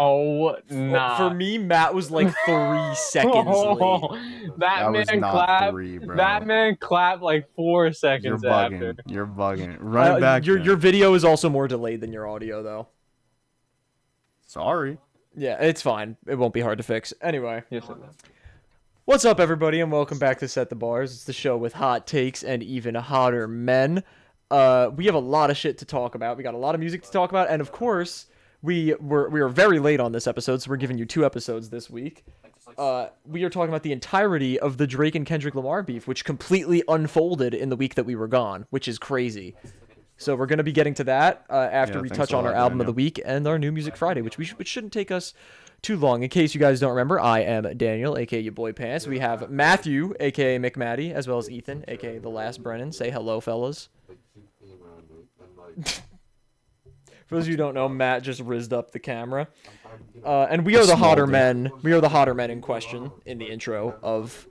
Oh, nah. For me, Matt was like 3 seconds late. That was man not clapped. 3, bro. That man clapped like 4 You're seconds after. bugging. You're bugging. Run it back. Your video is also more delayed than your audio, though. Sorry. Yeah, it's fine. It won't be hard to fix. Anyway. Yes, it is. What's up, everybody, and welcome back to Set the Bars. It's the show with hot takes and even hotter men. We have a lot of shit to talk about. We got a lot of music to talk about, and of course, we are very late on this episode, so we're giving you 2 episodes this week. We are talking about the entirety of the Drake and Kendrick Lamar beef, which completely unfolded in the week that we were gone, which is crazy. So we're going to be getting to that after we touch on our album of the week and our New Music Friday, which shouldn't take us too long. In case you guys don't remember, I am Daniel, aka your boy Pants. We have Matthew, aka McMatty, as well as Ethan, aka the last Brennan. Say hello, fellas. For those of you who don't know, Matt just rizzed up the camera. And we are the hotter men. We are the hotter men in question in the intro of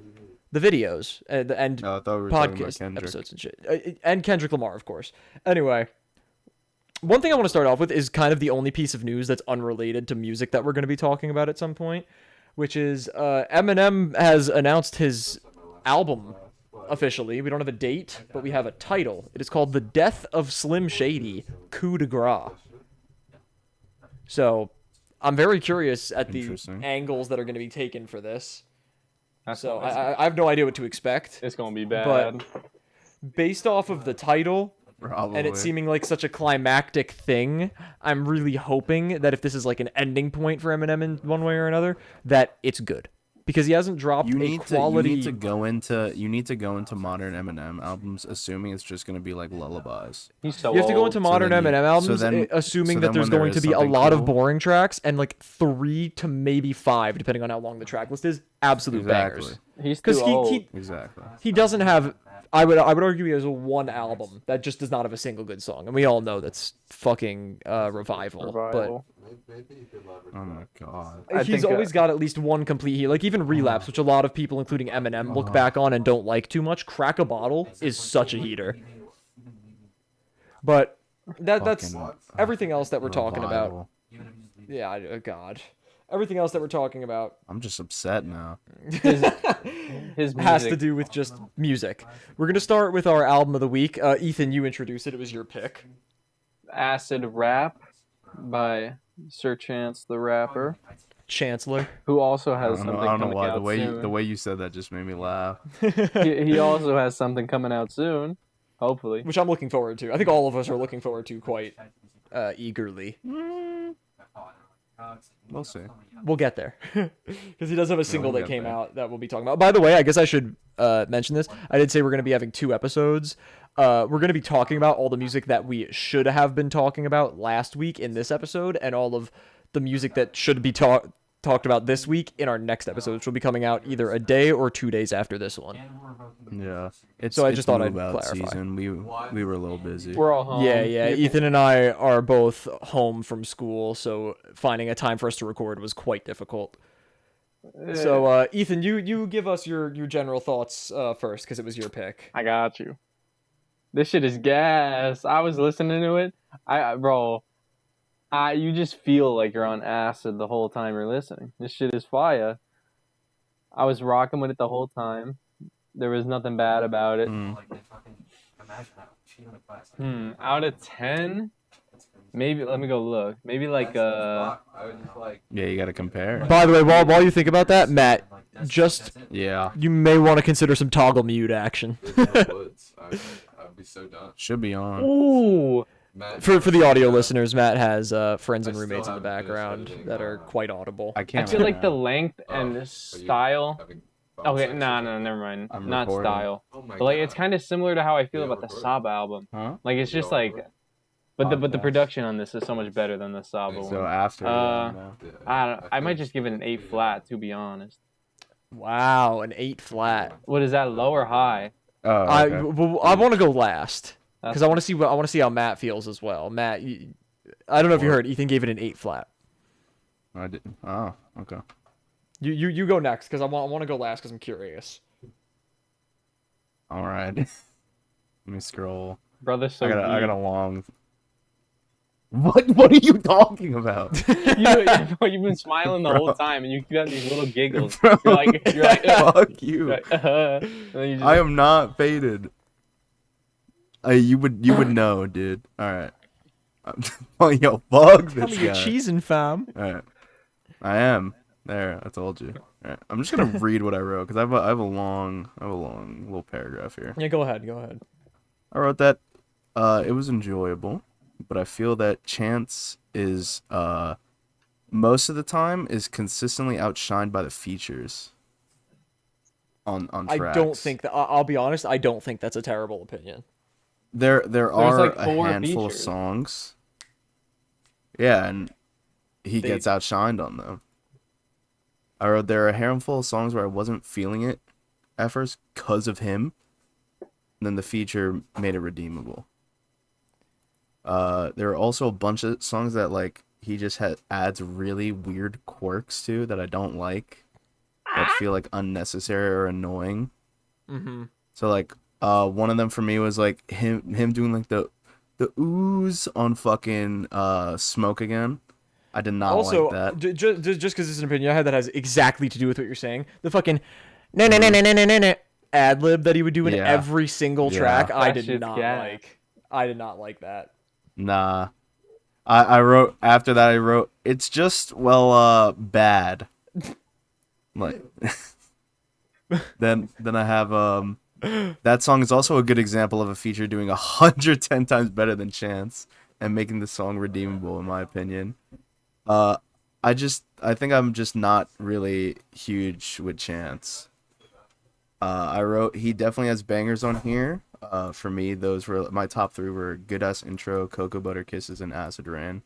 the videos and I thought we were talking about podcast Kendrick. episodes and shit. And Kendrick Lamar, of course. Anyway, one thing I want to start off with is kind of the only piece of news that's unrelated to music that we're going to be talking about at some point, which is Eminem has announced his album officially. We don't have a date, but we have a title. It is called The Death of Slim Shady, Coup de Grace. So I'm very curious at the angles that are going to be taken for this. So I have no idea what to expect. It's gonna be bad. But based off of the title Probably. and it seeming like such a climactic thing, I'm really hoping that if this is like an ending point for Eminem in one way or another, that it's good. Because he hasn't dropped a quality... You need to go into modern Eminem albums, assuming it's just gonna be like lullabies. He's so You have to go into modern Eminem albums, assuming that there's going to be a lot of boring tracks and like 3 to maybe 5, depending on how long the track list is, absolute bangers. He's too old. Exactly. He doesn't have... I would argue he has one album that just does not have a single good song, and we all know that's fucking Revival. But oh my god, he's always got at least one complete hit. Like even Relapse, which a lot of people, including Eminem, look back on and don't like too much. Crack a Bottle is such a heater. But that's everything else that we're talking about. Yeah, God. Everything else that we're talking about. I'm just upset now. His has to do with just music. We're going to start with our album of the week. Ethan, you introduced it. It was your pick. Acid Rap by Sir Chance the Rapper. Chancellor. Who also has something coming out soon. I don't know why. The way you said that just made me laugh. he also has something coming out soon. Hopefully. Which I'm looking forward to. I think all of us are looking forward to quite eagerly. We'll see. We'll get there. Because he does have a single that came out that we'll be talking about. By the way, I guess I should mention this. I did say we're going to be having 2 episodes. We're going to be talking about all the music that we should have been talking about last week in this episode, and all of the music that should be talked about this week in our next episode, which will be coming out either a day or 2 days after this one. Yeah. So I just thought I'd clarify. Season. We were a little busy. We're all home. Yeah. Ethan and I are both home from school, so finding a time for us to record was quite difficult. So, Ethan, you give us your general thoughts first, because it was your pick. I got you. This shit is gas. I was listening to it. You just feel like you're on acid the whole time you're listening. This shit is fire. I was rocking with it the whole time. There was nothing bad about it. Out of 10? Maybe, let me go look. Maybe like Yeah, you gotta compare. By the way, while you think about that, Matt, you may want to consider some toggle mute action. I'd be so done. Should be on. Ooh. For the audio listeners, Matt has friends and roommates in the background that are quite audible. I feel like the length and style... Okay, no, never mind. Not style. But like, it's kind of similar to how I feel about the Saba album. Huh? Like, it's just like... But the production on this is so much better than the Saba one. So after... I might just give it an 8 flat, to be honest. Wow, an 8 flat. What is that, low or high? Oh, okay. I want to go last. Because I want to see how Matt feels as well. Matt, I don't know if you heard, Ethan gave it an 8 flat. I didn't. Oh, okay. You go next, because I want to go last because I'm curious. All right. Let me scroll. Brother, so I got a long. What are you talking about? You've been smiling the whole time, and you got these little giggles. Bro, You're like, fuck you. you're like, and then you just, I am not faded. You would know, dude. All right. Oh, yo, fuck Tell this me you're guy. cheesing, fam. All right. I am. There, I told you. All right. I'm just gonna read what I wrote because I have a long little paragraph here. Yeah, go ahead. I wrote that it was enjoyable, but I feel that Chance is most of the time is consistently outshined by the features on tracks. I don't think that. I'll be honest. I don't think that's a terrible opinion. There are like a 4 handful of features. songs. Yeah, and he They- gets outshined on them. I wrote there are a handful of songs where I wasn't feeling it at first because of him. And then the feature made it redeemable. There are also a bunch of songs that like he just adds really weird quirks to that I don't like. That feel like unnecessary or annoying. Mm-hmm. So like one of them for me was like him doing like the ooze on fucking Smoke Again. I did not Also, like that. just because it's an opinion I had that has exactly to do with what you're saying, the fucking ad lib that he would do in Yeah. every single track, Yeah. I That did shit's not gas. like. I did not like that. Nah. I wrote after that I wrote it's just bad. Like then I have that song is also a good example of a feature doing 110 times better than Chance and making the song redeemable in my opinion. I think I'm just not really huge with Chance. I wrote he definitely has bangers on here. For me, those were my top 3 were Good Ass Intro, Cocoa Butter Kisses, and Acid Rain.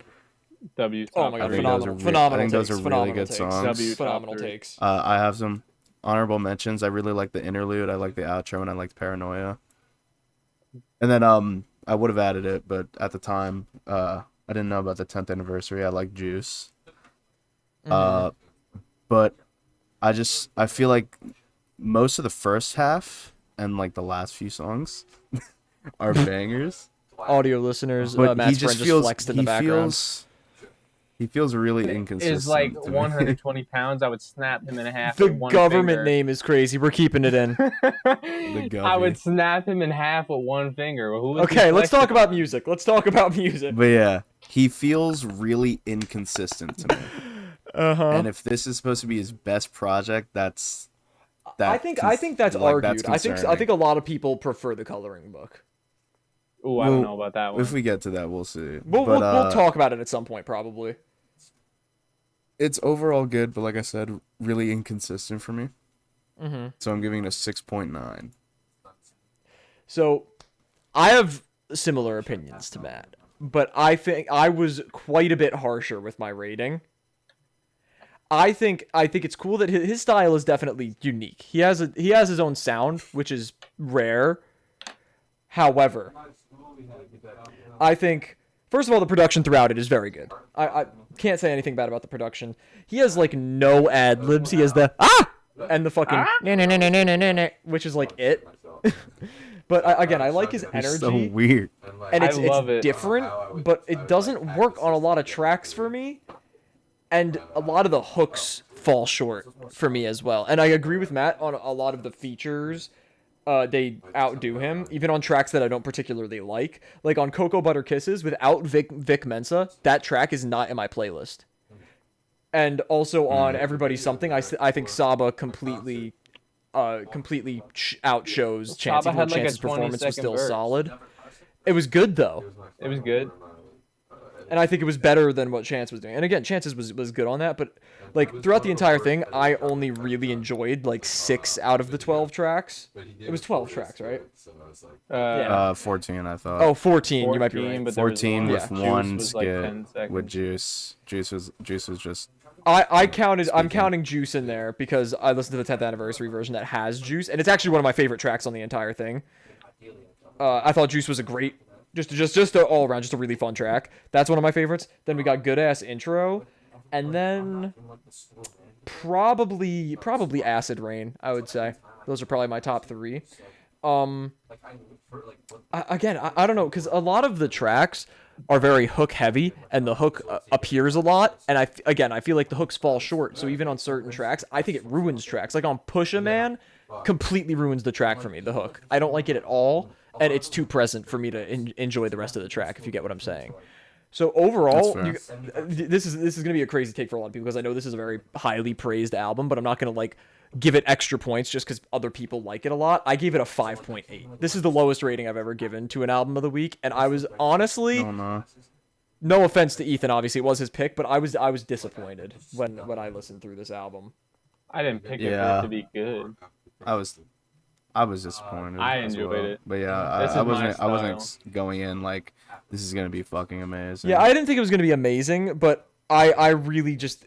W. Oh my I god, think phenomenal, those are phenomenal I think takes, those are really phenomenal good takes, songs. W. phenomenal top 3. takes. I have some honorable mentions. I really like the interlude. I like the outro, and I liked Paranoia. And then I would have added it, but at the time, I didn't know about the 10th anniversary. I like Juice. But I feel like most of the first half and like the last few songs are bangers. Audio listeners, But Matt's he just friend feels flexed in the background. he feels really inconsistent. Is like to me. 120 pounds. I would snap him in half. The with one government finger. name is crazy. We're keeping it in. I Govy. would snap him in half with one finger. Who was he Okay, let's talk flexing about on? music. Let's talk about music. But yeah, he feels really inconsistent to me. Uh-huh. And if this is supposed to be his best project, that's I think that's like, argued. that's I concerning. think a lot of people prefer the coloring book. Ooh, I don't know about that one. If we get to that, we'll see. We'll But, we'll talk about it at some point probably. It's overall good, but like I said, really inconsistent for me. Mm-hmm. So I'm giving it a 6.9. So, I have similar opinions to Matt, but I think I was quite a bit harsher with my rating. I think it's cool that his style is definitely unique. He has his own sound, which is rare. However, I think first of all the production throughout it is very good. I can't say anything bad about the production. He has like no ad libs. He has the and the fucking which is like it. But again, I like his energy. It's so weird. And I it's love it. different, but it doesn't work on a lot of tracks for me. And a lot of the hooks fall short for me as well. And I agree with Matt on a lot of the features. They outdo him, even on tracks that I don't particularly like. Like on Cocoa Butter Kisses, without Vic Mensa, that track is not in my playlist. And also on Everybody Something, I think Saba completely outshows Chance, Saba even though had like a Chance's performance was 20-second still verse. solid. It was good though. It was good. And I think it was better than what Chance was doing. And again, Chance's was good on that, but like throughout the entire thing, I only really enjoyed like 6 out of the 12 tracks. It was 12 tracks, right? Yeah. 14, I thought. Oh, 14, you might be 14, right. but there was 14 one with Juice one was like skit 10 seconds. with Juice. Juice was just I'm counting Juice in there because I listened to the 10th anniversary version that has Juice, and it's actually one of my favorite tracks on the entire thing. I thought Juice was a great, just all around, just a really fun track. That's one of my favorites. Then we got Good Ass Intro, and then probably Acid Rain, I would say. Those are probably my top 3. I don't know, because a lot of the tracks are very hook heavy, and the hook appears a lot. And I feel like the hooks fall short. So even on certain tracks, I think it ruins tracks. Like on Pusha Man, completely ruins the track for me. The hook, I don't like it at all, and it's too present for me to enjoy the rest of the track. If you get what I'm saying. So overall, this is gonna be a crazy take for a lot of people because I know this is a very highly praised album, but I'm not gonna like give it extra points just because other people like it a lot. I gave it a 5.8. This is the lowest rating I've ever given to an album of the week, and I was honestly, no offense to Ethan, obviously it was his pick, but I was disappointed when I listened through this album. I didn't pick it for it to be good. I was disappointed. I enjoyed it. But yeah, I wasn't going in like this is gonna be fucking amazing. Yeah, I didn't think it was gonna be amazing, but I really just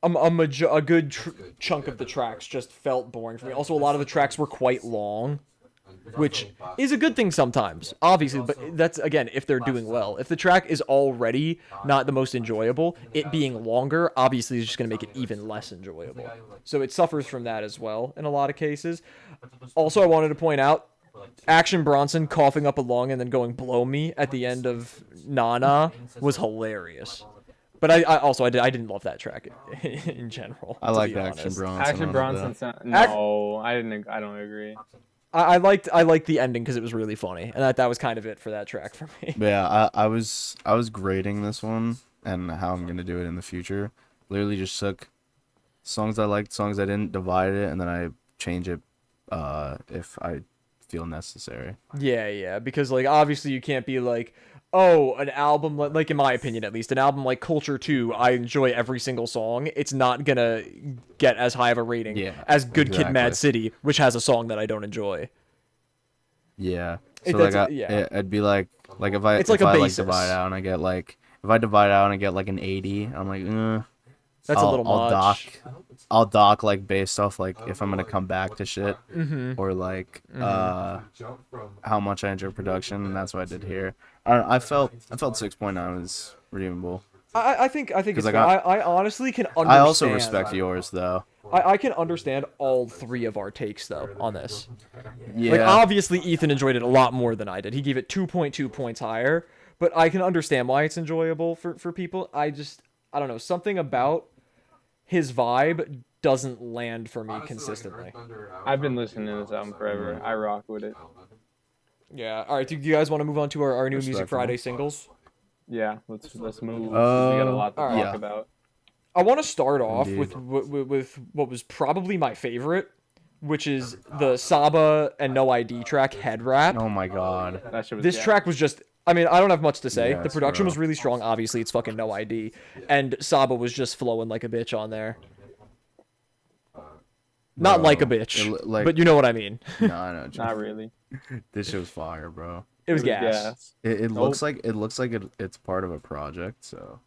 a good chunk of the tracks just felt boring for me. Also, a lot of the tracks were quite long, which is a good thing sometimes, obviously, but that's, again, if they're doing well. If the track is already not the most enjoyable, it being longer, obviously, is just going to make it even less enjoyable. So it suffers from that as well in a lot of cases. Also, I wanted to point out, Action Bronson coughing up a lung and then going blow me at the end of Nana was hilarious. But I didn't love that track in general. I like Action Bronson. Action Bronson no, I don't agree. I liked the ending because it was really funny, and that was kind of it for that track for me. But yeah, I was grading this one and how I'm gonna do it in the future. Literally just took songs I liked, songs I didn't, divide it, and then I change it if I feel necessary. Yeah, because like obviously you can't be like, oh, an album like in my opinion at least, an album like Culture 2, I enjoy every single song. It's not gonna get as high of a rating as Good Kid, Mad City, which has a song that I don't enjoy. Yeah. So it'd be like if I divide out and I get like if I divide out and I get like an 80, I'm like, that's a little much. I'll dock like based off like if I'm gonna come back to shit or like how much I enjoy production, and that's what I did here. I felt 6.9 was redeemable. I think it's I honestly can understand. I also respect yours though. I can understand all three of our takes though on this. Yeah. Like obviously Ethan enjoyed it a lot more than I did. He gave it 2.2 points higher, but I can understand why it's enjoyable for people. I don't know, something about his vibe doesn't land for me consistently. I've been listening to this album forever. I rock with it. Yeah. All right. Do you guys want to move on to our new Music Friday singles? Yeah. Let's move. We got a lot to talk about. I want to start off with what was probably my favorite, which is the Saba and No ID track, Head Wrap. Oh my god. This track was just, I mean, I don't have much to say. The production was really strong. Obviously, it's fucking No ID. And Saba was just flowing like a bitch on there. Not like a bitch, but you know what I mean. No, I know. Not really. This shit was fire, bro. It was gas. It looks like it's part of a project, so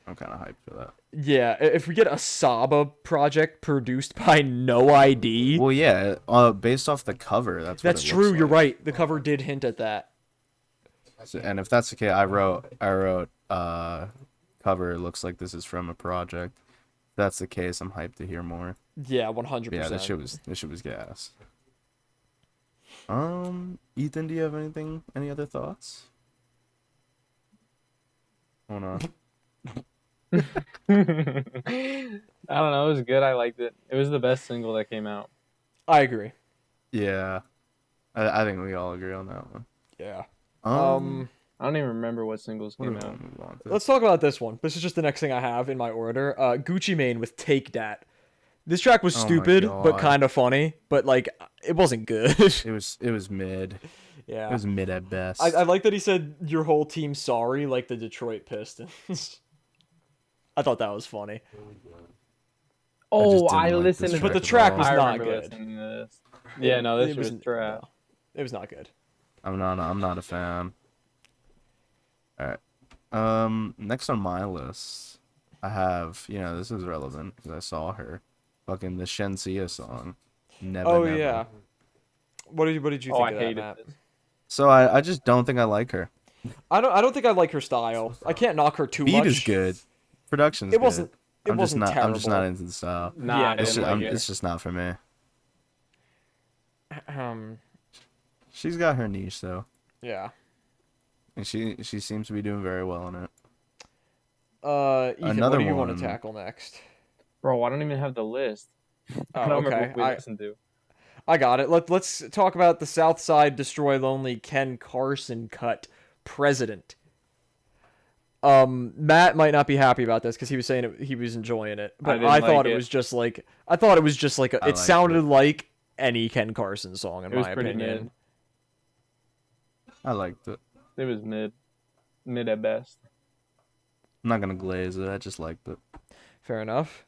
I'm kind of hyped for that. Yeah, if we get a Saba project produced by No ID. Well, yeah, based off the cover, that's true. Like. You're right. The cover did hint at that. So, and if that's the case, I wrote cover looks like this is from a project. If that's the case, I'm hyped to hear more. Yeah, 100%. Yeah, this shit was gas. Ethan, do you have any other thoughts? Hold on. I don't know. It was good. I liked it. It was the best single that came out. I agree. Yeah, I think we all agree on that one. Yeah. I don't even remember what singles came out. Let's talk about this one. This is just the next thing I have in my order. Gucci Mane with Take That. This track was stupid, but kind of funny. But like, it wasn't good. It was mid. Yeah. It was mid at best. I like that he said your whole team sorry, like the Detroit Pistons. I thought that was funny. Oh, I listened to but the track was not good. Yeah, no, this was trash. It was not good. I'm not a fan. All right. Next on my list, I have, this is relevant because I saw her, fucking the Shensia song. Never. Yeah. What did you think of that, Matt? So I just don't think I like her. I don't think I like her style. I can't knock her too much. Beat is good. Production's good. It wasn't terrible. I'm just not into the style. Nah, it's just not for me. Um. She's got her niche though. Yeah. and she seems to be doing very well in it. Ethan, Another what do you want one. to tackle next? Bro, I don't even have the list. I Oh, don't remember okay. what we listened to. I got it. Let's talk about the Southside Destroy Lonely Ken Carson cut, President. Matt might not be happy about this because he was saying he was enjoying it, but didn't I thought like it it. was just like it liked sounded it. like any Ken Carson song in It was my pretty opinion. mid. I liked it. It was mid at best. I'm not gonna glaze it. I just liked it. Fair enough.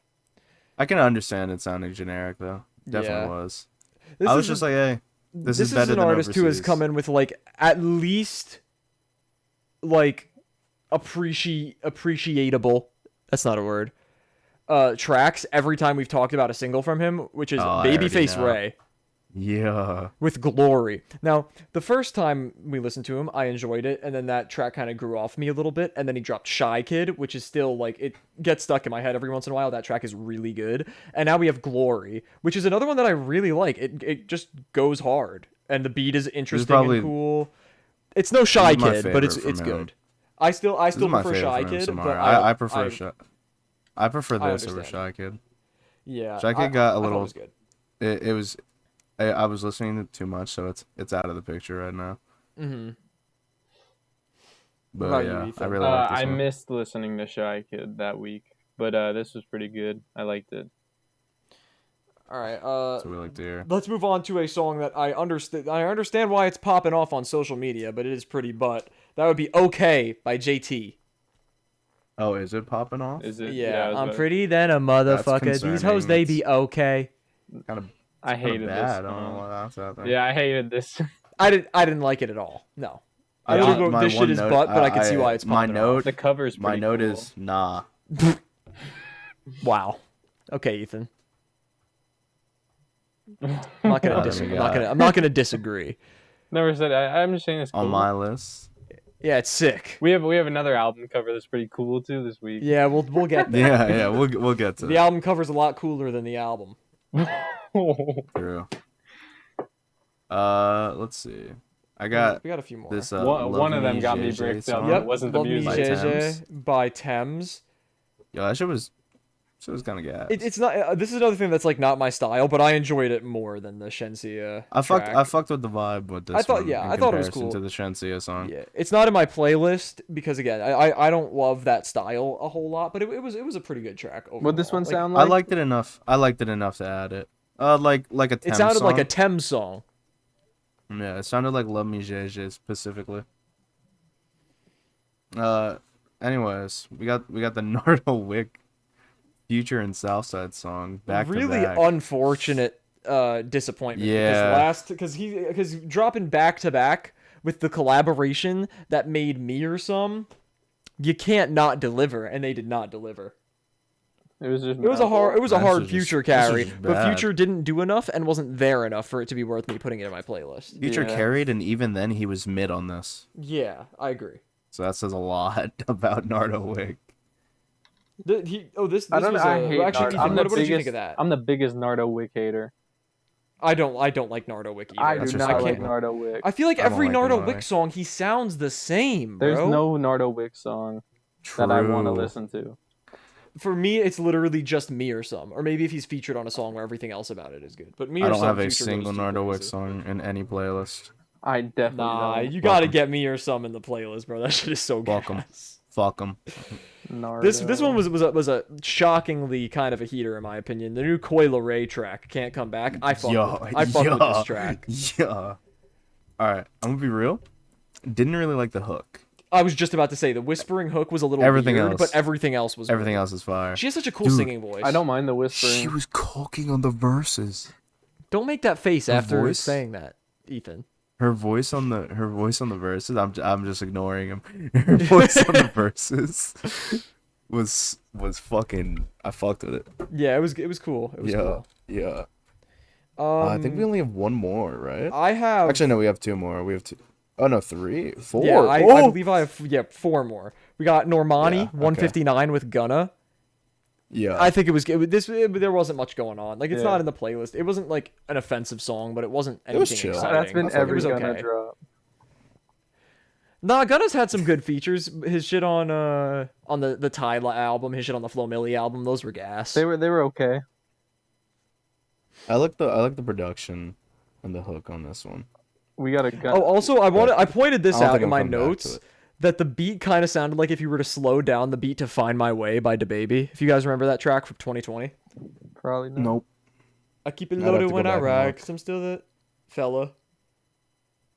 I can understand it sounding generic though. Definitely Yeah. was. This I was is just a- like, hey, this is is better an than artist who has overseas. come in with like at least like appreciable. That's not a word. Tracks every time we've talked about a single from him, which is Oh, I already Babyface know. Ray Yeah. with Glory. Now, the first time we listened to him, I enjoyed it, and then that track kind of grew off me a little bit, and then he dropped Shy Kid, which is still like it gets stuck in my head every once in a while. That track is really good. And now we have Glory, which is another one that I really like. It just goes hard, and the beat is interesting probably- and cool. It's no Shy This is my Kid, but it's favorite from him. good. I still This is my prefer favorite Shy from him Kid, so but far. I prefer I prefer I this over understand. Shy Kid. Yeah, Shy Kid I got a thought little. it was good. It was. I was listening to too much, so it's out of the picture right now. Mm-hmm. But about you, yeah, I Ethan? really like this I one. missed listening to Shy Kid that week, but this was pretty good. I liked it. All right. That's what we like to hear. Let's move on to a song that I understand. I understand why it's popping off on social media, but it is pretty butt. That would be "Okay" by JT. Oh, is it popping off? Is it? Yeah, I was I'm about- pretty than a motherfucker. These concerning. hoes, they be okay. Kind of. I hated bad. this. I don't know why that's out there. Yeah, I hated this. I didn't like it at all. No. I Yeah, would go, my this shit one is note- butt, but I can see why it's my popping note- off. The cover's My pretty note cool. is nah. Wow. Okay, Ethan. I'm not gonna What do disagree. we got? I'm not gonna disagree. Never said. I'm just saying it's cool. On my list. Yeah, it's sick. We have another album cover that's pretty cool too this week. Yeah, we'll get there. Yeah, we'll get to The that. album cover's a lot cooler than the album. True. Let's see. I got We got a few more. this. one Love of them Me got me JJ bricked up. song. Yep. It wasn't the Love Me music. By JJ Thames. by Thames. Yo, that shit was kind of gas. It's not. This is another thing that's like not my style, but I enjoyed it more than the Shensia. I track. fucked with the vibe with this. I thought- one yeah, in I thought it was comparison cool. to the Shensia song. Yeah, it's not in my playlist because again, I don't love that style a whole lot, but it was a pretty good track overall. What'd this one Like, sound I like? liked it enough. I liked it enough to add it. Like a Thames It sounded song. like a Thames song. Yeah, it sounded like Love Me JJ specifically. Anyways, we got the Nardo Wick Future and Southside song back Really to back. unfortunate disappointment. Yeah. Because dropping back to back with the collaboration that made Me or Some, you can't not deliver, and they did not deliver. It was just. It was a hard This hard is Future just- this is carry, just but bad. Future didn't do enough and wasn't there enough for it to be worth me putting it in my playlist. Future Yeah. carried, and even then he was mid on this. Yeah, I agree. So that says a lot about Nardo Wick. This I don't. was I hate actually Nardo. Ethan, I'm what the did you think biggest. of that? I'm the biggest Nardo Wick hater. I don't like Nardo Wick either. I That's do not like respectable. Nardo Wick. I feel like I don't every like him Nardo either. Wick song he sounds the same, bro. There's no Nardo Wick song that I want to listen to. For me, it's literally just Me or Some, or maybe if he's featured on a song where everything else about it is good. But Me I or don't Some have a Future goes single too Nardo Wick crazy. song in any playlist. I definitely Nah, don't. you gotta Welcome. get Me or Some in the playlist, bro. That shit is so Fuck 'em. gas. Fuck them. Nardo. This one was a shockingly kind of a heater in my opinion. The new Coil Ray track, Can't Come Back. I fuck with this track. Yeah. All right, I'm gonna be real. Didn't really like the hook. I was just about to say the whispering hook was a little Everything weird, else- but everything else was Everything great. else is fire. She has such a cool Dude, singing voice. I don't mind the whispering. She was caulking on the verses. Don't make that face Her after voice? saying that, Ethan. Her voice on the verses. I'm just ignoring him. Her voice on the verses was fucking. I fucked with it. Yeah, it was cool. It was Yeah, cool. yeah. Um, I think we only have one more, right? I have. Actually, no, we have two more. We have two. Oh no, three, four. Yeah, I Oh! believe I have 4 more. We got Normani, Yeah, okay. 159 with Gunna. Yeah. I think there wasn't much going on. Like it's Yeah. not in the playlist. It wasn't like an offensive song, but it wasn't anything was chill. exciting. That's been So it every was Gunna okay. drop. Nah, Gunna's had some good features. His shit on the Ty album, his shit on the Flo Milli album, those were gas. They were okay. I like the production and the hook on this one. We got a gun. Oh, also, I pointed this I don't out think in I'm my coming back to notes it. that the beat kind of sounded like if you were to slow down the beat to "Find My Way" by DaBaby. If you guys remember that track from 2020. Probably not. Nope. I keep it I'd have loaded to go when I back and ride, look. 'cause I'm still that fella.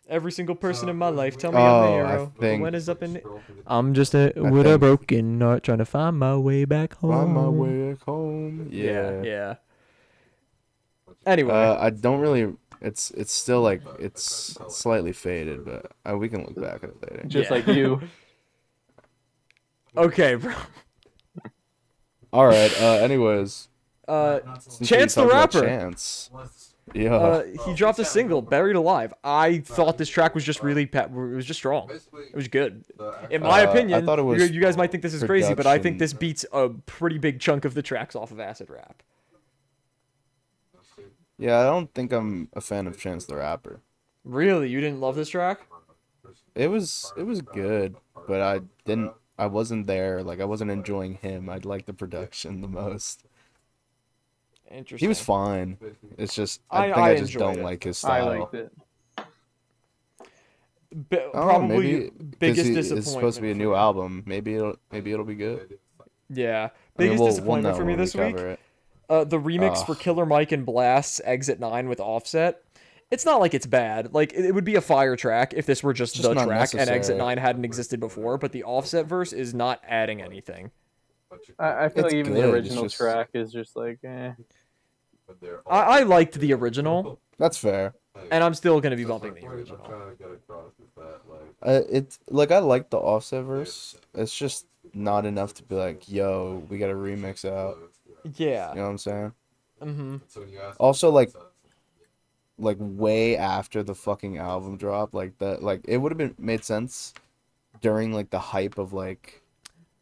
Every single person in my life tell me Oh, I'm the I hero. But think- when it's up in I'm just with a think- broken heart trying to find my way back home. Find my way back home. Yeah. Anyway, I don't really. It's still like it's slightly faded, but we can look back at it later. Just Yeah. like you. okay, bro. All right. Anyways, since we Chance the talked about Rapper. Chance. Yeah. He dropped a single, "Buried Alive." I thought this track was just really, it was just strong. It was good, in my opinion. I thought it was you guys might think this is crazy, but I think production. this beats a pretty big chunk of the tracks off of Acid Rap. Yeah. I don't think I'm a fan of Chance the Rapper. Really, you didn't love this track? It was good, but I wasn't there. Like I wasn't enjoying him. I liked the production the most. Interesting. He was fine. It's just I I think I just enjoyed don't it. like his I style. liked it. Probably maybe biggest it's disappointment. supposed to be a new album. Maybe it'll be good. Yeah, I mean, biggest we'll disappointment know for me when we this week. cover it. The remix for Ugh. Killer Mike and Blast's "Exit 9" with Offset. It's not like it's bad. Like it would be a fire track if this were just Just the not track and Exit necessary. 9 hadn't existed before. But the Offset verse is not adding anything. I feel It's like even the good, it's original just- track is just like, eh. I liked the original, That's fair. and I'm still gonna be bumping the original. It's like I like the Offset verse. It's just not enough to be like, yo, we got a remix out. Yeah. You know what I'm saying? Mm-hmm. Also, like way after the fucking album drop, like that, like it would have been made sense during like the hype of like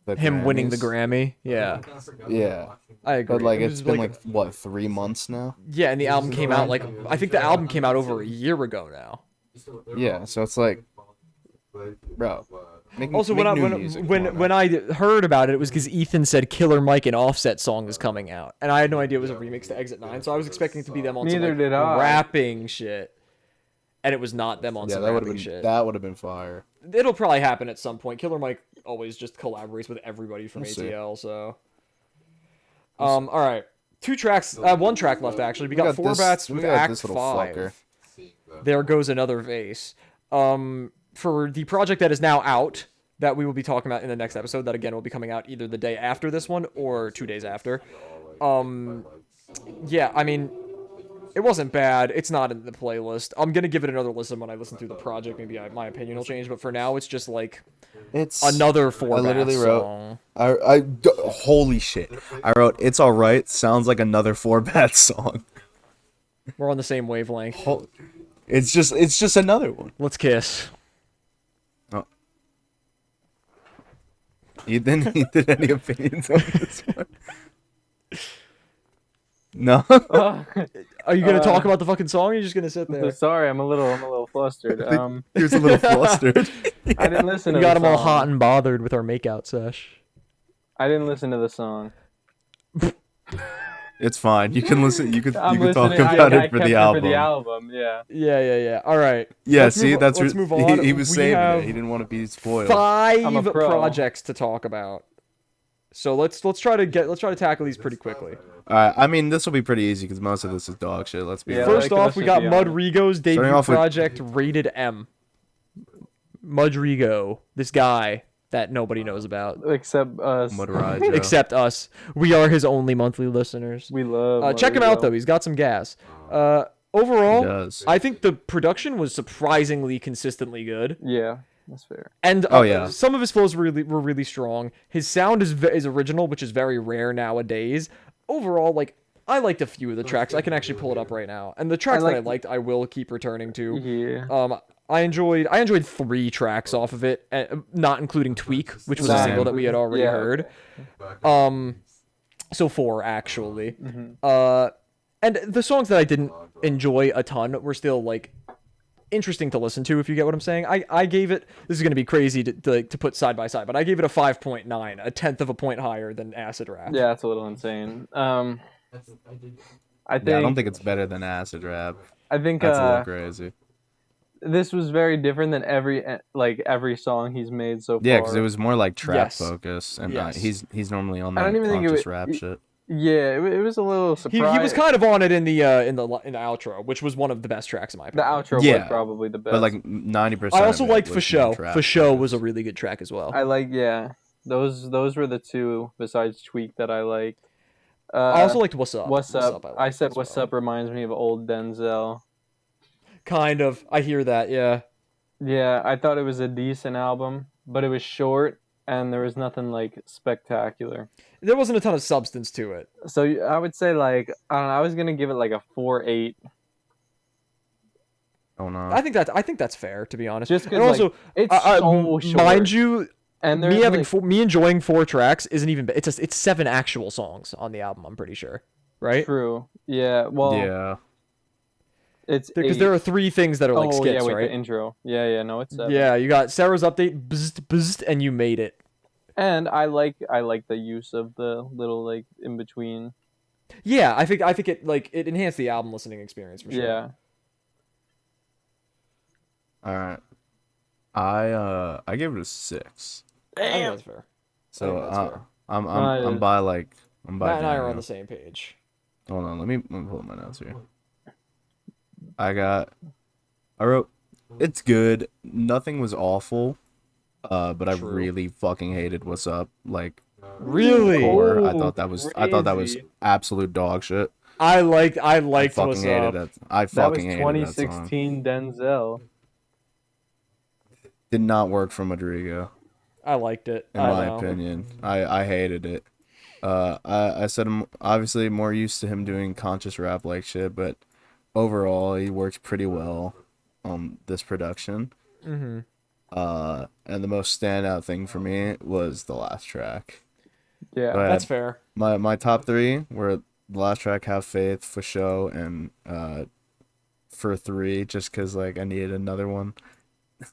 the Him winning the Grammys. Grammy. Yeah, Yeah, I agree. but like It it's was been like what 3 months now. yeah, and the album came out like I think the album came out over a year ago now. Yeah, so it's like, bro. Also, make when new music, come on when now. I heard about it, it was because Ethan said Killer Mike and Offset song is coming out, and I had no idea it was a remix to Exit 9, so I was expecting it to be them on some Neither like, did I. rapping shit, and it was not them on Yeah, some that would rapping have been shit. fire. It'll probably happen at some point. Killer Mike always just collaborates with everybody from We'll see. ATL, so. All right, one track left actually. We got Four this- Bats we with got Act this little 5. fucker. There Goes Another Vase. For the project that is now out, that we will be talking about in the next episode, that again will be coming out either the day after this one or 2 days after. Yeah, I mean, it wasn't bad. It's not in the playlist. I'm gonna give it another listen when I listen through the project. Maybe my opinion will change, but for now, it's just like It's another Four I literally Bats wrote- song. holy shit. I wrote it's all right. Sounds like another Four Bats song. We're on the same wavelength. It's just another one. Let's kiss. You didn't any opinions on this one? No. Are you gonna talk about the fucking song? Or are you just gonna sit there? Sorry, I'm a little flustered. He was a little flustered. I didn't listen to We the got him all song. hot and bothered with our makeout sesh. I didn't listen to the song. It's fine. You can listen. You could I'm talk listening. about I it for kept the it album. For the album, yeah. Yeah. All right. Yeah. Let's See, move- that's let's what move on. he was We saving have it. He didn't want to be spoiled. I'm a Five pro. projects to talk about. So let's try to tackle these pretty quickly. All right. I mean, this will be pretty easy because most of this is dog shit. Let's be Yeah, honest. First like, off, we let's got just be honest. Mudrigo's debut Starting off with- project, Rated M. Mudrigo, this guy that nobody knows about Except us. Mudrigo. except us. We are his only monthly listeners. We love. Check him out though; Mudrigo. he's got some gas. He Overall, does. I think the production was surprisingly consistently good. Yeah, that's fair. And Oh, yeah. some of his flows were really strong. His sound is original, which is very rare nowadays. Overall, like I liked a few of the tracks. I can actually pull it up right now. And the tracks that I liked, I will keep returning to. Yeah. I enjoyed 3 tracks off of it, not including Tweak, which was a Same. single that we had already Yeah. heard. So 4 actually. Mm-hmm. And the songs that I didn't enjoy a ton were still like interesting to listen to, if you get what I'm saying. I gave it, this is going to be crazy to put side by side, but I gave it a 5.9, a tenth of a point higher than Acid Rap. Yeah, it's a little insane. I think Yeah, I don't think it's better than Acid Rap. I think That's a little crazy. this was very different than every song he's made so far. Yeah, because it was more like trap Yes. focused, and Yes. he's normally on I that don't even think it conscious was- rap shit. Yeah, it was a little He surprise. was kind of on it in the outro, which was one of the best tracks in my The opinion. outro Yeah, was probably the best. But like 90%. I also of it liked was For Show. more trap For Show was a focused. really good track as well. I those were the two besides Tweak that I liked. I also liked What's Up. What's Up. liked I said as What's well. Up reminds me of old Denzel. Kind of. I hear that. Yeah. Yeah, I thought it was a decent album, but it was short and there was nothing like spectacular. There wasn't a ton of substance to it. So I would say like I don't know, I was gonna give it like a 4.8. Oh no. I think that's fair, to be honest. Just 'cause, and also, like, it's so short. mind you, And there's me enjoying 4 tracks isn't even. It's 7 actual songs on the album. I'm pretty sure, right? True. Yeah. Well, Yeah. it's Because 8. there are 3 things that are like oh skits, yeah, wait, right? the intro. Yeah, no, it's 7. Yeah, you got Sarah's update, bzzzt, bzzzt, and You Made It. And I like the use of the little like in between. Yeah, I think it enhanced the album listening experience for sure. Yeah. All right. I gave it a 6. I think that's fair. So that's fair. I'm Nice. by like I'm by. Matt and I are Daniel. on the same page. Hold on, let me pull up my notes here. I wrote, it's good. Nothing was awful, but I True. really fucking hated What's Up. Like, Really? core. I Oh, thought that was crazy. absolute dog shit. I liked I What's fucking hated Up. it. I That was fucking hated that song. 2016 Denzel. Did not work for Madrigo, I liked it. in I my know. opinion. I hated it. I said I'm obviously more used to him doing conscious rap like shit, but overall he works pretty well on this production. Mm-hmm. And the most standout thing for me was the last track. Yeah. Go ahead. That's fair. My top 3 were the last track, Have Faith, For Show, and For 3, just because like I needed another one.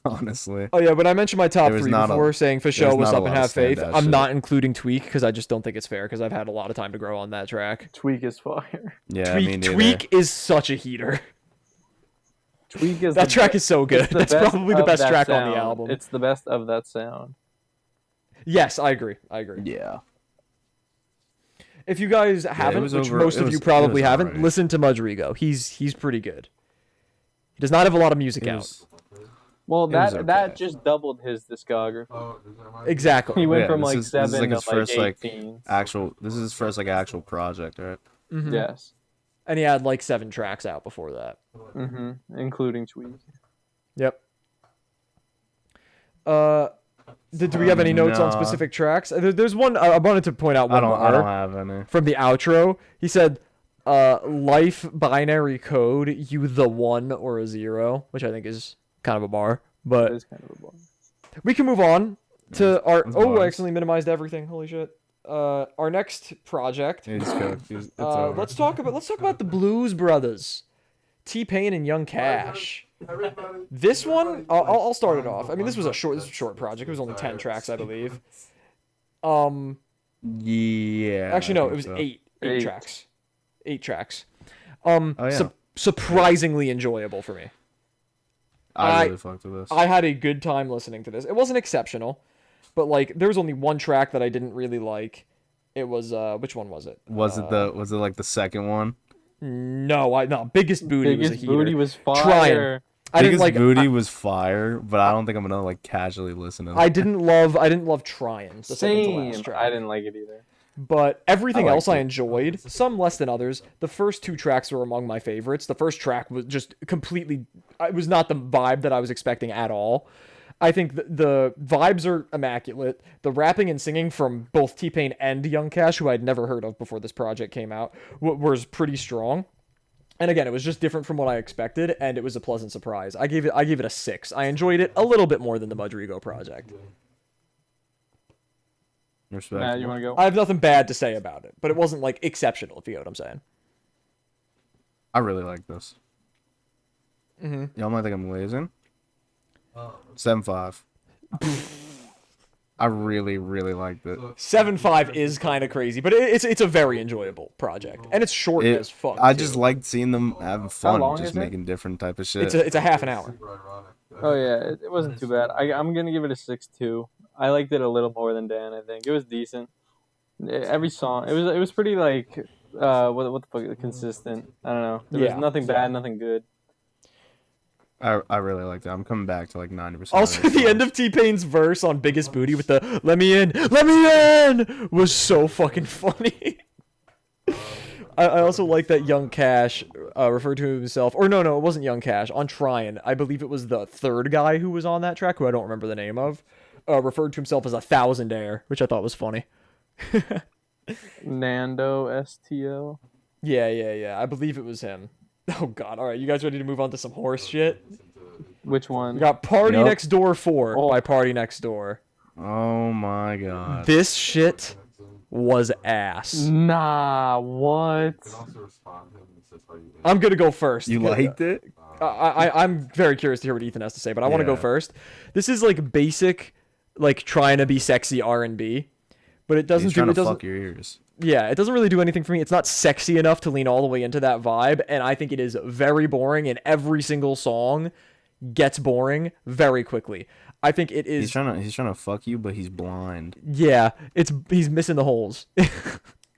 Honestly. Oh yeah, when I mentioned my top There was 3 not a- before, saying For Show, there's What's not a Up, and lot of Have Faith, standout I'm shit. not including Tweak because I just don't think it's fair because I've had a lot of time to grow on that track. Tweak is fire. Yeah, me neither. Tweak is such a heater. Tweak is That the track be- is so good. it's the That's best probably the of best that track on sound. the album. It's the best of that sound. Yes, I agree. Yeah. If you guys haven't, was which over- most it of was- you it probably was haven't, alright. listen to Mudrigo. He's pretty good. He does not have a lot of music It out. was- Well, It was that okay. just doubled his discography. Oh, is that my Exactly. He went Yeah, from this like is- this is 7 like to his first, like, 18. This is his first like actual project, right? Mhm. Yes. And he had like 7 tracks out before that. Including Tweak. Yep. Do we have any notes on No. specific tracks? There's one I wanted to point out one I don't more have any. from the outro. He said, "Life binary code, you the 1 or a 0," which I think is kind of a bar. That But is kind of a bummer. we can move on to our. That's Oh, I bars. accidentally minimized everything. Holy shit. Our next project. He's cooked. It's over. Let's talk about the Blues Brothers, T-Pain and Young Cash. This one, I'll start it off. I mean, this was a short project. It was only 10 tracks, I believe. Yeah. Actually, I no, think it was so. eight Eight. tracks. 8 tracks. yeah. Surprisingly enjoyable for me. I really fucked with this. I had a good time listening to this. It wasn't exceptional, but like there was only one track that I didn't really like. It was which one was it? Was it like the second one? No, Biggest Booty was a Biggest heater. Booty was fire. Trying. I didn't Biggest like Booty was fire, but I don't think I'm gonna like casually listen to it. I didn't love Trying. The second to last Same. track. I didn't like it either. But everything I liked else I it. enjoyed, some less than others. The first 2 tracks were among my favorites. The first track was just completely, it was not the vibe that I was expecting at all. I think the vibes are immaculate. The rapping and singing from both T-Pain and Young Cash, who I'd never heard of before this project came out, was pretty strong. And again, it was just different from what I expected, and it was a pleasant surprise. I gave it a 6. I enjoyed it a little bit more than the Mudrigo project. Respect. Matt, you want to go? I have nothing bad to say about it, but it wasn't like exceptional, if you get what I'm saying. I really like this. Y'all might think I'm glazing. 7.5. I really, really liked it. 7.5 is kind of crazy, but it's a very enjoyable project, and it's short as fuck. I too. just liked seeing them having long fun, is just it? making different type of shit. It's a half an hour. Oh yeah, it wasn't too bad. I'm gonna give it a 6.2. I liked it a little more than Dan. I think it was decent. Every song, it was pretty like what the fuck, consistent. I don't know. There was nothing bad, nothing good. I really liked it. I'm coming back to like 90%. Also, the end of T-Pain's verse on Biggest Booty with the "Let me in" was so fucking funny. I also like that Young Cash referred to himself, or no, it wasn't Young Cash. On Tryin', I believe it was the third guy who was on that track, who I don't remember the name of, referred to himself as a thousandaire, which I thought was funny. Nando STO. Yeah. I believe it was him. Oh God! All right, you guys ready to move on to some horse shit? Which one? We got Party Yep. Next Door 4 by Party Next Door. Oh my god. This shit was ass. Nah, what? I'm gonna go first. You liked it? I'm very curious to hear what Ethan has to say, but I want to go Yeah. first. This is like basic, like trying to be sexy R&B, but it doesn't He's trying do. It to doesn't. fuck your ears. Yeah, it doesn't really do anything for me. It's not sexy enough to lean all the way into that vibe, and I think it is very boring. And every single song gets boring very quickly. I think it is. He's trying to fuck you, but he's blind. Yeah, he's missing the holes.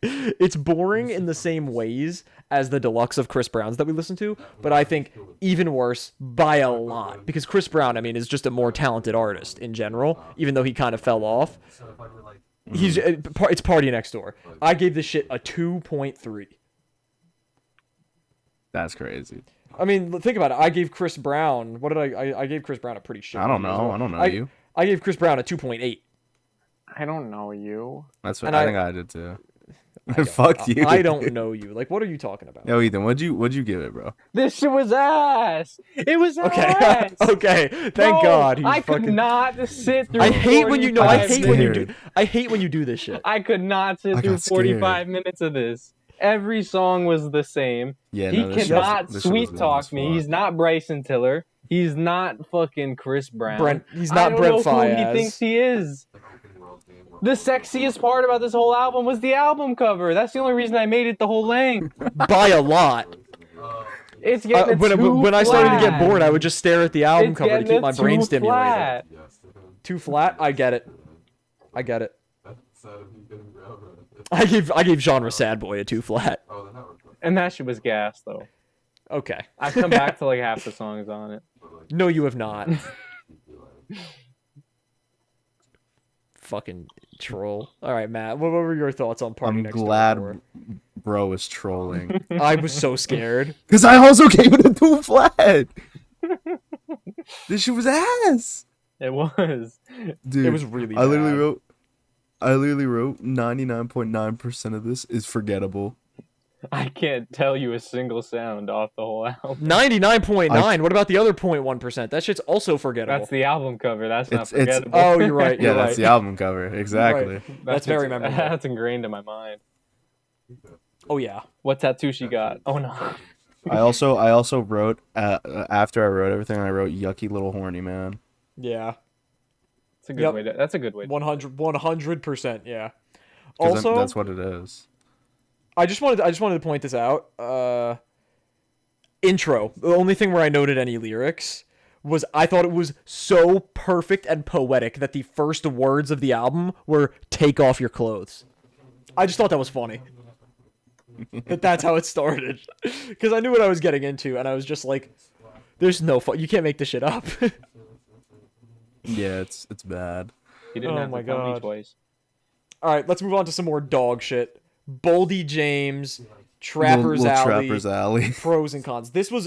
It's boring in the same ways as the deluxe of Chris Brown's that we listen to, but I think even worse by a lot, because Chris Brown, I mean, is just a more talented artist in general, even though he kind of fell off. It's Party Next Door. I gave this shit a 2.3. That's crazy. I mean, think about it. I gave Chris Brown. What did I gave Chris Brown a pretty shit. I don't know. I don't know you. I gave Chris Brown a 2.8. I don't know you. That's what And I think I did too. Fuck you. I don't know you. Like, what are you talking about? Yo, Ethan, what'd you give it, bro? This shit was ass. It was Okay, ass. okay. Thank Bro, God. He's I fucking... could not sit through. I hate when you know. I 45 hate when you do. minutes. I hate when you do this shit. I could not sit I through got scared. 45 minutes of this. Every song was the same. Yeah, He no, this shit cannot was- this shit was sweet long talk as me. fuck. He's not Bryson Tiller. He's not fucking Chris Brown. He's I not don't Brent know who he Faiyaz. thinks he is. The sexiest part about this whole album was the album cover. That's the only reason I made it the whole length. By a lot. It's getting When I started to get bored, I would just stare at the album It's cover to getting keep my it brain too stimulated. flat. Too flat? I get it. I gave Genre Sad Boy a 2 flat. And that shit was gas, though. Okay. I've come back to like half the songs on it. No, you have not. Fucking troll. All right, Matt. What were your thoughts on Party I'm Next Door glad 4? bro is trolling. I was so scared. Because I also gave it a 2 flat. This shit was ass. It was. Dude, It was really I literally bad. wrote 99.9% of this is forgettable. I can't tell you a single sound off the whole album. 99.9. What about the other 0.1%? That shit's also forgettable. That's the album cover. That's not It's- forgettable. Oh, you're right. Yeah, You're that's right. the album cover. Exactly. That's very memorable. That's ingrained in my mind. Oh yeah. What tattoo she got? Oh no. I also wrote after I wrote everything, I wrote yucky little horny man. Yeah. That's a good Yep. way to. That's a good way. 100%. Yeah. 'Cause Also, that's what it is. I just wanted to point this out. Intro. The only thing where I noted any lyrics was I thought it was so perfect and poetic that the first words of the album were "take off your clothes." I just thought that was funny. That's how it started. Because I knew what I was getting into, and I was just like, "There's no you can't make this shit up." Yeah, it's bad. You didn't Oh have my to tell me God. twice. All right, let's move on to some more dog shit. Boldy James, Trappers Little Alley. Trappers Alley. Pros and cons. This was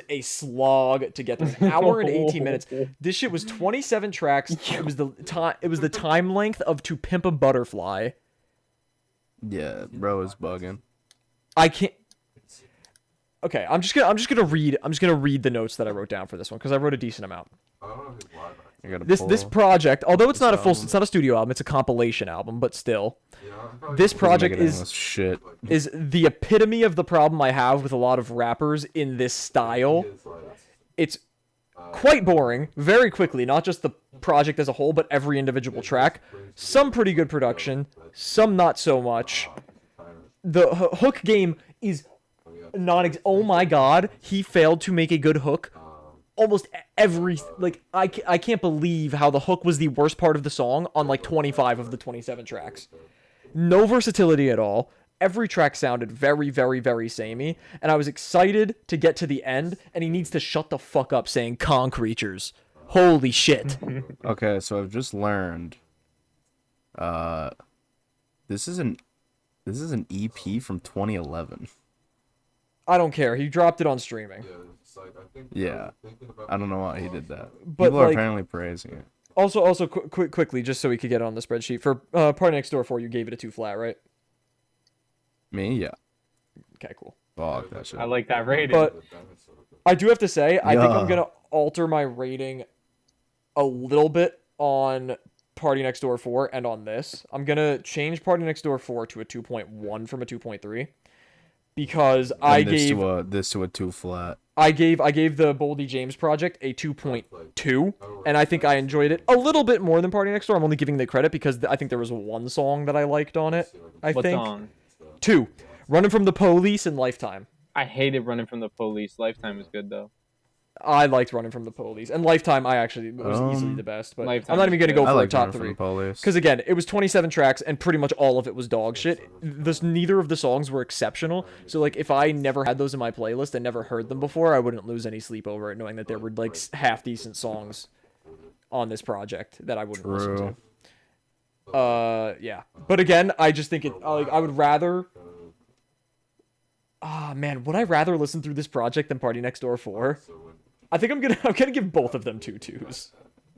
a slog to get through. An hour and 18 minutes. This shit was 27 tracks. It was the time length of To Pimp a Butterfly. Yeah, bro is bugging. I can't. Okay, I'm just gonna read the notes that I wrote down for this one because I wrote a decent amount. I gotta This pull. project, although it's not a studio album, it's a compilation album, but still, this project Making English shit. is the epitome of the problem I have with a lot of rappers in this style. It's quite boring very quickly, not just the project as a whole, but every individual track. Some pretty good production, some not so much. The hook game is oh my god, he failed to make a good hook. Almost every, like, I can't believe how the hook was the worst part of the song on like 25 of the 27 tracks. No versatility at all. Every track sounded very, very, very samey, and I was excited to get to the end, and he needs to shut the fuck up saying concreatures. Holy shit. Okay, so I've just learned. This is an EP from 2011. I don't care. He dropped it on streaming. Yeah, I don't know why he did that. But, People are like, apparently praising it. Also, quickly, just so we could get it on the spreadsheet, for Party Next Door 4, you gave it a 2 flat, right? Me, yeah. Okay, cool. Fuck that shit. I like that rating. But I do have to say, I think I'm Yeah. going to alter my rating a little bit on Party Next Door 4 and on this. I'm going to change Party Next Door 4 to a 2.1 from a 2.3 because this to a 2 flat. I gave the Boldy James project a 2.2, and I think I enjoyed it a little bit more than Party Next Door. I'm only giving the credit because I think there was one song that I liked on it. What song? 2, Running from the Police and Lifetime. I hated Running from the Police. Lifetime is good though. I liked Running from the Police, and Lifetime I actually was easily the best. But Lifetime I'm not even gonna go I for a like top Running from 3 the Police. because again, it was 27 tracks and pretty much all of it was dog shit. Neither of the songs were exceptional. So like, if I never had those in my playlist and never heard them before, I wouldn't lose any sleep over it, knowing that there were like half decent songs on this project that I wouldn't listen to. Yeah. But again, I just think I would rather. Ah, man, would I rather listen through this project than Party Next Door 4? I think I'm gonna give both of them 2-2s.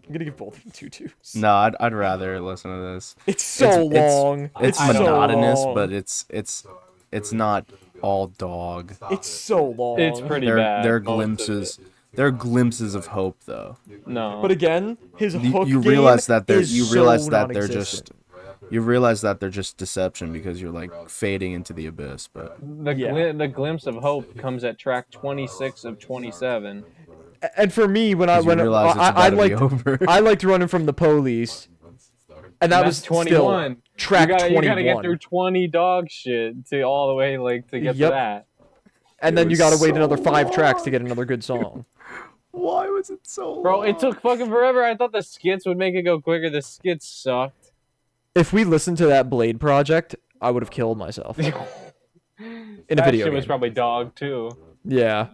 I'm gonna give both of them 2-2s. No, I'd rather listen to this. It's so long. It's so monotonous, long. but it's not all dog. It's so long. It's pretty There bad. are most of glimpses. it. There are glimpses of hope, though. No. But again, his hook You game realize that they're is so they're just non-existent. you realize that they're just deception because you're like fading into the abyss. But the glimpse of hope comes at track 26 of 27. And for me, when you realize it's about I to be liked over. I liked Running from the Police, and that was 21. still track 21. You gotta get through 20 dog shit to all the way to get to Yep. that. And then It you gotta was wait so another 5 long. tracks to get another good song. Why was it so Bro, long? it took fucking forever. I thought the skits would make it go quicker. The skits sucked. If we listened to that Blade project, I would have killed myself in a That video shit game. was probably dog too. Yeah,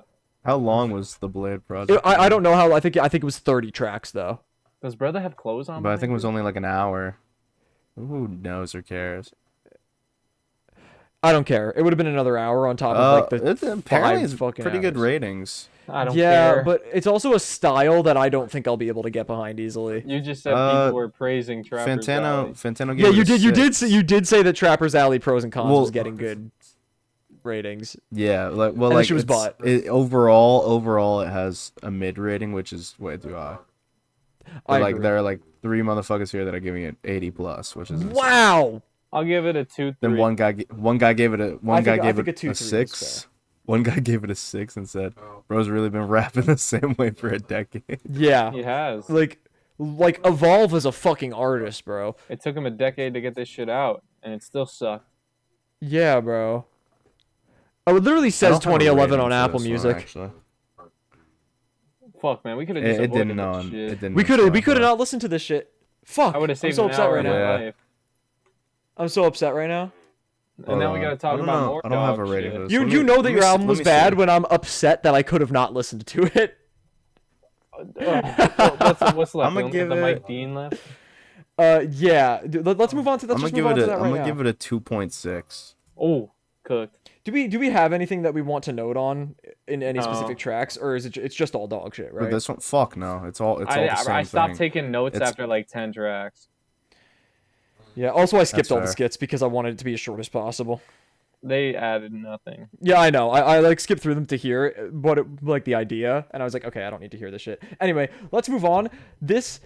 How long was the Blade project? I don't know how. I think it was 30 tracks though. Does brother have clothes on? But I think it was only like an hour. Who knows or cares? I don't care. It would have been another hour on top of like the apparently 5 it's fucking pretty good hours. ratings. I don't Yeah, care. but it's also a style that I don't think I'll be able to get behind easily. You just said people were praising Trapper's Alley. Fantano. Yeah, gave it a you did 6. you did say that Trapper's Alley pros and cons Well- was getting good ratings. Yeah, like And then she was overall it has a mid rating, which is way too high. I Like agree. there are like 3 motherfuckers here that are giving it 80 plus, which is insane. Wow. I'll give it a 2-3. Then one guy gave it a I think a a 2-3 is 6. One guy gave it a 6 and said, "Bro's really been rapping the same way for a decade." Yeah. He has. Like evolve as a fucking artist, bro. It took him a decade to get this shit out, and it still sucked. Yeah, bro. Oh, it literally I says don't have a 2011 rating on for Apple this one, Music. actually. Fuck, man, we could have just It avoided didn't this know. shit. It didn't. We know could stuff, not listen to this shit. Fuck. I would have I'm saved so an upset hour right of now. my Yeah. life. I'm so upset right now. And now we gotta talk about more I don't have a dog rating shit. for this. You Let you me- know let that me your see- album let was me bad see. when I'm upset that I could have not listened to it. What's left? I'ma We only give have the Mike it- Dean left. Yeah. Dude, let's move on to I'm let's gonna just move on to that I'm right gonna now. give it a 2.6. Oh, cooked. Do we have anything that we want to note on in any No. specific tracks, or is it's just all dog shit, But right? this one, fuck no. It's all the same I stopped thing. taking notes It's- after like 10 tracks. Yeah. Also, I skipped That's all the fair. skits because I wanted it to be as short as possible. They added nothing. Yeah, I know. I like skipped through them to hear what it, like the idea, and I was like, okay, I don't need to hear this shit. Anyway, let's move on. This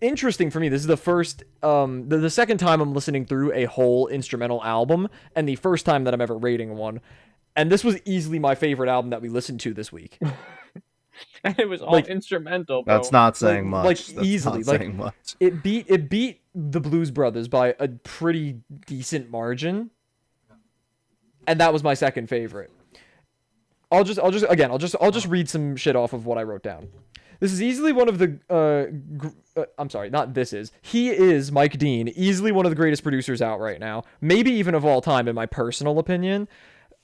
interesting for me. This is the first, the second time I'm listening through a whole instrumental album, and the first time that I'm ever rating one. And this was easily my favorite album that we listened to this week. And it was all Like, instrumental, bro. That's not saying much. like That's easily, not like saying much. it beat the Blues Brothers by a pretty decent margin, and that was my second favorite. I'll just read some shit off of what I wrote down. This is easily one of the I'm sorry, not this is. He is Mike Dean, easily one of the greatest producers out right now, maybe even of all time in my personal opinion.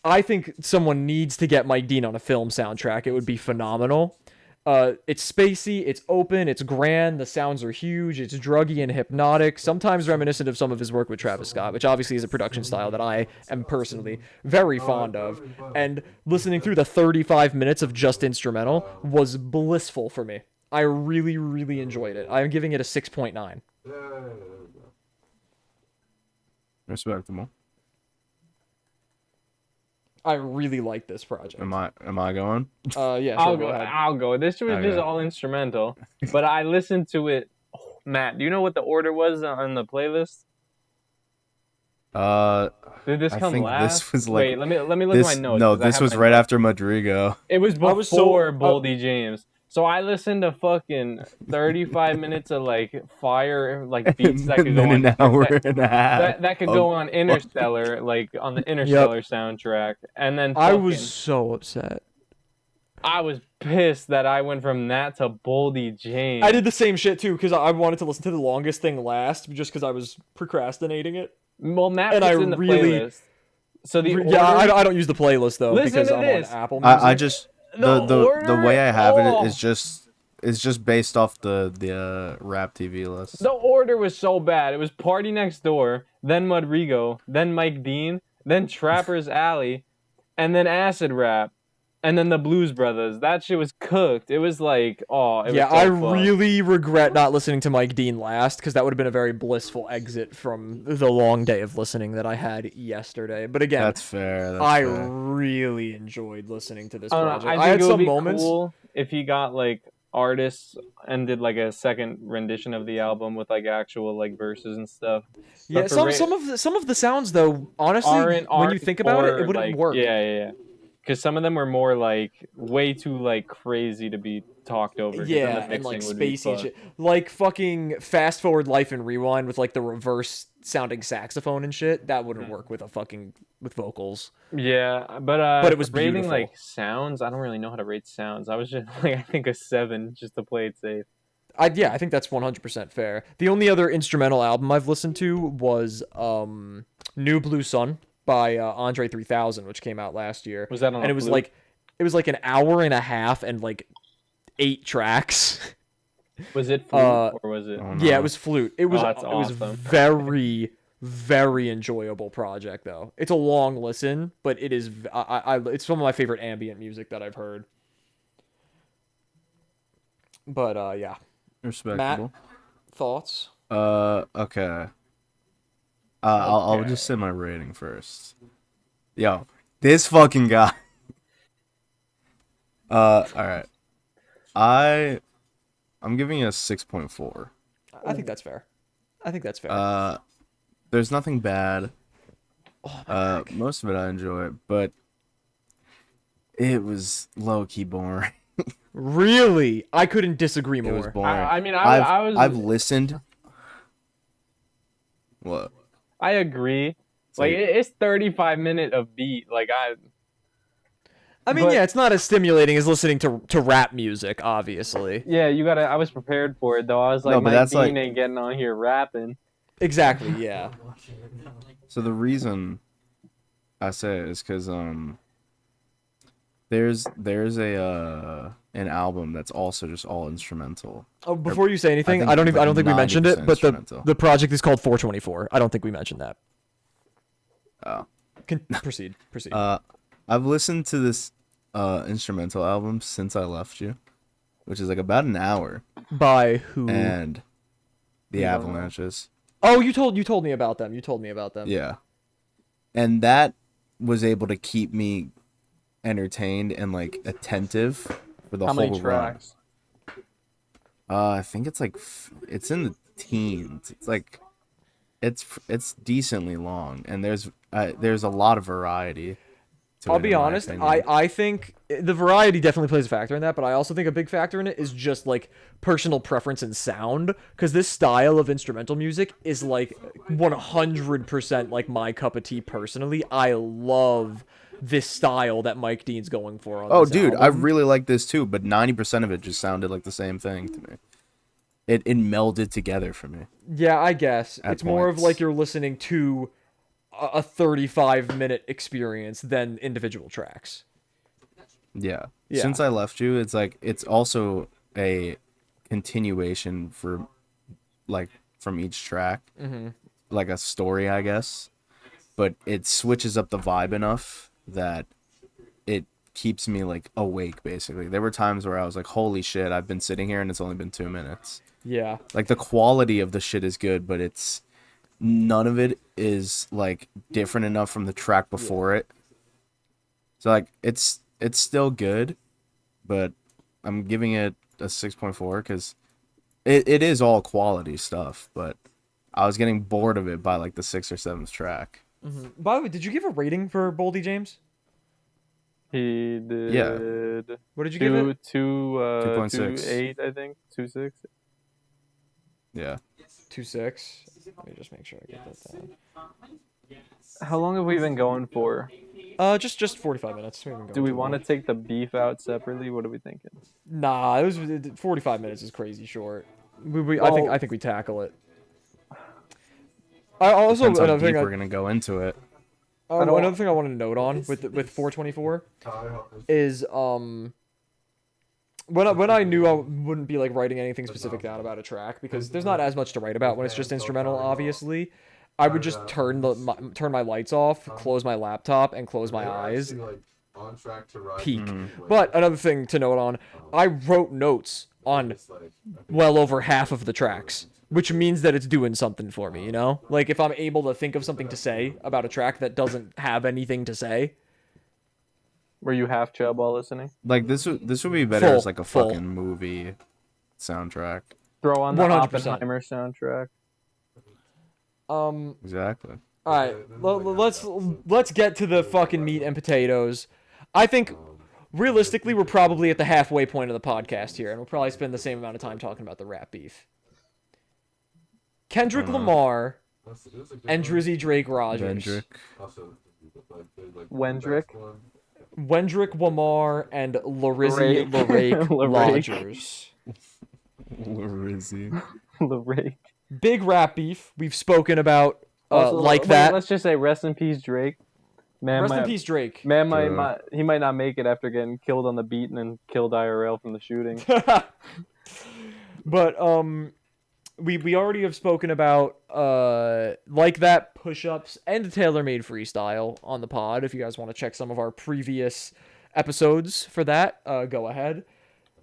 I think someone needs to get Mike Dean on a film soundtrack. It would be phenomenal. It's spacey, it's open, it's grand, the sounds are huge, it's druggy and hypnotic, sometimes reminiscent of some of his work with Travis Scott, which obviously is a production style that I am personally very fond of. And listening through the 35 minutes of just instrumental was blissful for me. I really, really enjoyed it. I'm giving it a 6.9. Respectable. I really like this project. Am I going? Yeah, sure, I'll go go. ahead. I'll go. This was just Okay. all instrumental, but I listened to it. Oh, Matt, do you know what the order was on the playlist? Did this I come think last? this was like Wait, let me look this. at my notes. No, 'cause I this have was my right notes. after Madrigo. It was I was so- before Boldy James. So I listened to fucking 35 minutes of like fire, like beats that could And go then on an hour and a half. that could of go on Interstellar, like on the Interstellar soundtrack, and then I fucking, was so upset. I was pissed that I went from that to Boldy James. I did the same shit too because I wanted to listen to the longest thing last just because I was procrastinating it. Well, Matt and puts I in the really- playlist. So the order, Yeah, I don't use the playlist though Listen because to I'm this. on Apple Music. I just The the order? way I have Oh. it is just based off the rap TV list. the order was so bad. It was Party Next Door, then Mudrigo, then Mike Dean, then Trapper's Alley, and then Acid Rap, and then the Blues Brothers. That shit was cooked. It was like, oh, it was Yeah, so I fucked. really regret not listening to Mike Dean last because that would have been a very blissful exit from the long day of listening that I had yesterday. But again, That's fair. That's I fair. really enjoyed listening to this I don't project. know. I I think had it would some be moments. cool if he got like artists and did like a second rendition of the album with like actual like verses and stuff. Yeah, But for some of the sounds though, honestly, when you think about it, it wouldn't like, work. Yeah. Because some of them were more like way too like crazy to be talked over. 'cause then Yeah, the and like mixing would be spacey and fucked. shit. Like fucking Fast Forward Life and Rewind with like the reverse sounding saxophone and shit. That wouldn't work with with vocals. Yeah, But it was rating beautiful. like sounds. I don't really know how to rate sounds. I was just like I think a 7 just to play it safe. I think that's 100% fair. The only other instrumental album I've listened to was New Blue Sun by Andre 3000, which came out last year. Was that on? And a it was flute? like an hour and a half and like 8 tracks. Was it flute or was it? Oh, no. Yeah, it was flute. It was that's it was awesome. very very enjoyable project though. It's a long listen, but it is it's some of my favorite ambient music that I've heard. But yeah, Respectable. thoughts? Okay. I'll just say my rating first. Yo, this fucking guy. All right. I'm giving it a 6.4. I think that's fair. I think that's fair. There's nothing bad. Oh, Most of it I enjoy, but it was low key boring. Really? I couldn't disagree It was more. boring. I mean, I was. I've listened. What? I agree. Like like- it's 35 minute of beat. Like I mean, but- yeah, it's not as stimulating as listening to rap music, obviously. yeah, you gotta. I was prepared for it though. I was like, No, but Mike that's Dean like- ain't getting on here rapping. Exactly, yeah. So the reason I say it is because there's a an album that's also just all instrumental. Oh, before you say anything, think I don't like think we mentioned it, 90% but instrumental. the project is called 424. I don't think we mentioned that. Oh. Proceed. I've listened to this instrumental album since I left you, which is like about an hour, By who? and the You don't know. Avalanches. Oh, you told me about them. Yeah, and that was able to keep me entertained and like attentive for the How whole many run. tracks? I think it's like it's in the teens. It's like it's decently long, and there's a lot of variety to I'll it, be in my honest. opinion. I think the variety definitely plays a factor in that, but I also think a big factor in it is just like personal preference and sound. Because this style of instrumental music is like 100% like my cup of tea personally. I love this style that Mike Dean's going for on Oh, this dude, I album. really like this too, but 90% of it just sounded like the same thing to me. It melded together for me. Yeah, I guess At it's more of points. like you're listening to a 35-minute experience than individual tracks. Yeah. Yeah. Since I left you, it's like it's also a continuation for like from each track. Mm-hmm. Like a story, I guess. But it switches up the vibe enough that it keeps me like awake basically. There were times where I was like, holy shit, I've been sitting here and it's only been 2 minutes. Yeah. Like the quality of the shit is good, but it's none of it is like different enough from the track before it. So like it's still good, but I'm giving it a 6.4 because it is all quality stuff, but I was getting bored of it by like the 6th or 7th track. Mm-hmm. By the way, did you give a rating for Boldy James? He did. Yeah. What did you give it? 2.6. 2.8, I think. 2.6. Yeah. 2.6. Let me just make sure I get that down. How long have we been going for? Just 45 minutes. We haven't Do gone we too want to long. take the beef out separately? What are we thinking? Nah, it was 45 minutes is crazy short. I Well- think we tackle it. I also Depends how another deep thing we're gonna go into it. another thing I want to note on with 424 is when I knew I wouldn't be like writing anything specific down about a track because there's not as much to write about when it's just instrumental. Obviously, I would just turn my lights off, close my laptop, and close my eyes. Peak. But another thing to note on, I wrote notes on well over half of the tracks, which means that it's doing something for me, you know? Like if I'm able to think of something to say about a track that doesn't have anything to say. Were you half chub while listening? Like this would be better Full, as like a full. fucking movie soundtrack. Throw on the 100%. Oppenheimer soundtrack. Exactly. All right, let's get to the fucking meat and potatoes. I think realistically we're probably at the halfway point of the podcast here, and we'll probably spend the same amount of time talking about the rap beef. Kendrick Lamar and Drizzy Drake Rogers. Vendrick. Wendrick. Wendrick Lamar and Larizzy Larake. Larake Rogers. Larizzy. Larake. Big rap beef. We've spoken about Also, like wait, that. Let's just say rest in peace, Drake. Man, Rest in peace, Drake. Man he might not make it after getting killed on the beat and then killed IRL from the shooting. But we already have spoken about like that push-ups and tailor-made freestyle on the pod. If you guys want to check some of our previous episodes for that, go ahead.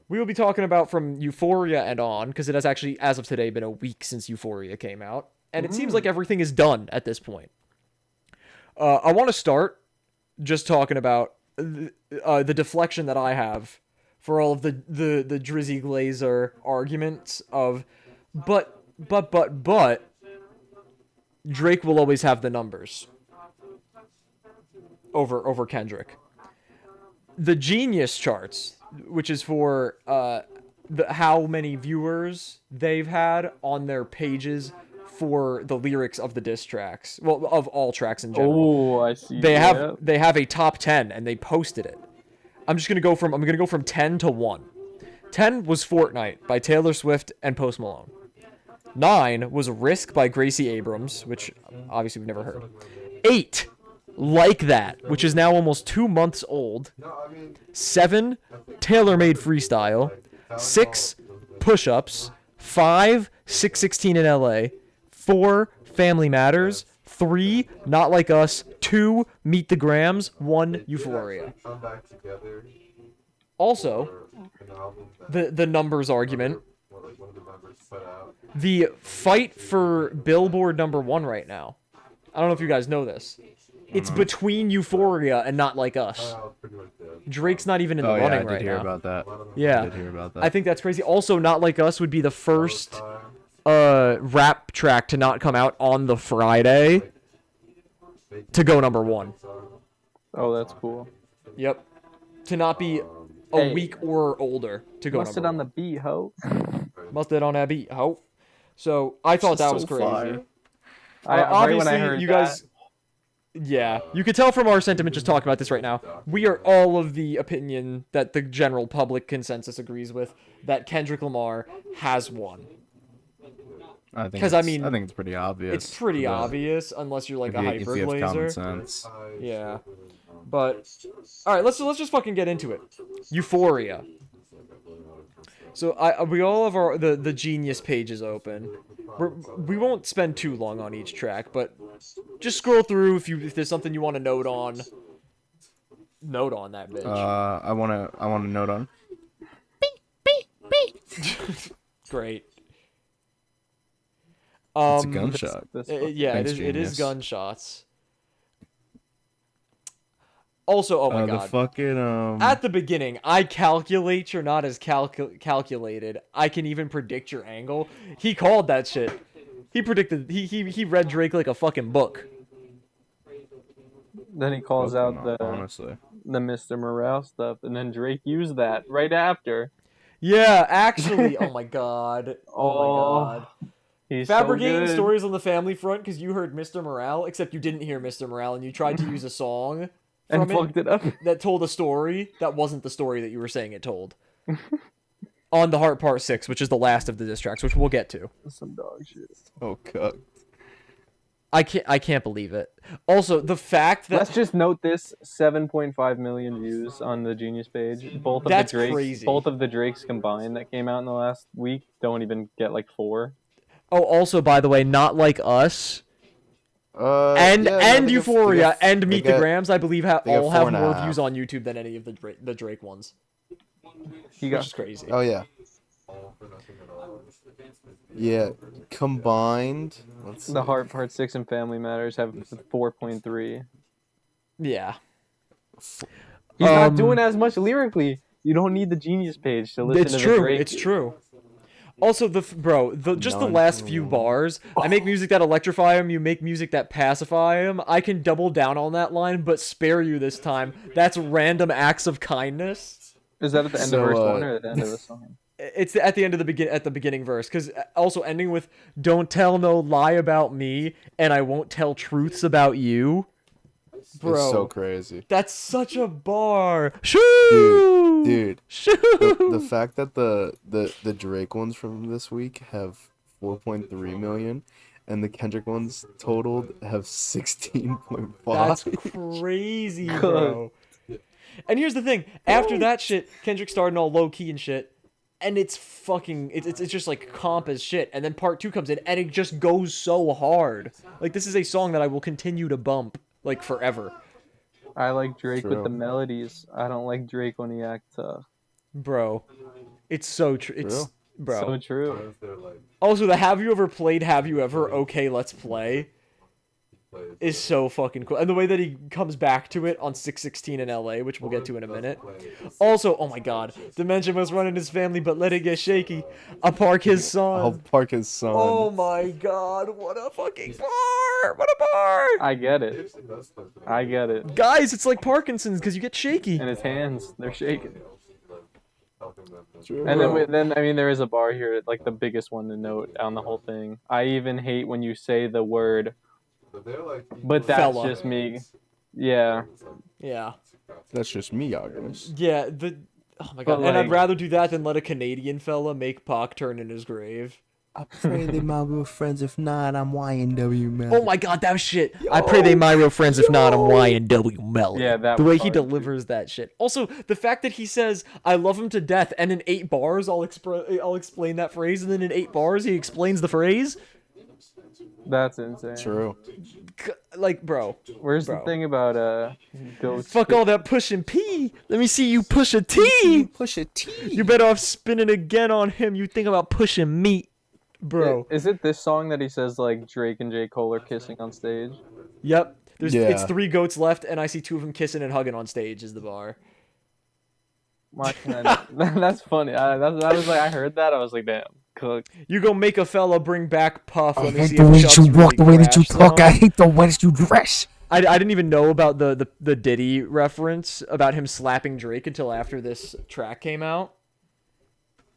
We will be talking about from Euphoria and on, because it has actually, as of today, been a week since Euphoria came out, and it seems like everything is done at this point. I want to start just talking about the deflection that I have for all of the Drizzy Glazer arguments of, but Drake will always have the numbers over Kendrick. The Genius charts, which is for how many viewers they've had on their pages for the lyrics of the diss tracks, well, of all tracks in general. Oh, I see. They have a top 10 and they posted it. I'm gonna go from 10 to 1. 10 was Fortnite by Taylor Swift and Post Malone. 9 was Risk by Gracie Abrams, which obviously we've never heard. 8, Like That, which is now almost 2 months old. 7, Tailor-Made Freestyle. 6, Push-Ups. 5, 616 in LA. 4, Family Matters. 3, Not Like Us. 2, Meet the Grams. 1, Euphoria. Also, the numbers argument. The fight for Billboard #1 right now. I don't know if you guys know this. It's between Euphoria and Not Like Us. Drake's not even in the running I did right hear now. about that. Yeah. I did hear about that. I think that's crazy. Also, Not Like Us would be the first rap track to not come out on the Friday to go #1. Oh, that's cool. Yep. To not be a Hey. week or older to go Busted number on the beat, ho. Busted on that beat. Ho. So I thought that was crazy. Fire. Right Obviously, when I heard you that, guys. Yeah, you could tell from our sentiment just talking about this right now. We are all of the opinion that the general public consensus agrees with that Kendrick Lamar has won. I think 'Cause, it's, I mean, I think it's pretty obvious. It's pretty but obvious unless you're like a if you have common hyperblazer. sense. Yeah. But all right, let's just fucking get into it. Euphoria. So we all have our the Genius pages open. We won't spend too long on each track, but just scroll through if there's something you want to note on. Note on that bitch. I wanna note on. Great. It's a gunshot. Yeah, Thanks, it is Genius. gunshots. Also, oh my The god. fucking At the beginning, I calculate you're not as calculated. I can even predict your angle. He called that shit. He predicted. He read Drake like a fucking book. then he calls out honestly. the Mr. Morale stuff, and then Drake used that right after. Yeah, actually. Oh my god. Oh my god. He's Fabricating so good. stories on the family front because you heard Mr. Morale, except you didn't hear Mr. Morale, and you tried to use a song and from fucked it up. that told a story that wasn't the story that you were saying it told. On the Heart Part 6, which is the last of the diss tracks, which we'll get to. Some dog shit. Oh god. I can't believe it. Also, the fact that Let's just note this: 7.5 million views on the Genius page. Both of That's the Drakes, crazy. both of the Drakes combined that came out in the last week don't even get like 4. Oh, also, by the way, not like us And and Euphoria and Meet the get- Grams, I believe, they get all have 4.5. more views on YouTube than any of the Drake ones. He Which got is crazy. Oh yeah. Yeah, combined. Let's see. the Heart Part 6 and Family Matters have 4.3. Yeah. He's not Um, doing as much lyrically. You don't need the Genius page to listen It's to the true. Drake. It's true. Also, just the None. last few bars. I make music that electrify him. You make music that pacify him. I can double down on that line, but spare you this time. That's random acts of kindness. Is that at the end So, of verse 1 or at the end of the song? It's at the end of the beginning verse, because also ending with "Don't tell no lie about me, and I won't tell truths about you." Bro, It's so crazy. that's such a bar. Shoo, Dude, shoo. the fact that the Drake ones from this week have 4.3 million and the Kendrick ones totaled have 16.5. That's crazy, bro. And here's the thing: after that shit, Kendrick started all low key and shit, and it's just like comp as shit. And then part 2 comes in, and it just goes so hard. Like, this is a song that I will continue to bump like forever, I like Drake with True. the melodies. I don't like Drake when he acts tough. bro. It's so true. It's True. bro. So true. Also, the "Have you ever played? Have you ever? Okay, let's play" is so fucking cool, and the way that he comes back to it on 616 in LA, which we'll get to in a minute. Also, oh my god, Dementia must run in his family, but let it get shaky. I'll park his I'll son. park his son. Oh my god, what a fucking bar! What a bar! I get it. I get it. Guys, it's like Parkinson's because you get shaky. And his hands, they're shaking. True. And then I mean, there is a bar here, like the biggest one to note on the whole thing. I even hate when you say the word, but that's Fella. just me. Yeah. Yeah, That's just me, August. yeah. Oh my god, But, and I'd like- rather do that than let a Canadian fella make Pac turn in his grave. I pray they might be friends. If not, I'm YNW man. Oh my god, that shit. I pray they my real friends. If not, I'm YNW Melon. Yeah, that the was way he hard. delivers that shit. Also, the fact that he says, "I love him to death," and in 8 bars, I'll explain that phrase, and then in 8 bars, he explains the phrase. That's insane. True. Like, bro, Where's Bro. the thing about goats? fuck all that pushing P. Let me see you push a T. Push a T. You better off spinning again on him. You think about pushing me, bro. Is it this song that he says like Drake and J. Cole are kissing on stage? Yep. It's Yeah. 3 goats left, and I see 2 of them kissing and hugging on stage. Is the bar. Why can't I- That's funny. I was like, I heard that. I was like, damn, cooked. You go make a fella bring back Puff. I Let me hate see the if way Chubbs that you walk, the really way that you crashed talk. I on. hate the way that you dress. I didn't even know about the Diddy reference about him slapping Drake until after this track came out.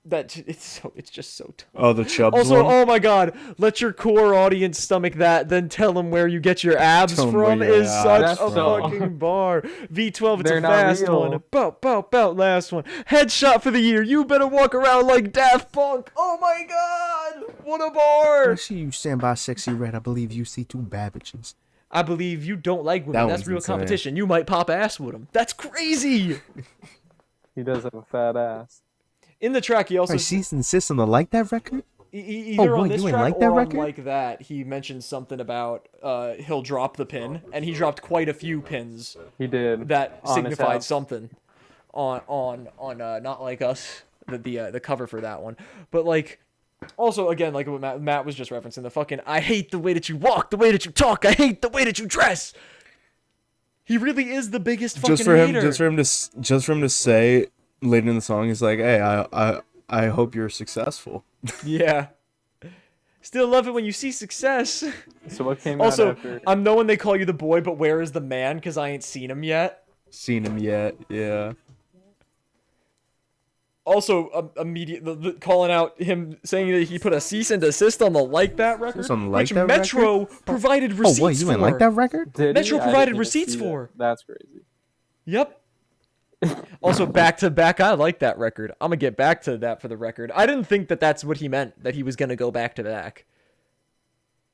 It's just so dumb. Oh, the Chubbs Also, one? oh my god, let your core audience stomach that, then tell them where you get your abs Tell 'em where from your is such abs a from. fucking bar. V12, it's They're a not fast real. one. Bout, last one. Headshot for the year. You better walk around like Daft Punk. Oh my god, what a bar. I see you stand by sexy red. I believe you see two Babbages. I believe you don't like women. That That's one's real insane. competition. You might pop ass with them. That's crazy. He does have a fat ass. In the track, he also Wait, she insists on the like that record? either Oh, on what, this you ain't track like that or on record? like that, he mentioned something about he'll drop the pin, and he dropped quite a few pins He did. that on his signified house. something on Not Like Us, the cover for that one. But like, also again, like what Matt was just referencing, the fucking I hate the way that you walk, the way that you talk, I hate the way that you dress. He really is the biggest fucking hater. just for him to say later in the song, he's like, "Hey, I hope you're successful." Yeah. Still love it when you see success. So what came out Also, after? I'm knowing they call you the boy, but where is the man? Because I ain't seen him yet. Seen him yet? Yeah. Also, immediately calling out him saying that he put a cease and desist on the Like That record, Cease on Like which That Metro provided receipts Oh, wait, you for. ain't like that record? Did he? Metro I provided didn't receipts see that. for. That's crazy. Yep. Also, back to back, I like that record. I'm gonna get back to that for the record. I didn't think that that's what he meant, that he was gonna go back to back.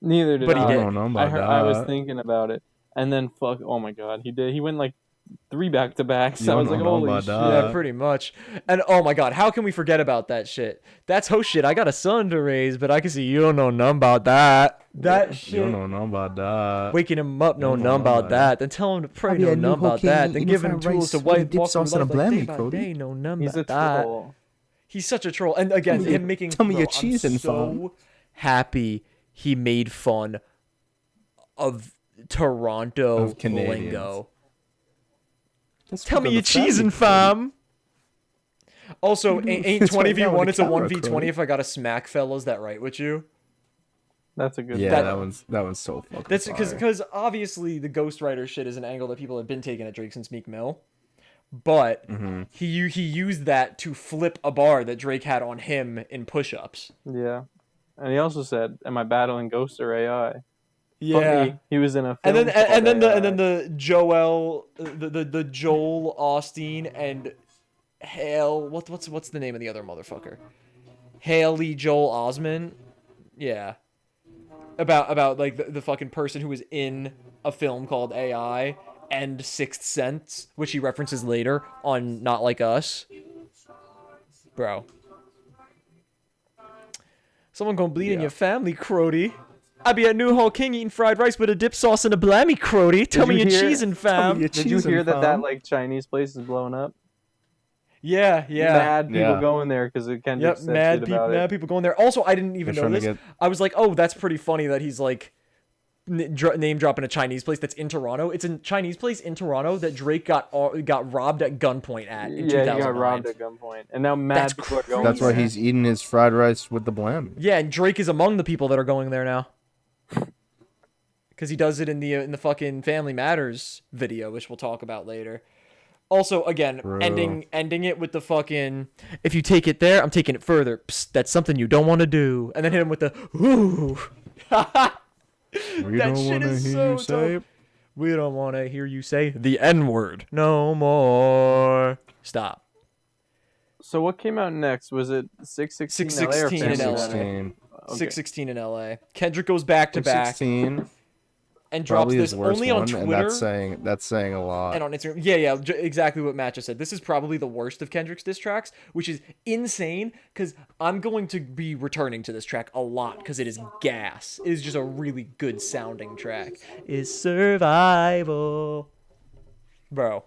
Neither did But he I. did. I don't know about I was that. thinking about it, and then oh my god, he did. He went like 3 back-to-backs. You I was don't like, know holy about shit. that. Yeah, pretty much. And oh my god, how can we forget about that shit? That's host shit. I got a son to raise, but I can see you don't know nothing about that. That You shit. don't know about that. Waking him up, know don't nothing know about about that. Then tell him to pray, I be know a new nothing whole about king that. eating Then giving him fried tools to rice with walk dip through sauce and life a like day blammy, by Cody. day, know nothing He's a about that. troll. He's such a troll. And again, him making. tell me bro, your cheese I'm and so fun. happy he made fun of Toronto Of Canadians. lingo. That's Tell me because your of cheese family, and fam. Also, ain't It's 20v1, right now with it's the a camera, 1v20 Cody. if I got a smack, fellas. That right with you? That's a good. Yeah, one. that one's so fucking That's fire. because obviously the ghostwriter shit is an angle that people have been taking at Drake since Meek Mill. But he used that to flip a bar that Drake had on him in push-ups. Yeah, and he also said, "Am I battling Ghost or AI?" Yeah. Funny, he was in a And film. then called and then AI. the Joel Osteen and Hale what's the name of the other motherfucker? Haley Joel Osment. Yeah. About like the fucking person who was in a film called AI and Sixth Sense, which he references later on Not Like Us. Bro. Someone gonna bleed in Yeah. your family, Crody. I be at New Hall King eating fried rice with a dip sauce and a blammy, Crody. Tell me you your hear- cheese and fam. your Did you cheese and hear that fam. like Chinese place is blowing up? Yeah. Mad people Yeah. going there because Kendrick Yep, said mad shit people, about mad it. people going there. Also, I didn't even They're know trying to this. get- I was like, oh, that's pretty funny that he's like name dropping a Chinese place that's in Toronto. It's a Chinese place in Toronto that Drake got robbed at gunpoint at in Yeah, 2009. he got robbed at gunpoint, and now mad That's people are going. That's why there. he's eating his fried rice with the blam. Yeah, and Drake is among the people that are going there now. Because he does it in the fucking Family Matters video, which we'll talk about later. Also, again, Bro. ending it with the fucking, if you take it there, I'm taking it further. Psst, that's something you don't want to do. And then hit him with the, ooh. We That don't shit wanna is hear so you say dope. We don't want to hear you say the N-word no more. Stop. So what came out next? Was it 616 in LA or 616 in Family LA. Matters? 16. Okay. 616 in LA. Kendrick goes back to back 16. and drops Probably this his worst only on one, Twitter. and that's saying a lot. And on Instagram. Yeah, exactly what Matt just said. This is probably the worst of Kendrick's diss tracks, which is insane because I'm going to be returning to this track a lot because it is gas. It is just a really good sounding track. Is survival. Bro.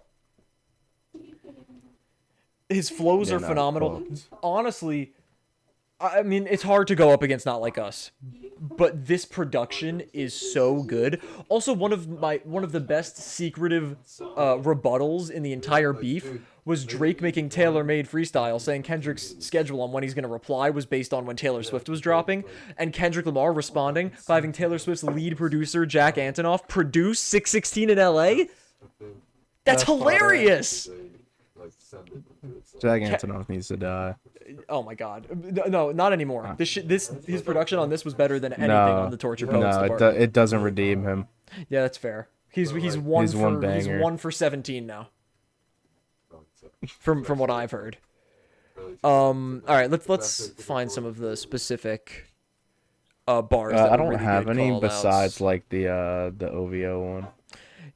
His flows Yeah, are no, phenomenal. fucked. Honestly, I mean, it's hard to go up against Not Like Us, but this production is so good. Also, one of the best secretive rebuttals in the entire beef was Drake making tailor-made freestyle, saying Kendrick's schedule on when he's gonna reply was based on when Taylor Swift was dropping, and Kendrick Lamar responding by having Taylor Swift's lead producer Jack Antonoff produce 616 in L.A. That's hilarious. Jack Antonoff needs to die. Oh my god. No, not anymore. His production on this was better than anything No, on the Torture Poets no, department. it doesn't redeem him. Yeah, that's fair. He's He's one banger. 1 for 17 now. From what I've heard. All right, let's find some of the specific bars. That I were don't really have good any call-outs. besides like the OVO one.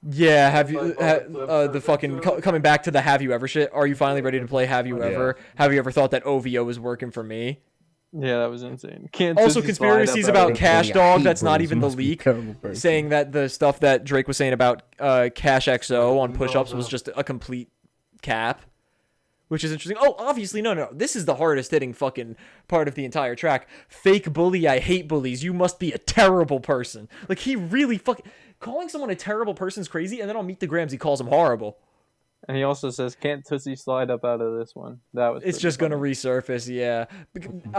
Yeah, have you the fucking coming back to the Have You Ever shit? Are you finally ready to play Have You Ever? Have you ever thought that OVO was working for me? Yeah, that was insane. Can't Also, Tootsie slide conspiracies up about out Cash I Dog. hate That's not bullies. even You the must be a leek. terrible person. Saying that the stuff that Drake was saying about Cash XO on push-ups was just a complete cap, which is interesting. Oh, obviously, no. This is the hardest hitting fucking part of the entire track. Fake bully, I hate bullies. You must be a terrible person. Like, he really fucking calling someone a terrible person is crazy, and then on Meet the Grams he calls them horrible. And he also says, "Can't Tootsie slide up out of this one." That was. It's pretty just funny. gonna resurface, yeah.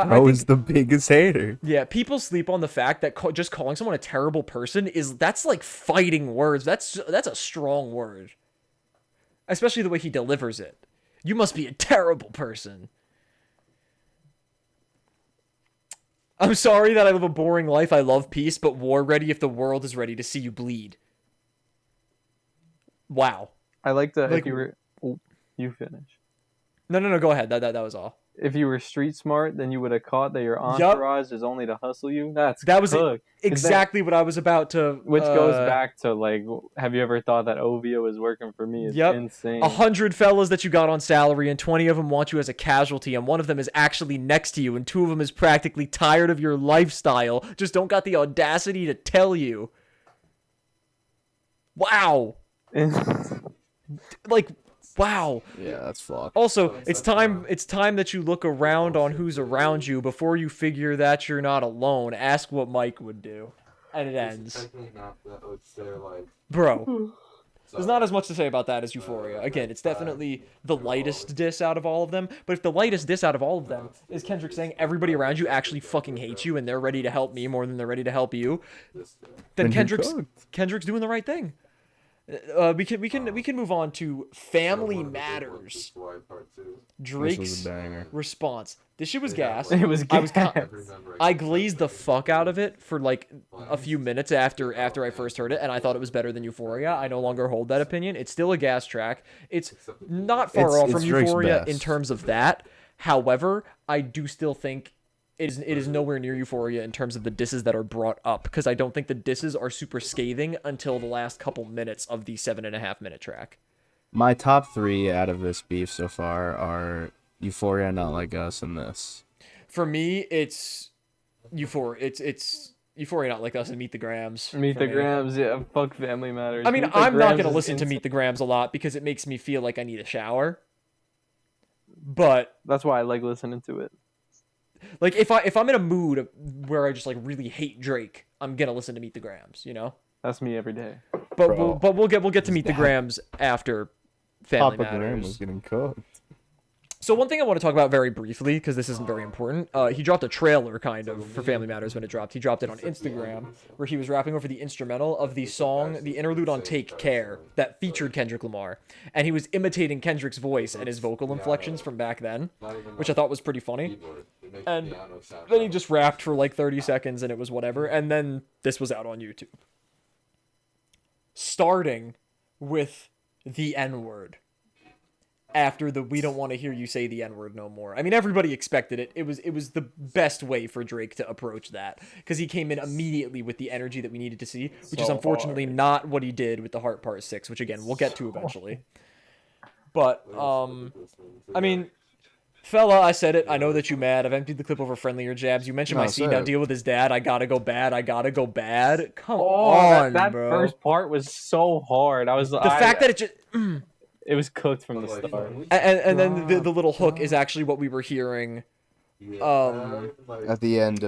Bro is the biggest hater. Yeah, people sleep on the fact that just calling someone a terrible person that's like fighting words. That's a strong word, especially the way he delivers it. You must be a terrible person. I'm sorry that I live a boring life. I love peace, but war ready if the world is ready to see you bleed. Wow. I like that. Like- If you were, you finish. No. Go ahead. That was all. If you were street smart, then you would have caught that your entourage is only to hustle you. That was cooked. exactly what I was about to. Which goes back to like, have you ever thought that OVO is working for me? It's Yep. insane. 100 fellas that you got on salary, and 20 of them want you as a casualty, and one of them is actually next to you, and 2 of them is practically tired of your lifestyle, just don't got the audacity to tell you. Wow. Like, wow. Yeah, that's fucked. Also, it's time that you look around on who's around you before you figure that you're not alone. Ask what Mike would do. And it ends. Bro. There's not as much to say about that as Euphoria. Again, it's definitely the lightest diss out of all of them. But if the lightest diss out of all of them is Kendrick saying everybody around you actually fucking hates you and they're ready to help me more than they're ready to help you, then Then you're Kendrick's doing the right thing. We can move on to Family Matters. This was Drake's a banger. response. This shit was gas. It was gas. I glazed the fuck out of it for like a few minutes after I first heard it, and I thought it was better than Euphoria. I no longer hold that opinion. It's still a gas track. It's not far off from it's Drake's Euphoria in best. terms of that. However, I do still think it is nowhere near Euphoria in terms of the disses that are brought up, because I don't think the disses are super scathing until the last couple minutes of the 7.5-minute track. My top 3 out of this beef so far are Euphoria, Not Like Us, and this. For me, it's Euphoria. It's Euphoria, Not Like Us, and Meet the Grams. Meet for the me. Grams, yeah. Fuck Family Matters. I mean, Meet the I'm not Grams gonna is listen to insane. Meet the Grams a lot because it makes me feel like I need a shower. But That's why I like listening to it. like, if I'm in a mood where I just like really hate Drake, I'm gonna listen to Meet the Grams. You know. That's me every day. But Bro. we'll get to Meet the Grams after Family Papa Graham Matters. was getting cooked. So one thing I want to talk about very briefly, because this isn't very important, he dropped a trailer, kind of, for Family Matters when it dropped. He dropped it on Instagram, where he was rapping over the instrumental of the song, the interlude on Take Care, that featured Kendrick Lamar. And he was imitating Kendrick's voice and his vocal inflections from back then, which I thought was pretty funny. And then he just rapped for like 30 seconds, and it was whatever. And then this was out on YouTube. Starting with the N-word. After the "we don't want to hear you say the N-word no more." I mean, everybody expected it. It was the best way for Drake to approach that, because he came in immediately with the energy that we needed to see, which is So unfortunately not what he did with the Heart Part 6, which again we'll get to eventually. But I mean, fella, I said it. I know that you mad. I've emptied the clip over friendlier jabs. You mentioned No, my scene. Now say it. deal with his dad. I gotta go bad. I gotta go bad. Come Oh, on, that bro. first part was so hard. The fact that it just it was cooked from the start. and then the little hook is actually what we were hearing At the end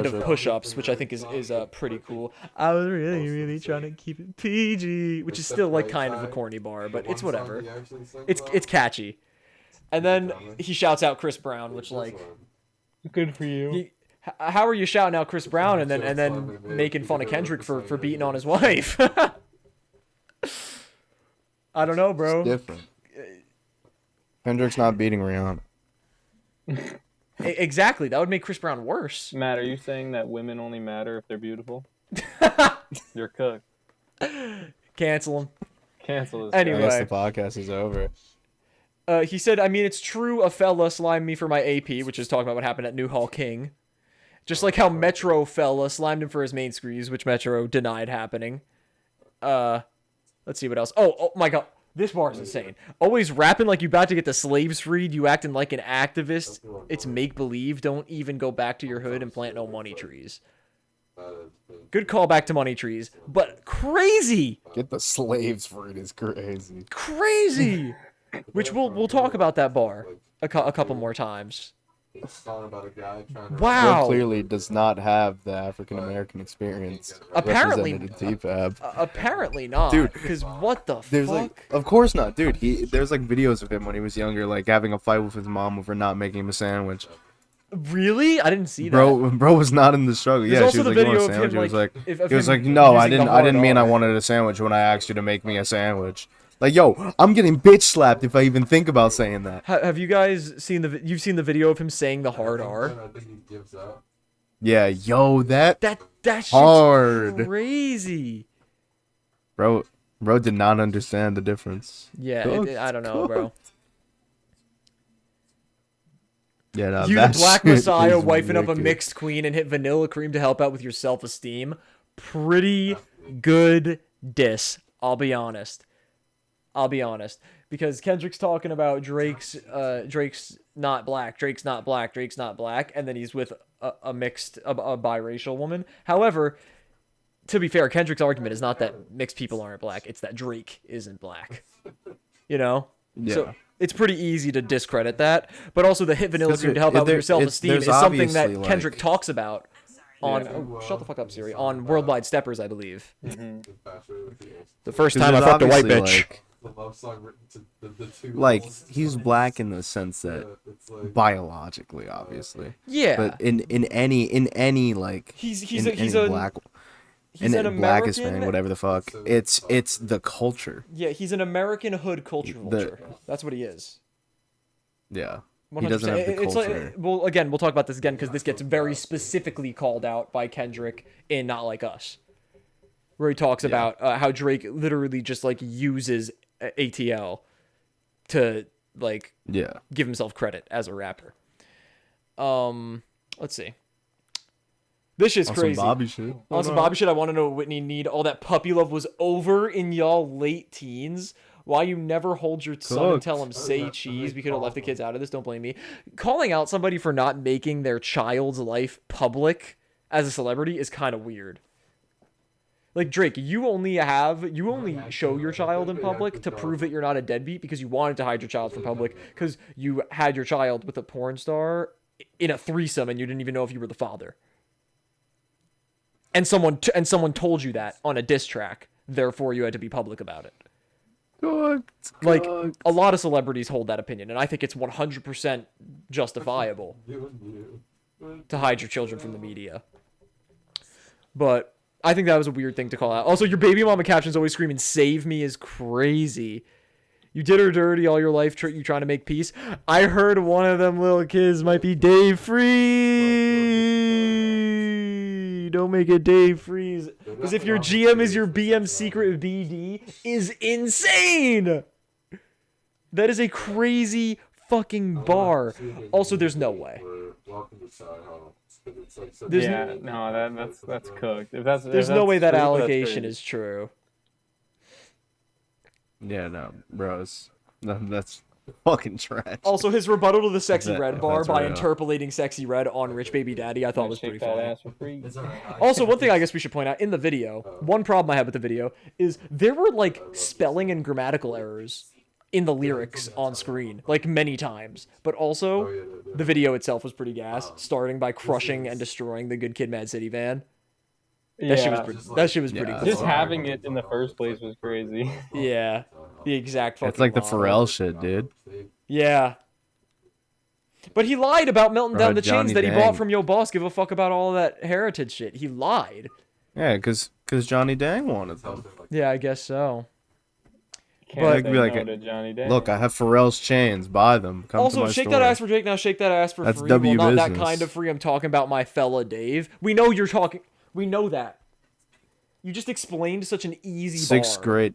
of push-ups, which I think is pretty cool. I was really trying to keep it PG, which is still like kind of a corny bar, but it's whatever. It's catchy. And then he shouts out Chris Brown, which like, Good for you. how are you shouting out Chris Brown and then making fun of Kendrick for beating on his wife? I don't know, bro. It's different. Kendrick's not beating Rihanna. Exactly. That would make Chris Brown worse. Matt, are you saying that women only matter if they're beautiful? You're cooked. Cancel him. Cancel this. Anyway. I guess the podcast is over. He said, I mean, it's true a fella slimed me for my AP, which is talking about what happened at Newhall King. Just like how Metro fella slimed him for his main screws, which Metro denied happening. Let's see what else. Oh my god. This bar is insane. Always rapping like you about to get the slaves freed. You acting like an activist. It's make-believe. Don't even go back to your hood and plant no money trees. Good callback to money trees. But crazy. Get the slaves freed is crazy. Crazy. Which we'll talk about that bar a couple more times. Wow. Will clearly does not have the African American experience Apparently, represented in TPAB. Apparently not, Dude, because what the There's fuck? like, of course not, dude. There's like videos of him when he was younger, like having a fight with his mom over not making him a sandwich. Really? I didn't see that. Bro was not in the struggle. There's Yeah, also she was the like, "You want a video of sandwich?" him, He was like, him "No, I using the didn't mean I hard R. wanted a sandwich when I asked you to make me a sandwich." Like, yo, I'm getting bitch slapped if I even think about saying that. Have you guys seen you've seen the video of him saying the hard R? Yeah, yo, that shit's hard. crazy. Bro did not understand the difference. Yeah, I don't know, bro. Yeah, no, You the that Black shit Messiah is wifing up a wicked. mixed queen and hit vanilla cream to help out with your self-esteem. Pretty good diss, I'll be honest. Because Kendrick's talking about Drake's not black, Drake's not black, and then he's with a biracial woman. However, to be fair, Kendrick's argument is not that mixed people aren't black, it's that Drake isn't black. You know? Yeah. So it's pretty easy to discredit that, but also the hit vanilla cream to help out with your self-esteem there's is something that obviously, Kendrick like- talks about on shut the fuck up, Siri, on Worldwide Steppers, I believe. The first 'Cause time I there's fucked a white obviously, bitch. Like he's black in the sense that biologically, obviously. Yeah. But in any like He's in any a black he's an in black Hispanic, American. whatever the fuck. It's the culture. Yeah, he's an American hood culture The- vulture. That's what he is. Yeah. 100%. He doesn't have the It's culture. like, well, again, we'll talk about this again because this gets very specifically called out by Kendrick in Not Like Us, where he talks about how Drake literally just like uses ATL to like Yeah. give himself credit as a rapper. Let's see. This shit's On crazy. some Bobby shit. On some Bobby shit, I want to know what Whitney need. All that puppy love was over in y'all late teens. Why you never hold your son and tell him say cheese? We could have left the kids out of this. Don't blame me. Calling out somebody for not making their child's life public as a celebrity is kind of weird. Like Drake, you only show your child in public to prove that you're not a deadbeat because you wanted to hide your child from public because you had your child with a porn star in a threesome and you didn't even know if you were the father. And someone told you that on a diss track. Therefore, you had to be public about it. Like, a lot of celebrities hold that opinion, and I think it's 100% justifiable to hide your children from the media. But I think that was a weird thing to call out. Also, your baby mama caption's always screaming, "Save me," is crazy. You did her dirty all your life, you trying to make peace. I heard one of them little kids might be Dave Free. Don't make it Dave Freeze. Because if your GM is your BM secret BD, is insane. That is a crazy fucking bar. Also, there's no way. That's cooked. There's no way that allegation is true. Yeah, no, bros. No, that's fucking trash. Also, his rebuttal to the Sexy That- Red bar that's by real. interpolating Sexy Red on Rich Baby Daddy, I thought was pretty funny. Ass for free. Also, one thing I guess we should point out in the video, one problem I had with the video is there were like spelling and grammatical errors in the lyrics on screen, like many times. But also, the video itself was pretty gas, starting by crushing and destroying the Good Kid, Mad City van. That shit was Yeah. pretty. That shit was pretty Yeah. cool. Just having it in the first place was crazy. Yeah, the exact fucking. It's like the model. Pharrell shit, dude. Yeah. But he lied about melting Bro, down the chains Johnny that he Dang. bought from Yo Boss. Give a fuck about all that heritage shit. He lied. Yeah, cause Johnny Dang wanted them. Yeah, I guess so. Can't But- say Be like no a- to Johnny Day. Look, I have Pharrell's chains. Buy them. Come to Also, my shake store. that ass for Jake. Now shake that ass for That's free. W Well, not that business. kind of free. I'm talking about my fella Dave. We know you're talking. We know that. You just explained such an easy Sixth bar.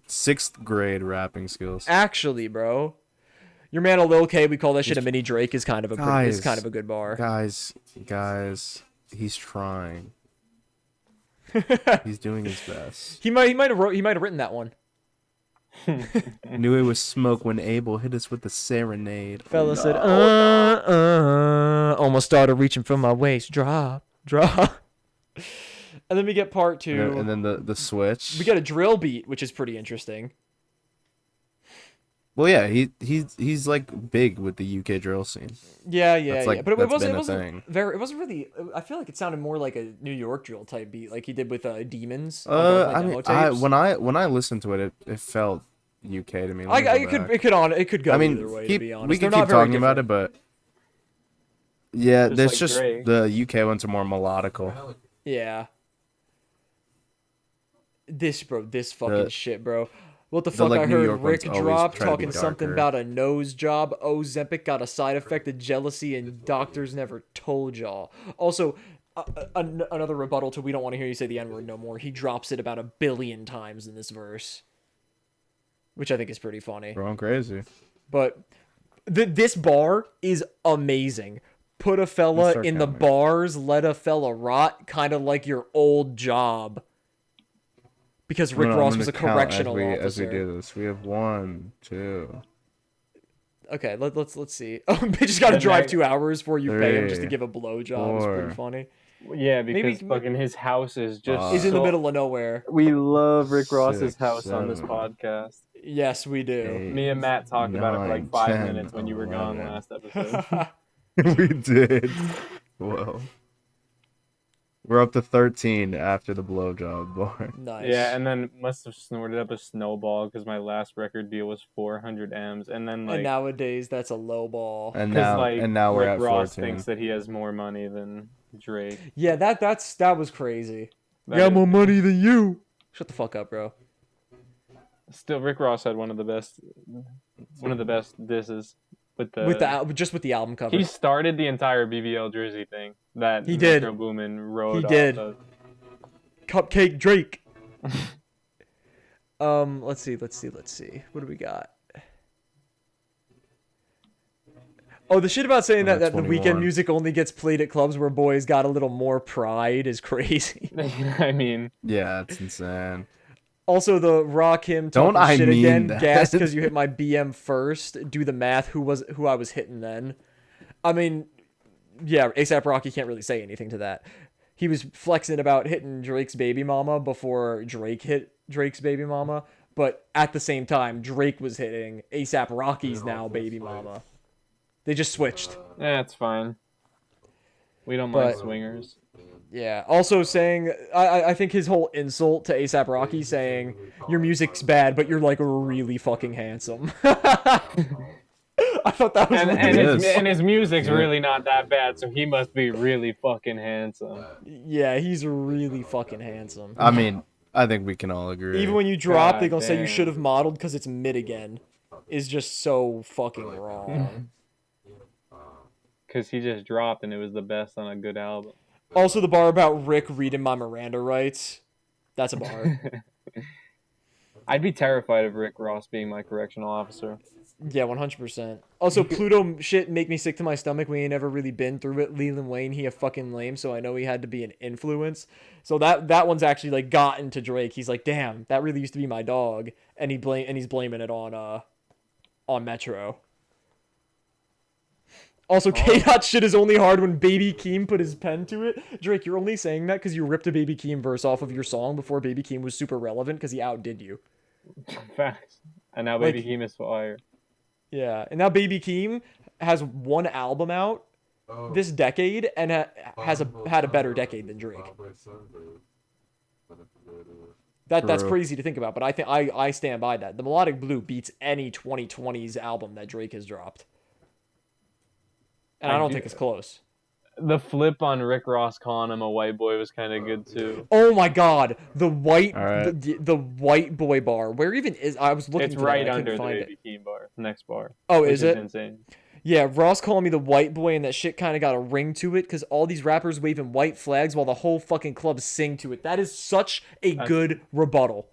grade rapping skills. Actually, bro. Your man a Lil K, we call that shit a mini Drake, is kind of a pretty, is Guys. kind of a good bar. Guys, he's trying. He's doing his best. He might have written that one. Knew it was smoke when Abel hit us with the serenade. Fella said, almost started reaching for my waist. Drop. And then we get part two. And then the switch. We get a drill beat, which is pretty interesting. Well, yeah, he's like big with the UK drill scene. Yeah. That's like- But it that's wasn't. been It a wasn't thing. very. It wasn't really. I feel like it sounded more like a New York drill type beat, like he did with Demons. on those, like, I demo mean, tapes. when I listened to it, it felt UK to me. Let me go It could go back. I mean, either way. keep, to be honest, we They're can not keep very talking about it, different. but yeah, Just there's like just Drake. the UK ones are more melodical. Yeah. This fucking The- shit, bro. What the the, fuck? like, I New heard York Rick ones always drop try to be talking something darker. about a nose job. Ozempic got a side effect of jealousy, and doctors never told y'all. Also, another rebuttal to we don't want to hear you say the N word no more. He drops it about 1 billion times in this verse, which I think is pretty funny. Going crazy. But this bar is amazing. Put a fella Start in the counting. bars, let a fella rot, kind of like your old job. Because Rick Ross was a correctional officer. As we do this, we have 1, 2. Okay, let's see. Oh, bitch got to The drive next- 2 hours before you pay him just to 3, give a blowjob. It's pretty 4. funny. Yeah, because Maybe- fucking his house is just. He's in the so- middle of nowhere. We love Rick Ross's 6, house on this 7. podcast. Yes, we do. 8, Me and Matt talked about it for like 9, 5 10, minutes when you were gone 11. last episode. We did. Whoa. We're up to 13 after the blowjob bar. Nice. Yeah, and then must have snorted up a snowball because my last record deal was 400 M's, and then like And nowadays, that's a low ball. And 'cause, now like, and now we're Rick at Ross 14. thinks that he has more money than Drake. Yeah, that was crazy. That Got is- more money than you. Shut the fuck up, bro. Still, Rick Ross had one of the best disses with the Just with the album cover. He started the entire BBL jersey thing that He did. Metro Boomin rode He off did. of. Cupcake Drake. Let's see. What do we got? Oh, the shit about saying I'm at that the weekend 21. music only gets played at clubs where boys got a little more pride is crazy. I mean, Yeah, it's insane. Also, the Rock him Don't talking I shit mean again, that? gassed because you hit my BM first. Do the math. Who I was hitting then? I mean, yeah, ASAP Rocky can't really say anything to that. He was flexing about hitting Drake's baby mama before Drake hit Drake's baby mama, but at the same time, Drake was hitting ASAP Rocky's now baby mama. They just switched. it's fine. We don't mind But- swingers. Yeah. Also saying, I think his whole insult to ASAP Rocky saying, your music's bad, but you're like really fucking handsome. I thought that was And, really and, It his, is. and his music's Yeah. really not that bad, so he must be really fucking handsome. Yeah, he's really fucking handsome. I mean, I think we can all agree. Even when you drop, they're God gonna say you damn. should have modeled because it's mid again. Is just so fucking wrong. Because he just dropped and it was the best on a good album. Also, the bar about Rick reading my Miranda rights. That's a bar. I'd be terrified of Rick Ross being my correctional officer. Yeah, 100%. Also, Pluto shit make me sick to my stomach. We ain't ever really been through it. Leland Wayne, he a fucking lame, so I know he had to be an influence. So that one's actually like gotten to Drake. He's like, damn, that really used to be my dog, and he's blaming it on Metro. Also, K-Dot shit is only hard when Baby Keem put his pen to it. Drake, you're only saying that because you ripped a Baby Keem verse off of your song before Baby Keem was super relevant because he outdid you. Facts. And now Like- Baby Keem is fire. Yeah, and now Baby Keem has one album out this decade and had a better decade than Drake. That's True. crazy to think about, but I think I stand by that. The Melodic Blue beats any 2020s album that Drake has dropped, and I don't think it's close. The flip on Rick Ross calling him a white boy was kind of good too. Oh my God, the white All right. the white boy bar. Where even is? I was looking. It's for right that, I under couldn't the find it. Baby Keem bar, next bar. Oh, which is it? Insane. Yeah, Ross calling me the white boy, and that shit kind of got a ring to it because all these rappers waving white flags while the whole fucking club sing to it. That is such a good rebuttal.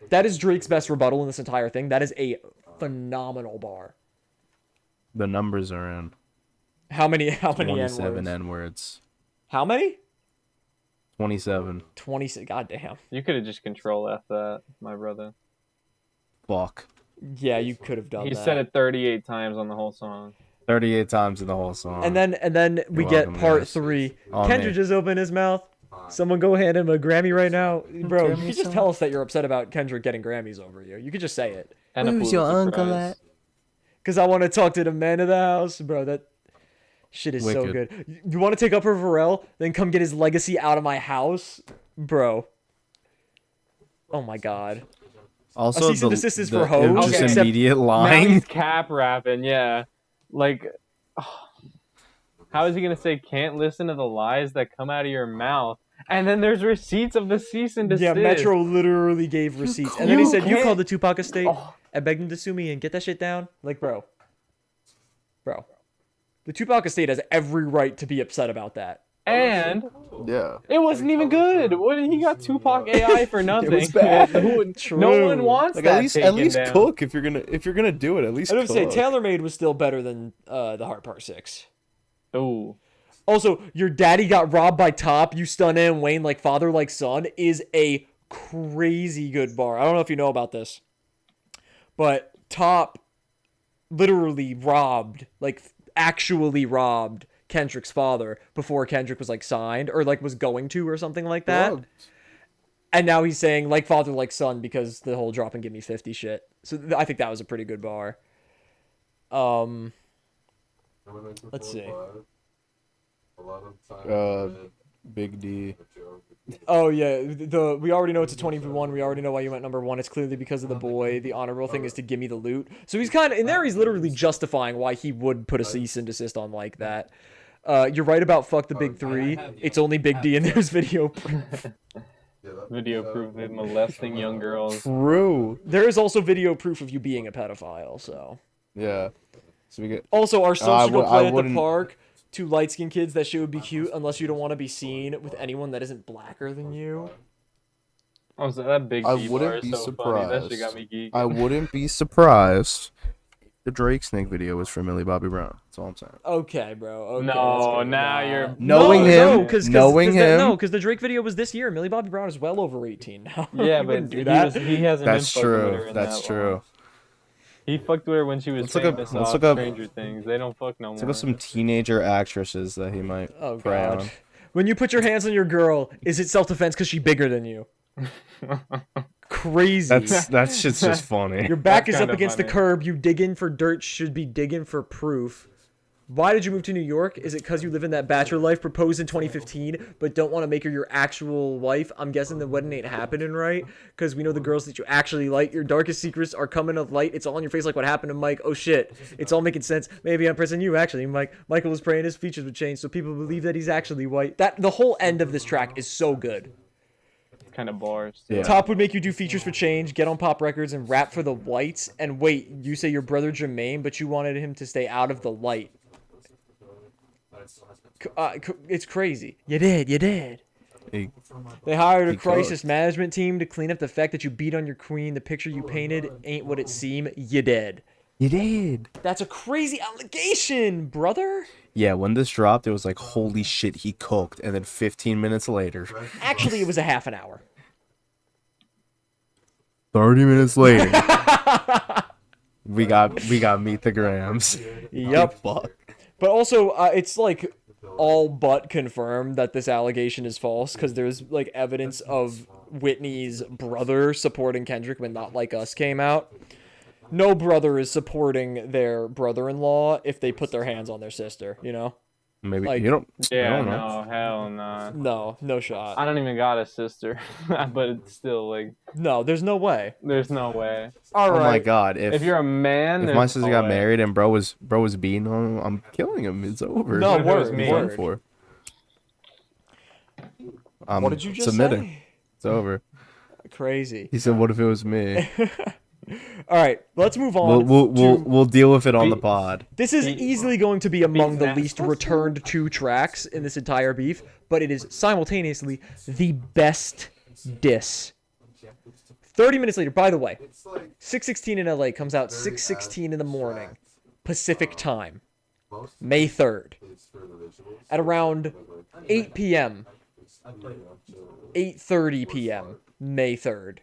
That is Drake's best rebuttal in this entire thing. That is a phenomenal bar. The numbers are in. How many 27 N-words? N-words. How many? 27. 20. Goddamn. You could have just control F that, my brother. Fuck. Yeah, you could have done He that. said it 38 times on the whole song. 38 times in the whole song. And then we You're get welcome, part guys. 3. On Kendrick me. just opened his mouth. Someone go hand him a Grammy right now. Bro, you Grammy could just song? tell us that you're upset about Kendrick getting Grammys over you. You could just say it. And a Who's your Pulitzer uncle Prize. at? Because I want to talk to the man of the house. Bro, that shit is so Wicked. good. You want to take up for Pharrell? Then come get his legacy out of my house? Bro. Oh my God. Also, cease and the, desist is the for hoes, just except- immediate Now line. he's cap rapping, yeah. Like, how is he gonna say can't listen to the lies that come out of your mouth? And then there's receipts of the cease and desist. Yeah, Metro literally gave receipts. And then he you said, you can't- called the Tupac estate Oh. and begged him to sue me and get that shit down? Like, bro. The Tupac estate has every right to be upset about that. And Yeah. it wasn't even good. What he got Tupac AI for nothing? was bad. Who- no one wants Like that. at least taken down. cook if you're gonna do it. At least I would say cook. TaylorMade was still better than the Heart Part 6. Ooh. Also, your daddy got robbed by Top, you stun in Wayne like father like son is a crazy good bar. I don't know if you know about this. But Top literally robbed, like actually robbed Kendrick's father before Kendrick was like signed or like was going to or something like that. Drugged. And now he's saying like father like son because the whole drop and give me 50 shit. So I think that was a pretty good bar. Let's see. Big D. Oh yeah, we already know it's a 20v1. We already know why you went number 1. It's clearly because of the boy. The honorable thing is to give me the loot. So he's kind of in there. He's literally justifying why he would put a cease and desist on like that. You're right about fuck the big 3. It's only Big D and there's video. Video proof of molesting young girls. True. There is also video proof of you being a pedophile. So Yeah. So we get. also our social I play at the wouldn't- park. 2 light skinned kids. That shit would be cute unless you don't want to be seen with anyone that isn't blacker than you. Oh, so that big I D wouldn't bar is be so funny. That shit got surprised. me geeked. I wouldn't be surprised. If the Drake Snake video was from Millie Bobby Brown. That's all I'm saying. Okay, bro. Okay, No, that's good. now Nah. you're- Knowing him, cause knowing him. No, because the Drake video was this year. Millie Bobby Brown is well over 18 now. Yeah, You but wouldn't do he, that. he hasn't That's been fucking with her true. in That's that true. long. He fucked with her when she was Let's look up- famous let's off look up- Stranger Things. They don't fuck no more. Let's look at some teenager actresses that he might Oh prey god. on. When you put your hands on your girl, is it self-defense because she's bigger than you? Crazy. That shit's just funny. Your back That's is up kinda against the funny. curb. You dig in for dirt. Should be digging for proof. Why did you move to New York? Is it because you live in that bachelor life, proposed in 2015, but don't want to make her your actual wife? I'm guessing the wedding ain't happening right, because we know the girls that you actually like. Your darkest secrets are coming to light. It's all in your face like what happened to Mike. Oh shit, it's all making sense. Maybe I'm pressing you actually, Mike. Michael was praying his features would change so people believe that he's actually white. That the whole end of this track is so good. kind of bars. Too. Yeah. Top would make you do features for change, get on pop records, and rap for the whites. And wait, you say your brother Jermaine, but you wanted him to stay out of the light. It's crazy. You did. He- They hired a He crisis cooked. management team to clean up the fact that you beat on your queen. The picture you painted ain't what it seemed. You did. You did. That's a crazy allegation, brother. Yeah, when this dropped, it was like, holy shit, he cooked. And then 15 minutes later, Actually, it was a half an hour. 30 minutes later, we got Meet the Grams. Yep. Fuck. But also, it's like all but confirmed that this allegation is false because there's like evidence of Whitney's brother supporting Kendrick when Not Like Us came out. no brother is supporting their brother-in-law if they put their hands on their sister, you know? Maybe Like- you don't. I Yeah, don't know. no, hell no. No shot. I don't even got a sister, but it's still like, No, there's no way. there's no way. All Oh right. my god! If you're a man, if there's my sister no got way. married and bro was beating on him, I'm killing him. It's over. No, What if it was word, me? It's done word. for. I'm What did you just submitting. say? It's over. Crazy. He said, "What if it was me?" All right, let's move on. We'll deal with it on the Be- pod. This is Beat- easily going to be among the Beat least Nasty. returned 2 tracks in this entire beef, but it is simultaneously the best diss. 30 minutes later, by the way, 6:16 in LA comes out 6:16 in the morning, Pacific time, May 3rd. At around 8 p.m., 8:30 p.m., May 3rd,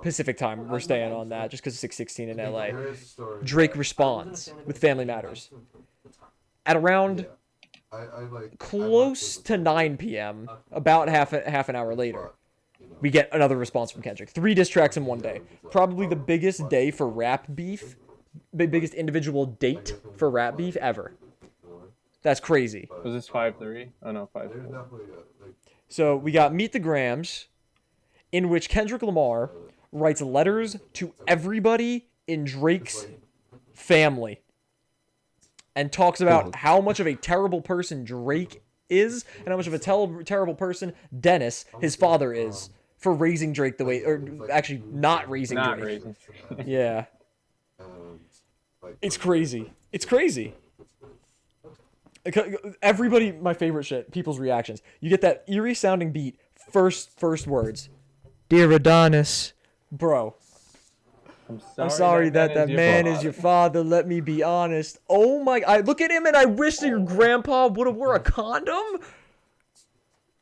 Pacific time. We're staying on that just because 6:16 in LA. Drake responds with Family Matters. At around close to 9 p.m., about half an hour later, we get another response from Kendrick. 3 diss tracks in one day. Probably the biggest day for rap beef, the biggest individual date for rap beef ever. That's crazy. Was this 5-3? Oh no, 5-4. So we got Meet the Grams, in which Kendrick Lamar writes letters to everybody in Drake's family and talks about how much of a terrible person Drake is and how much of a terrible person Dennis, his father, is for raising Drake the way, or actually not raising Not Drake. raising. Yeah. It's crazy. It's crazy. Everybody, my favorite shit, people's reactions. You get that eerie sounding beat, first words. Dear Adonis. Bro, I'm sorry that man is your father. Let me be honest. Oh my, I look at him and I wish that your grandpa would have wore a condom.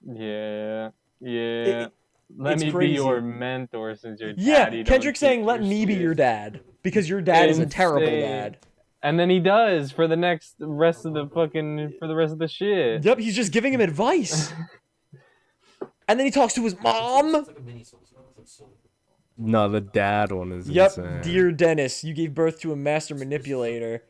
Yeah. Let it's me crazy. be your mentor since your Yeah, daddy don't Kendrick teach saying, you let me be shit." your dad. Because your dad is a terrible Insane. dad. And then he does for the rest of the shit. Yep, he's just giving him advice. And then he talks to his mom. No, the dad one is Yep, insane. dear Dennis, you gave birth to a master manipulator.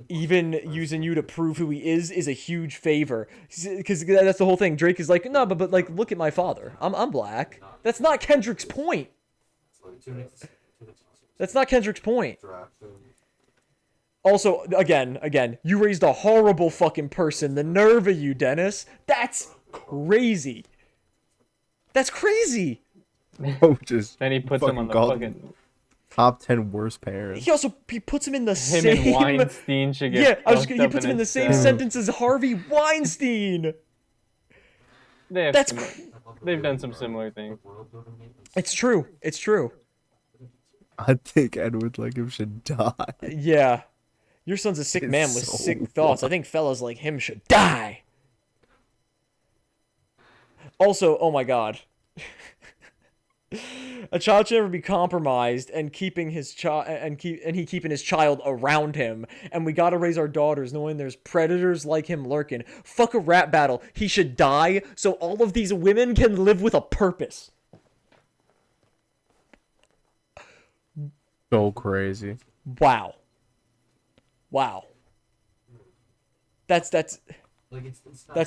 Even using you to prove who he is a huge favor. Because that's the whole thing. Drake is like, no, but like, look at my father. I'm black. That's not Kendrick's point. That's not Kendrick's point. Also, again, you raised a horrible fucking person. The nerve of you, Dennis. That's crazy. That's crazy. Just Then he puts him on the called fucking. top 10 worst parents. He puts him in the Him same. and Weinstein should get. Yeah, fucked he up puts him in a the same cell. sentence as Harvey Weinstein. They have That's they've done some similar things. It's true. It's true. I think Edward like him should die. Yeah. Your son's a sick It's man with so sick thoughts. I think fellas like him should die. Also, oh my god. A child should never be compromised and keeping his keeping his child around him. And we gotta raise our daughters knowing there's predators like him lurking. Fuck a rap battle. He should die so all of these women can live with a purpose. So crazy. Wow. That's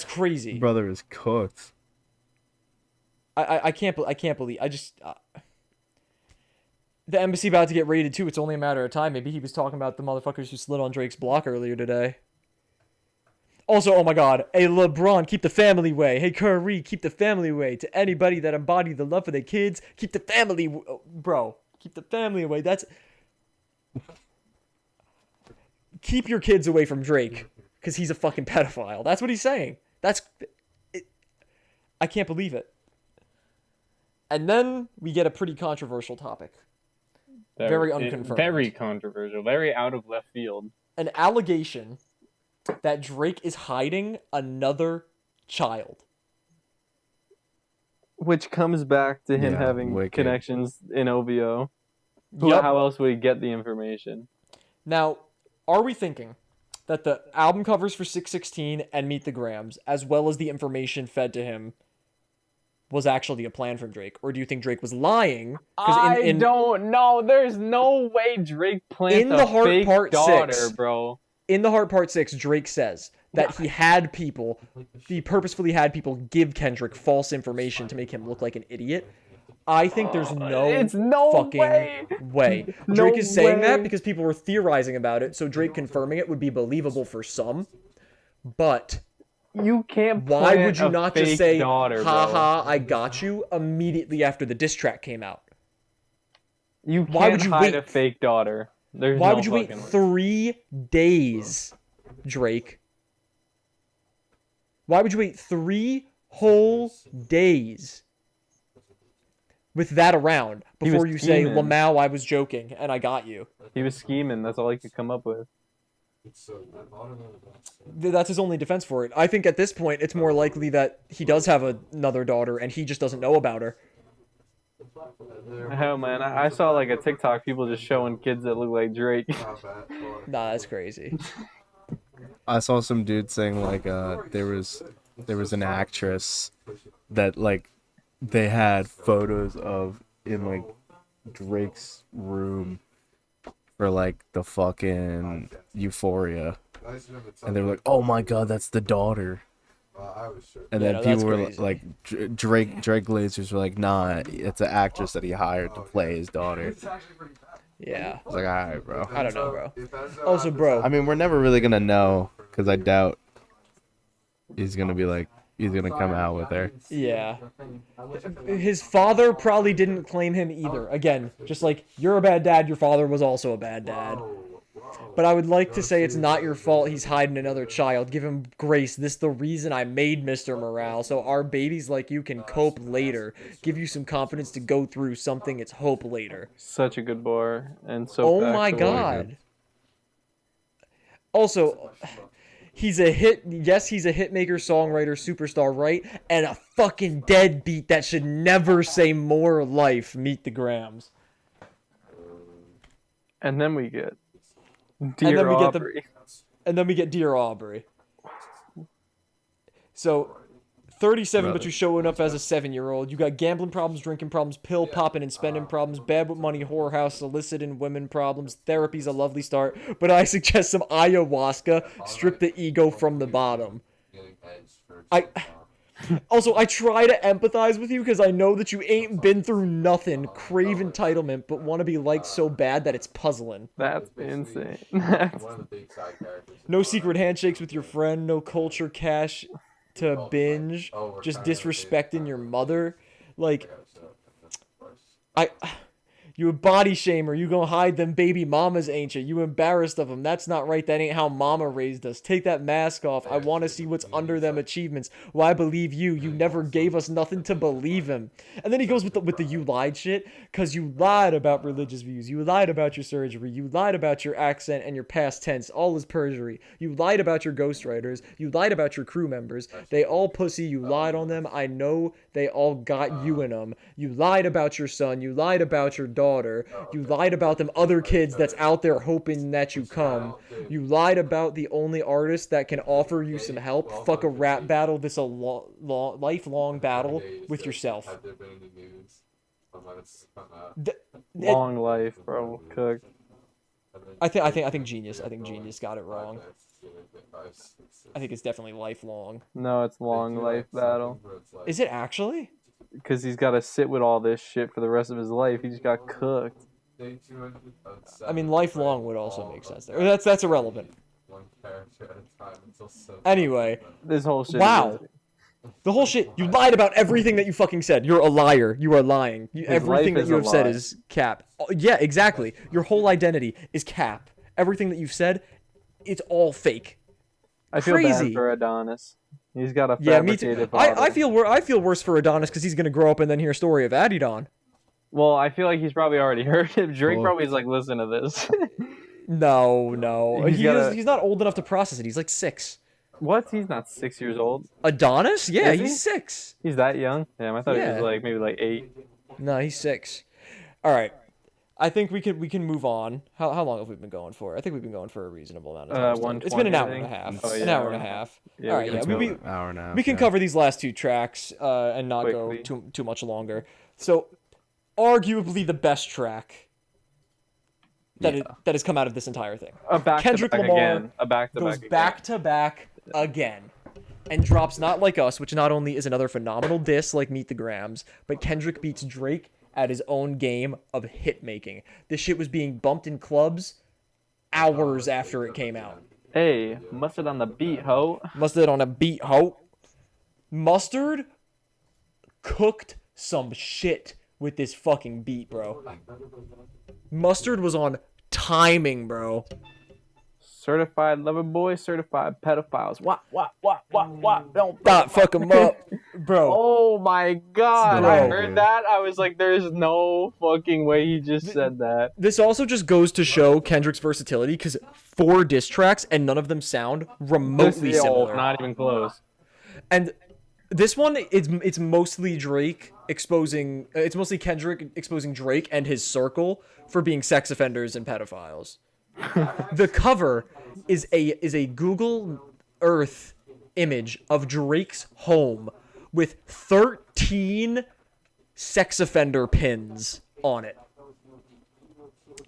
crazy. Brother is cooked. I can't believe the embassy about to get raided too. It's only a matter of time. Maybe he was talking about the motherfuckers who slid on Drake's block earlier today. Also, oh my god, hey LeBron, keep the family way. Hey Curry, keep the family way. To anybody that embody the love for their kids, keep the family, bro. Keep the family away. That's keep your kids away from Drake because he's a fucking pedophile. That's what he's saying. I can't believe it. And then we get a pretty controversial topic. Very unconfirmed. Very controversial. Very out of left field. An allegation that Drake is hiding another child. Which comes back to him Yeah, having wicked. connections in OVO. Yup. How else would he get the information? Now, are we thinking that the album covers for 616 and Meet the Grams, as well as the information fed to him, was actually a plan from Drake, or do you think Drake was lying? I don't know. There's no way Drake planned in the Heart fake Part daughter, 6, bro. In the Heart Part 6, Drake says that he purposefully had people give Kendrick false information to make him look like an idiot. I think there's no fucking way. Drake is saying that because people were theorizing about it, so Drake confirming it would be believable for some. But you can't. Why would you not just say, daughter, haha, I got you, immediately after the diss track came out? Why would you hide a fake daughter? Why would you wait 3 days, Drake? Why would you wait 3 whole days with that around before you say, Lamau, I was joking and I got you? He was scheming. That's all he could come up with. That's his only defense for it. I think at this point, it's more likely that he does have another daughter and he just doesn't know about her. Hell, man, I saw like a TikTok, people just showing kids that look like Drake. Nah, that's crazy. I saw some dude saying like there was an actress that like they had photos of in like Drake's room for like the fucking Euphoria, and they were like, "Oh my god, that's the daughter." And then people were like, Drake Glazers were like, "Nah, it's an actress that he hired to play his daughter." Yeah. I was like, all right, bro. I don't know, bro. Also, bro. I mean, we're never really gonna know because I doubt he's gonna come out with her. Yeah. His father probably didn't claim him either. Again, just like, you're a bad dad, your father was also a bad dad. But I would like to say it's not your fault he's hiding another child. Give him grace. This is the reason I made Mr. Morale, so our babies like you can cope later. Give you some confidence to go through something. It's hope later. Such a good bar. And so oh my god. Also, he's a hit. Yes, he's a hitmaker, songwriter, superstar, right? And a fucking deadbeat that should never say more life. Meet the Grams. And then we get Dear Aubrey. And then we get Dear Aubrey. So, 37, but you're showing up as a 7-year-old. You got gambling problems, drinking problems, pill popping and spending problems, bad with money, whorehouse, soliciting women problems. Therapy's a lovely start, but I suggest some ayahuasca. Strip the ego from the bottom. Also, I try to empathize with you because I know that you ain't been through nothing. Crave entitlement, but want to be liked so bad that it's puzzling. That's insane. No secret handshakes with your friend, no culture cash to binge, just disrespecting your mother. Like, you a body shamer, you gonna hide them baby mamas, ain't you? You embarrassed of them. That's not right. That ain't how mama raised us. Take that mask off. I want to see what's under them achievements. Why believe you? You never gave us nothing to believe him. And then he goes with the you lied shit, because you lied about religious views. You lied about your surgery. You lied about your accent and your past tense. All is perjury. You lied about your ghostwriters. You lied about your crew members. They all pussy. You lied on them. I know they all got you in them. You lied about your son. You lied about your daughter. You lied about them other kids that's out there hoping that you come. You lied about the only artist that can offer you some help. Fuck a rap battle. This a lifelong battle with yourself. Long life, bro. Cooked. I think Genius. I think Genius got it wrong. I think it's definitely lifelong. No, it's long life battle. Is it actually? Because he's got to sit with all this shit for the rest of his life. He just got cooked. I mean, lifelong would also make sense there. That's irrelevant. Anyway. This whole shit. Wow. The whole shit. You lied about everything that you fucking said. You're a liar. You are lying. Everything that you have said is cap. Yeah, exactly. Your whole identity is cap. Everything that you've said, it's all fake. I feel bad for Adonis. He's got a fabricated father. I feel worse for Adonis because he's gonna grow up and then hear a story of Adidon. Well, I feel like he's probably already heard it. Drake probably is like, listen to this. No. He's not old enough to process it. He's like 6. What? He's not 6 years old. Adonis? Yeah, he's 6. He's that young? Damn, I thought he was like maybe like 8. No, he's 6. All right. I think we can move on. How long have we been going for? I think we've been going for a reasonable amount of time. still. It's been an 120, hour I and a think. half. Oh, An yeah, hour and a half. Yeah, All right, can yeah. go We An hour and a half. we can yeah. cover these last two tracks and not go Quickly. too much longer. So, arguably the best track that has come out of this entire thing. A back Kendrick to back Lamar again. A back to goes back. back to back again and drops Not Like Us, which not only is another phenomenal diss like Meet the Grams, but Kendrick beats Drake at his own game of hit making. This shit was being bumped in clubs hours after it came out. Hey, mustard on the beat, ho. Mustard on a beat, ho. Mustard cooked some shit with this fucking beat, bro. Mustard was on timing, bro. Certified lover boy, certified pedophiles. What? Don't Not fuck him up, bro. Oh my god! Bro. I heard that. I was like, "There's no fucking way he just said that." This also just goes to show Kendrick's versatility, because 4 diss tracks and none of them sound remotely similar. Not even close. And this one, it's mostly Drake exposing. It's mostly Kendrick exposing Drake and his circle for being sex offenders and pedophiles. The cover is a Google Earth image of Drake's home with 13 sex offender pins on it.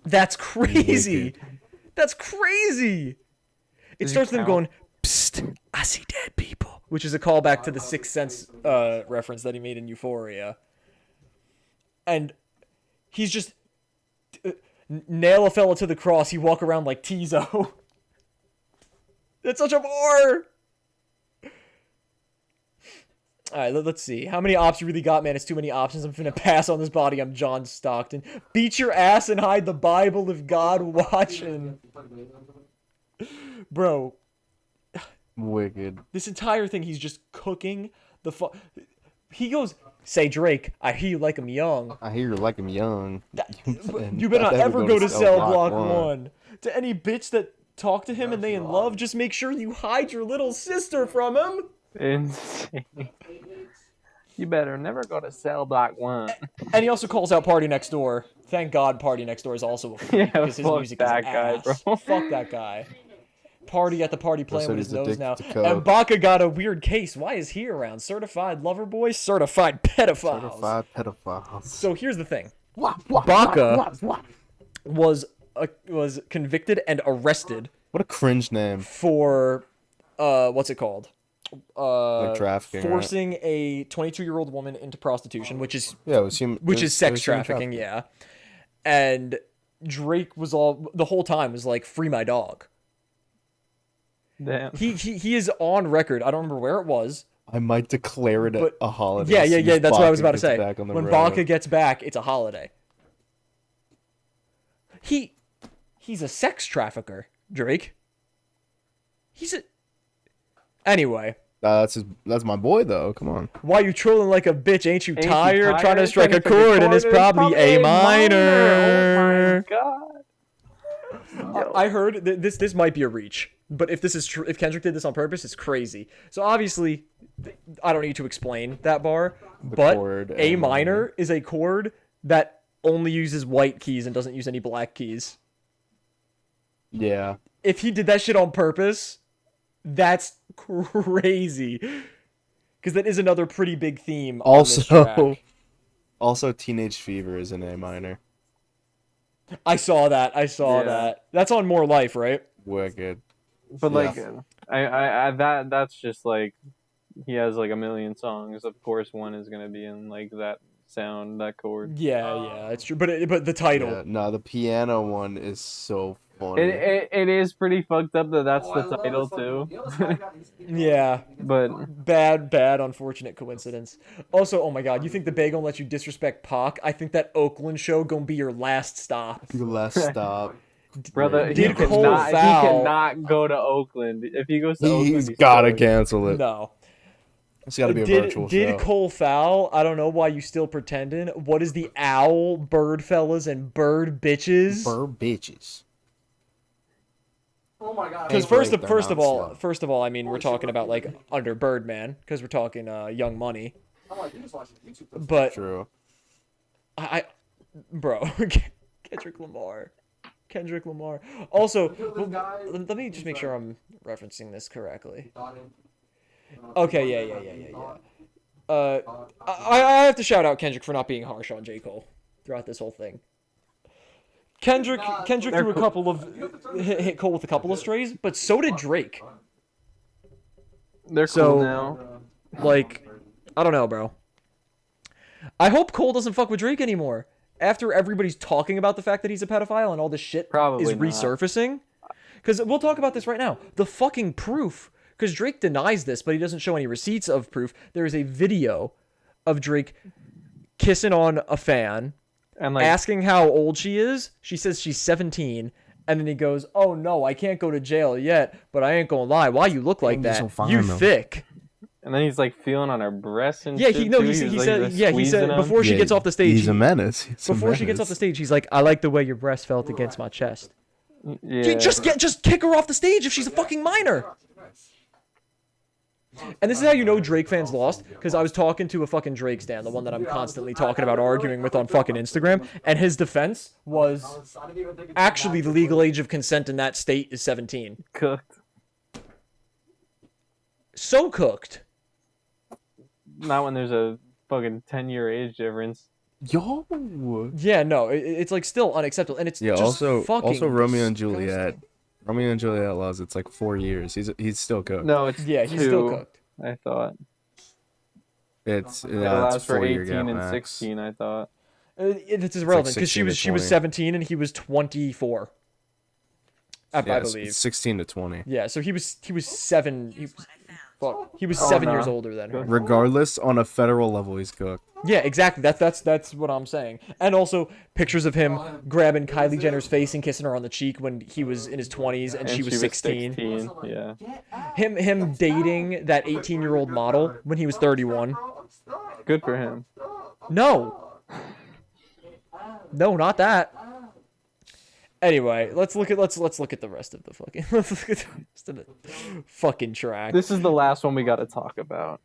That's crazy. That's crazy. It starts with them going, "Psst, I see dead people," which is a callback to the Sixth Sense reference that he made in Euphoria. And he's just nail a fella to the cross. He walk around like Tizo. That's such a bar. All right, let's see. How many ops you really got, man? It's too many options. I'm finna pass on this body. I'm John Stockton. Beat your ass and hide the Bible if God watching. Bro, Wicked. this entire thing, he's just cooking the He goes, "Say Drake, I hear you like him young. I hear you like him young. You better not ever go to Cell Block 1. To any bitch that talk to him and they in love, just make sure you hide your little sister from him." Insane. You better never go to Cell Block 1. And he also calls out Party Next Door. Thank God Party Next Door is also a freak, Yeah, because his fuck music that is guy, ass. bro. Fuck that guy. Party at the party playing said with his he's nose now. addicted to And coke. Baca got a weird case. Why is he around? Certified lover boy? Certified pedophiles. Certified pedophiles. So here's the thing. Baca was convicted and arrested What a cringe name. for what's it called? Like trafficking. Right? Forcing a 22-year-old woman into prostitution, which is Yeah, it was human. sex trafficking, yeah. And Drake was the whole time was like, "Free my dog." Damn. He is on record. I don't remember where it was. I might declare it But- a holiday. Yeah, as soon as that's what I was Baca about to say. gets back on the When road. Baca gets back, it's a holiday. He's a sex trafficker, Drake. Anyway. That's my boy though. Come on. Why you trolling like a bitch? Ain't you Ain't you tired? Trying to strike a Trying to chord, and it's chord, probably A minor. Oh my god. I heard this might be a reach, but if this is true, if Kendrick did this on purpose, it's crazy. So obviously, I don't need to explain that bar, but chord, A A minor is a chord that only uses white keys and doesn't use any black keys. Yeah. If he did that shit on purpose, that's crazy. Because that is another pretty big theme. On this track. Also, Teenage Fever is in A minor. I saw that. Yeah. That. That's on More Life, right? Wicked. But like, Yeah. that's just like, he has like a million songs. Of course, one is gonna be in like that sound, that chord. Yeah, it's true. But the title. Yeah, no, the piano one is so funny. It is pretty fucked up that that's the title too. Yeah. But Bad, unfortunate coincidence. Also, oh my god, you think the Bay gonna let you disrespect Pac? I think that Oakland show gonna be your last stop. Your last stop. brother, he Did Cole cannot go to Oakland. If he goes to Oakland, He's gotta fucked. cancel it. No. It's gotta be a virtual Did show. Cole foul? I don't know why you still pretending. What is the owl, bird fellas, and bird bitches? Bird bitches. Oh my god. Because Break their first of mouths, all, I mean, we're talking about like under Birdman, because we're talking Young Money. I'm like, you just watching YouTube. But True. bro, Kendrick Lamar. Also, let me just make sure I'm referencing this correctly. Okay, yeah. I have to shout out Kendrick for not being harsh on J. Cole throughout this whole thing. Kendrick threw a couple of hit Cole with a couple of strays, but so did Drake. They're So- cool now. Like, I don't know, bro. I hope Cole doesn't fuck with Drake anymore. After everybody's talking about the fact that he's a pedophile and all this shit Probably is not. resurfacing. Because we'll talk about this right now. The fucking proof. Because Drake denies this, but he doesn't show any receipts of proof. There is a video of Drake kissing on a fan, And like, asking how old she is. She says she's 17. And then he goes, "Oh no, I can't go to jail yet, but I ain't gonna lie. Why you look like You're that? so fine, You though." thick." and then he's like feeling on her breasts and Yeah, shit he no, too. he was, said like, yeah, he squeezing said them. before she Yeah, gets off the stage. He's a menace. He's a Before she gets off the menace. stage, he's like, "I like the way your breast felt against my chest." Yeah. Just kick her off the stage if she's a fucking minor. And this is how you know Drake fans lost, because I was talking to a fucking Drake stan, the one that I'm constantly talking about arguing with on fucking Instagram, and his defense was actually the legal age of consent in that state is 17. cooked. So cooked. Not when there's a fucking 10-year age difference. Yo. Yeah, no, it's like still unacceptable, and it's Yeah. just Also, fucking Romeo and disgusting. Juliet. Romeo and Juliet laws. It's like 4 years. He's still cooked. No, it's Yeah, he's 2, still cooked. I thought. It's It allows it's for 4-year 18 gap and max. 16, I thought. It's irrelevant because 16 to she was 20. 17 and he was 24. I Yeah, it's believe. 16 to 20. Yeah, so he was 7. He was Oh, 7 no. years older than her. Regardless, on a federal level, he's cooked. Yeah, exactly. That's what I'm saying. And also pictures of him grabbing Kylie Jenner's face and kissing her on the cheek when he was in his 20s and she was 16. 16. Yeah. Him dating that 18-year-old model when he was 31. Good for him. No, not that. Anyway, let's look at the rest of the fucking let's look at the rest of the fucking track. This is the last one we got to talk about.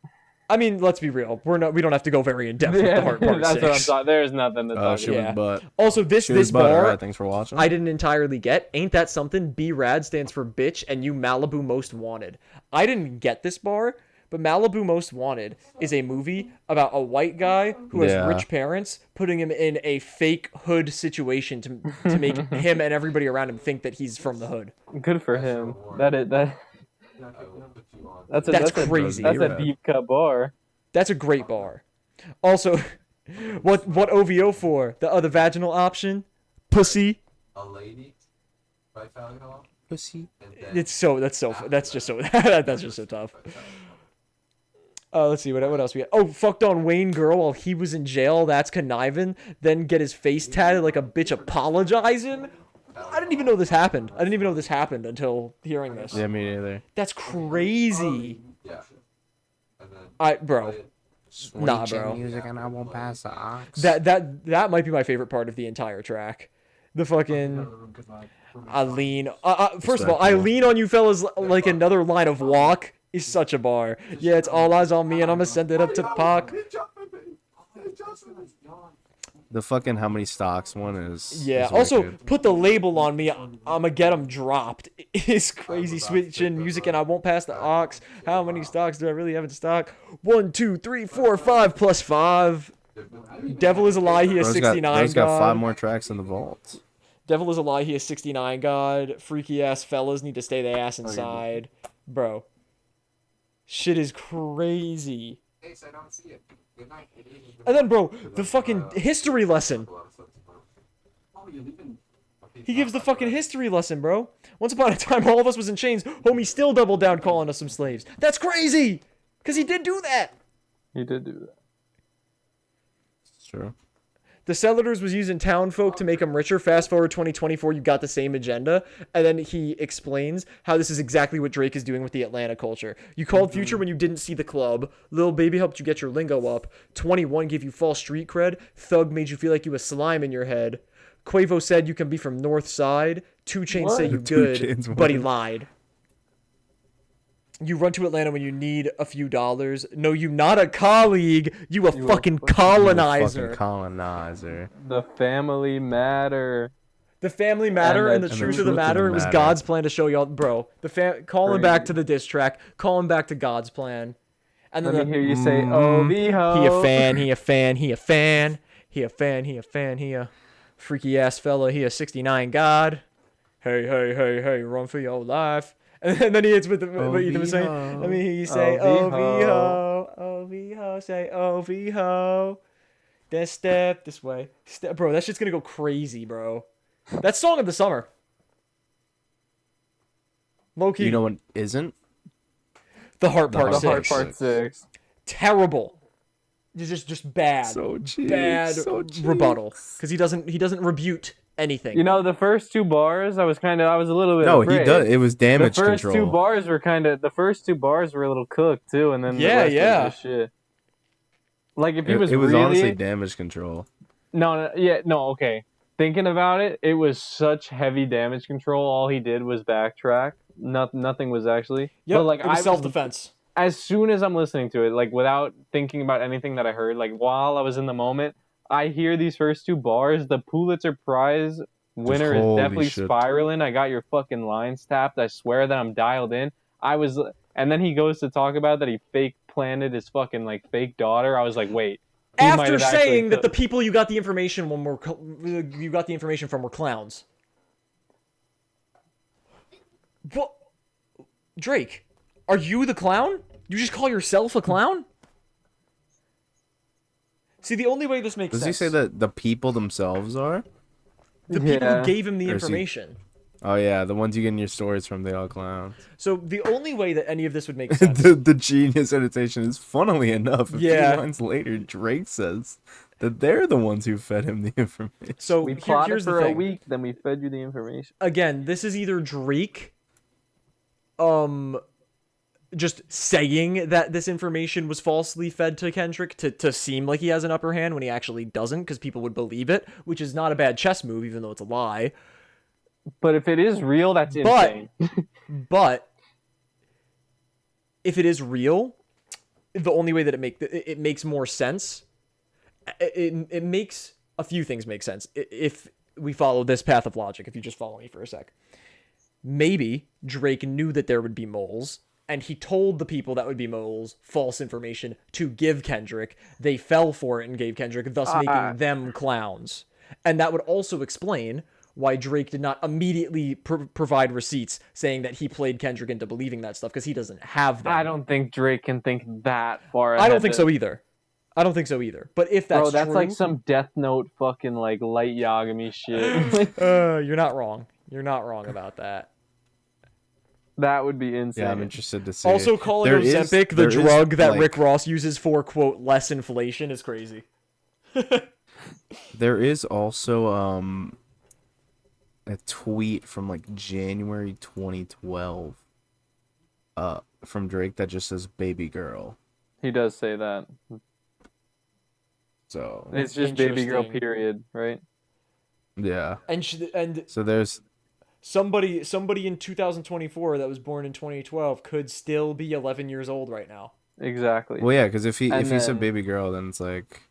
I mean, let's be real. We don't have to go very in depth with the part that's what I'm 6. talking. There's nothing to talk She about. Yeah. was butt. Also, She this was butt. bar Alright, thanks for watching. I didn't entirely get. Ain't that something? B Rad stands for bitch, and you Malibu Most Wanted. I didn't get this bar, but Malibu Most Wanted is a movie about a white guy who has Yeah. rich parents putting him in a fake hood situation to make him and everybody around him think that he's from the hood. Good for him. That's That's a crazy. That's a Yeah. deep cut bar. That's a great bar. Also, what OVO for? The other vaginal option? Pussy. A lady by Falcon. Pussy. And then That's just so that's just so tough. Let's see what else we got. Oh, fucked on Wayne girl while he was in jail. That's conniving. Then get his face tatted like a bitch apologizing. I didn't even know this happened. Until hearing this. Yeah, me neither. That's crazy. yeah. And then Bro. Nah, bro. Music and I won't pass the ox. That might be my favorite part of the entire track. The fucking I lean. First of all, I lean on you fellas like another line of walk is such a bar. Yeah, it's all eyes on me, and I'ma send it up to Pac. The fucking how many stocks one is. Yeah. is Also, wicked. put the label on me. I'ma get them dropped. It's crazy switching music, and I won't pass the ox. How many stocks do I really have in stock? 1, 2, 3, 4, 5 plus 5. Devil is a lie. He has Bro's 69. Bro's got God. 5 more tracks in the vault. Devil is a lie. He has 69. God. Freaky ass fellas need to stay their ass inside, bro. Shit is crazy. Ace, I don't see it. Good night. And then, bro, the fucking history lesson. He gives the fucking history lesson, bro. Once upon a time, all of us was in chains. Homie still doubled down calling us some slaves. That's crazy. Because he did do that. He did do that. It's true. The settlers was using town folk to make them richer. Fast forward 2024, you got the same agenda. And then he explains how this is exactly what Drake is doing with the Atlanta culture. You called Future when you didn't see the club. Lil Baby helped you get your lingo up. 21 gave you false street cred. Thug made you feel like you was slime in your head. Quavo said you can be from North Side. 2 Chainz say you 2 good, Chainz but he what? lied. You run to Atlanta when you need a few dollars. No, you not a colleague. You a fucking colonizer. Fucking colonizer. The family matter. The family matter and the truth of the matter. It was God's plan to show y'all, bro. Calling back to the diss track, calling back to God's plan. And then Let me hear you say, "Oh, V-ho." He a fan. He a fan. He a fan. He a fan. He a fan. He a freaky ass fella. He a 69 God. Hey, hey, hey, hey, run for your life. And then he hits with what Ethan was saying. Let me hear you say, "Oh, V-ho. Oh, V-ho. Say, oh, V-ho. Then step this way." Bro, that shit's gonna go crazy, bro. That's song of the summer. Low key. You know what isn't? The Heart Part 6. The Heart Part 6. Terrible. Just bad. So cheap. Bad So cheap. rebuttal. Because he doesn't rebute anything. You know, the first two bars, I was a little bit No, afraid. he does. It was damage The first control. two bars were a little cooked too, and then the Yeah, rest yeah. was just shit. Like if he It was was really honestly damage control. okay. Thinking about it, it was such heavy damage control. All he did was backtrack. Nothing was actually. Yep, But like it was self-defense. As soon as I'm listening to it, like without thinking about anything that I heard, like while I was in the moment, I hear these first two bars. The Pulitzer Prize winner is holy definitely shit. spiraling. I got your fucking lines tapped. I swear that I'm dialed in. And then he goes to talk about that he fake planted his fucking like fake daughter. I was like, wait. After saying that the people you got the information from were clowns. What? Drake, are you the clown? You just call yourself a clown? See, the only way this makes sense. Does he say that the people themselves are? The people who gave him the information. Oh yeah, the ones you get in your stories from, they all clowns. So the only way that any of this would make sense. the genius annotation is, funnily enough, a few Yeah. lines later, Drake says that they're the ones who fed him the information. So We plotted here's for the a thing. week, then we fed you the information. Again, this is either Drake just saying that this information was falsely fed to Kendrick to seem like he has an upper hand when he actually doesn't, because people would believe it, which is not a bad chess move, even though it's a lie. But if it is real, that's insane. But if it is real, the only way that it makes more sense, it makes a few things make sense if we follow this path of logic. If you just follow me for a sec, maybe Drake knew that there would be moles, and he told the people that would be moles false information to give Kendrick. They fell for it and gave Kendrick, thus making them clowns. And that would also explain why Drake did not immediately provide receipts saying that he played Kendrick into believing that stuff, because he doesn't have them. I don't think Drake can think that far ahead. I don't think so either. But if that's Bro, that's true, like some Death Note fucking like light Yagami shit. you're not wrong. You're not wrong about that. That would be insane. Yeah, I'm interested to see. Also, calling Ozempic the drug that Rick Ross uses for, quote, less inflation is crazy. There is also a tweet from like January 2012 from Drake that just says baby girl. He does say that. So It's just baby girl, period, right? yeah. And So there's somebody in 2024 that was born in 2012 could still be 11 years old right now. Exactly. well, yeah, because if he And said then- baby girl, then it's like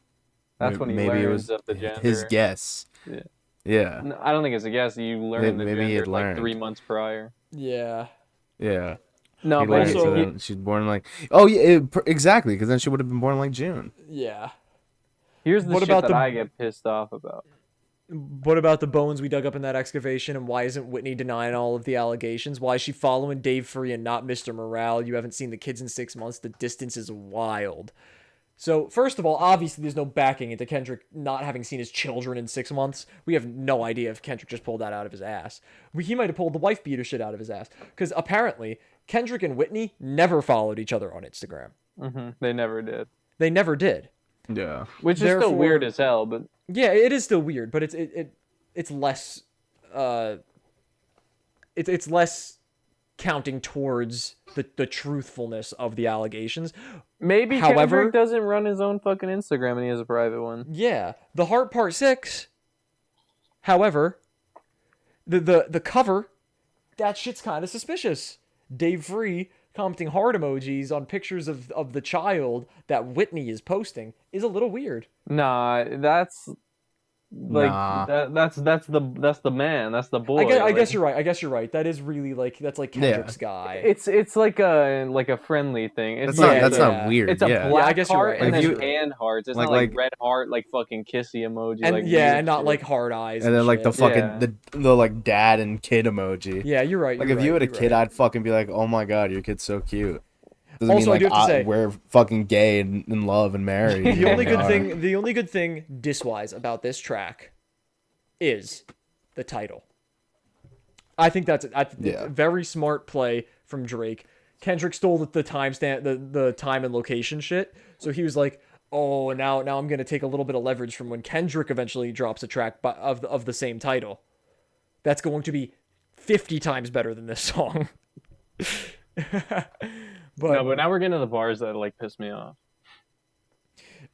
That's when he maybe learns it was of the gender. his guess. Yeah. Yeah. No, I don't think it's a guess. You learned the Maybe he gender had like learned. 3 months prior. Yeah. Yeah. No, He but learned, also- so then she's born like exactly, because then she would have been born like June. Yeah. here's the what shit about that the- I get pissed off about. What about the bones we dug up in that excavation, and why isn't Whitney denying all of the allegations? Why is she following Dave Free and not Mr. Morale? You haven't seen the kids in 6 months. The distance is wild. So, first of all, obviously there's no backing into Kendrick not having seen his children in 6 months. We have no idea if Kendrick just pulled that out of his ass. He might have pulled the wife beater shit out of his ass. Because apparently, Kendrick and Whitney never followed each other on Instagram. They never did. They never did. Yeah. Which is Therefore- still weird as hell, but Yeah, it is still weird, but it's less it's less counting towards the truthfulness of the allegations. maybe However- Kendrick doesn't run his own fucking Instagram and he has a private one. Yeah, the Heart Part 6. However, the cover, that shit's kind of suspicious. Dave Free commenting heart emojis on pictures of the child that Whitney is posting is a little weird. Nah, that's like Nah. that's the man. That's the boy. I guess like, you're right. I guess you're right. That is really like that's like Kendrick's guy. It's like a friendly thing. It's That's yeah. not weird. It's a yeah. black I guess you're heart right. and Like, then you- hand hearts. It's like- not like like- red heart, like fucking kissy emoji. And like yeah, weird and not shit. like hard eyes. And then like the shit. fucking Yeah. the like dad and kid emoji. Yeah, you're right. Like you're if you right, had a you're kid, right. I'd fucking be like, oh my god, your kid's so cute. Doesn't Also, I mean do like have to say- we're fucking gay and in love and married. The only good Are. thing, diss-wise about this track, is the title. I think that's a very smart play from Drake. Kendrick stole the timestamp, the time and location shit. So he was like, "Oh, now I'm gonna take a little bit of leverage from when Kendrick eventually drops a track of the same title. That's going to be 50 times better than this song." But now we're getting to the bars that like piss me off.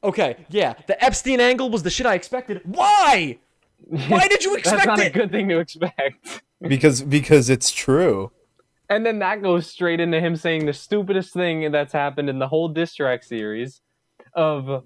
Okay, yeah, the Epstein angle was the shit I expected. Why? Why did you expect That's not it? a good thing to expect. because it's true. And then that goes straight into him saying the stupidest thing that's happened in the whole diss track series of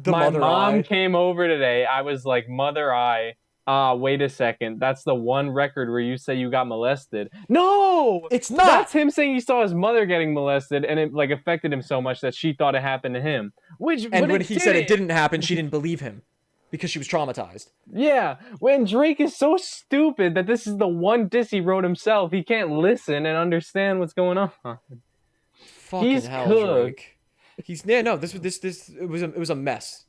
The my mother mom eye. came over today. I was like, Mother Eye. Wait a second. That's the one record where you say you got molested. No! It's not. That's him saying he saw his mother getting molested and it like affected him so much that she thought it happened to him. And when he said it didn't happen, she didn't believe him because she was traumatized. Yeah, when Drake is so stupid that this is the one diss he wrote himself, he can't listen and understand what's going on. Fucking He's hell, cooked. Drake. He's no. This it was a mess.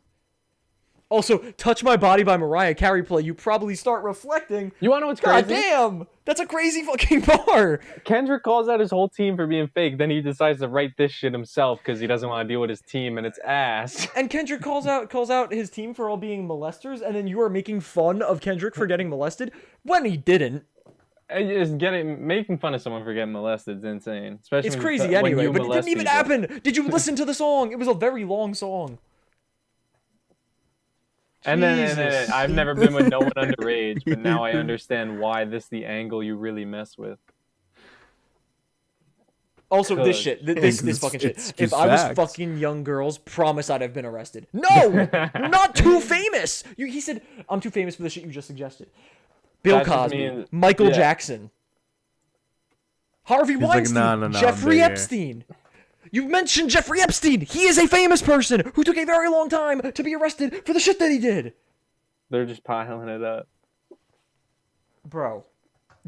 Also, "Touch My Body" by Mariah Carey play. You probably start reflecting. You wanna know what's God crazy? damn, that's a crazy fucking bar. Kendrick calls out his whole team for being fake, then he decides to write this shit himself because he doesn't want to deal with his team and it's ass. And Kendrick calls out his team for all being molesters, and then you are making fun of Kendrick for getting molested when he didn't. And just making fun of someone for getting molested is insane. Especially It's when crazy when anyway, you but it molest didn't even people. happen. Did you listen to the song? It was a very long song. And then Jesus. I've never been with no one underage, but now I understand why this the angle you really mess with. Also, this Could. shit, this It's- fucking shit. it's If I was facts. fucking young girls, promise I'd have been arrested. No, you're not too famous. He said, "I'm too famous for the shit you just suggested." Bill That just Cosby, means- Michael yeah. Jackson, Harvey like, Weinstein, "No, I'm Jeffrey bigger." Epstein. You mentioned Jeffrey Epstein. He is a famous person who took a very long time to be arrested for the shit that he did. They're just piling it up. Bro,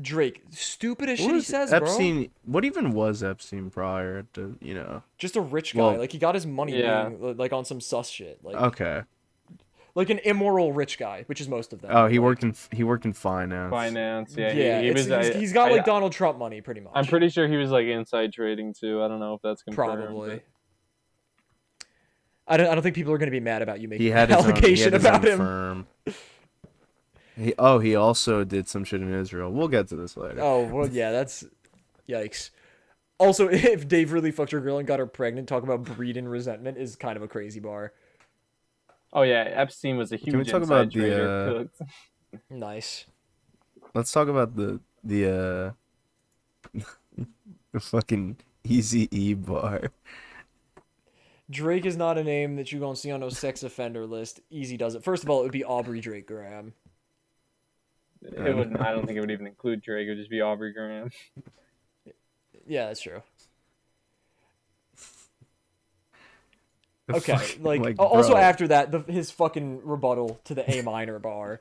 Drake, stupidest shit What he was says, bro. Epstein? What even was Epstein prior to Just a rich guy. Well, like he got his money yeah. being, like on some sus shit. Like Okay. like an immoral rich guy, which is most of them. Oh, he Like, worked in finance. Finance, yeah. Yeah, he was. he's got like Donald Trump money, pretty much. I'm pretty sure he was like inside trading too. I don't know if that's confirmed. probably. I don't think people are gonna be mad about you making He had an his own, he allegation had his about own him. firm. He also did some shit in Israel. We'll get to this later. Oh well, yeah, that's yikes. Also, if Dave really fucked your girl and got her pregnant, talk about breed and resentment is kind of a crazy bar. Oh yeah, Epstein was a huge we talk inside about trader. Cooked. Nice. Let's talk about the the fucking Easy E bar. Drake is not a name that you gonna see on no sex offender list. Easy does it. First of all, it would be Aubrey Drake Graham. It wouldn't. I don't think it would even include Drake. It would just be Aubrey Graham. Yeah, that's true. Okay, like, also bro. after that, his fucking rebuttal to the A minor bar.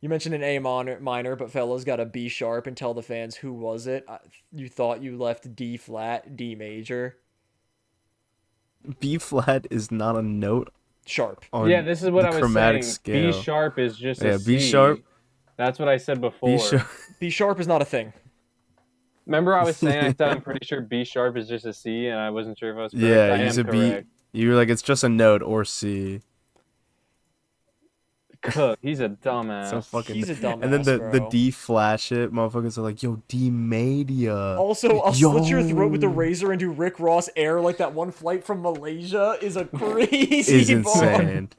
You mentioned an A minor, but fellas got a B sharp, and tell the fans who was it. You thought you left D flat, D major, B flat is not a note sharp. on Yeah, this is what the I was chromatic saying. scale. B sharp is just Yeah, a B C. sharp. That's what I said before. B sharp. B sharp is not a thing. Remember, I was saying I said I'm pretty sure B sharp is just a C, and I wasn't sure if I was correct. Yeah, I you am said correct. B. You were like, it's just a note or C. Cook, he's a dumbass. So fucking. He's a dumbass, And then the bro. D flash it, motherfuckers are like, yo, D Media. Also, I'll slit your Yo. throat with the razor and do Rick Ross air like that one flight from Malaysia is a crazy Is bar. insane.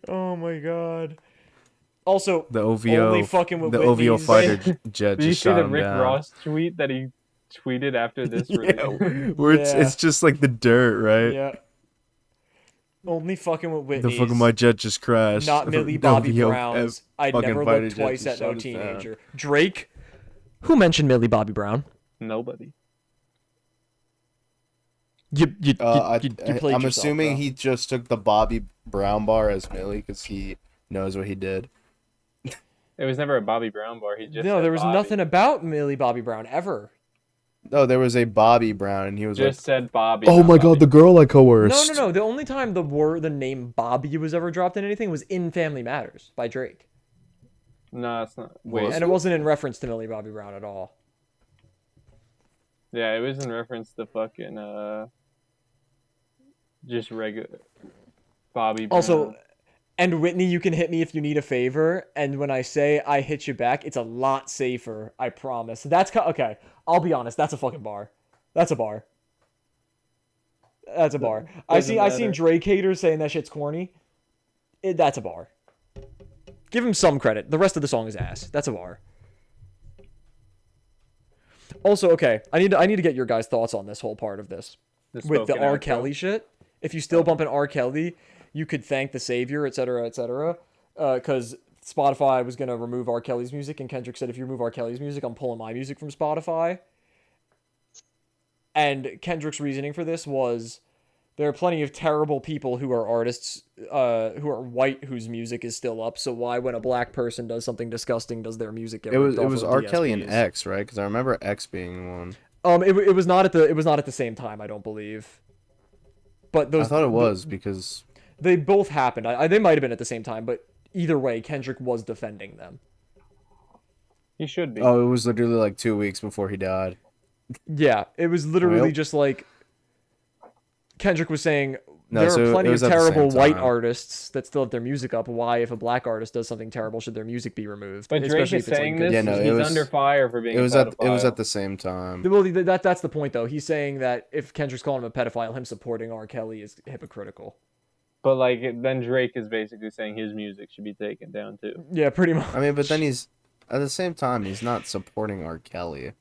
Oh my god. Also, The OVO, only fucking with the OVO Whitney's. fighter jet Did you just see shot the him Rick down. Ross tweet that he tweeted after this Yeah, release. where Yeah. it's just like the dirt, right? Yeah. Only fucking with The Whitney's. fucking my jet just crashed. Not Millie No, Bobby yo, Brown's. I'd fucking never fighter look jet twice just at no shut us down. teenager. Drake? Who mentioned Millie Bobby Brown? Nobody. You played I'm yourself, assuming bro. he just took the Bobby Brown bar as Millie because he knows what he did. It was never a Bobby Brown bar. He just No, said there was Bobby. nothing about Millie Bobby Brown ever. No, there was a Bobby Brown, and he was Just said Bobby. like, "Oh not my god, Bobby. the girl I coerced." No. The only time the name Bobby was ever dropped in anything was in Family Matters by Drake. No, it's not. Wait. Was And it wasn't in reference to Millie Bobby Brown at all. Yeah, it was in reference to fucking just regular Bobby Brown. Also, and Whitney, you can hit me if you need a favor. And when I say I hit you back, it's a lot safer. I promise. That's okay. I'll be honest. That's a fucking bar. That's a bar. That's a bar. I seen matter. Drake haters saying that shit's corny. That's a bar. Give him some credit. The rest of the song is ass. That's a bar. Also, okay, I need to get your guys' thoughts on this whole part of this. With the spoken R. outro. Kelly shit. If you still bump an R. Kelly, you could thank the savior, etc., etc. Because Spotify was gonna remove R. Kelly's music, and Kendrick said, if you remove R. Kelly's music, I'm pulling my music from Spotify. And Kendrick's reasoning for this was, there are plenty of terrible people who are artists, who are white, whose music is still up. So why, when a black person does something disgusting, does their music get It was ripped off was of R. Kelly and DSPs? X, right? Because I remember X being one. It was not at the same time, I don't believe. But those I thought it was because they both happened. They might have been at the same time, but either way, Kendrick was defending them. He should be. it was literally like 2 weeks before he died. Yeah, it was literally Well. just like Kendrick was saying, No, there so are it plenty of was at the terrible same white time. artists that still have their music up. Why, if a black artist does something terrible, should their music be removed? But Drake Especially is if it's, like, saying good this. Yeah, no, music. it He's was- under fire for being It was a at pedophile. the same time. Well, that's the point, though. He's saying that if Kendrick's calling him a pedophile, him supporting R. Kelly is hypocritical. But like then Drake is basically saying his music should be taken down too. Yeah, pretty much. I mean, but then he's at the same time he's not supporting R. Kelly.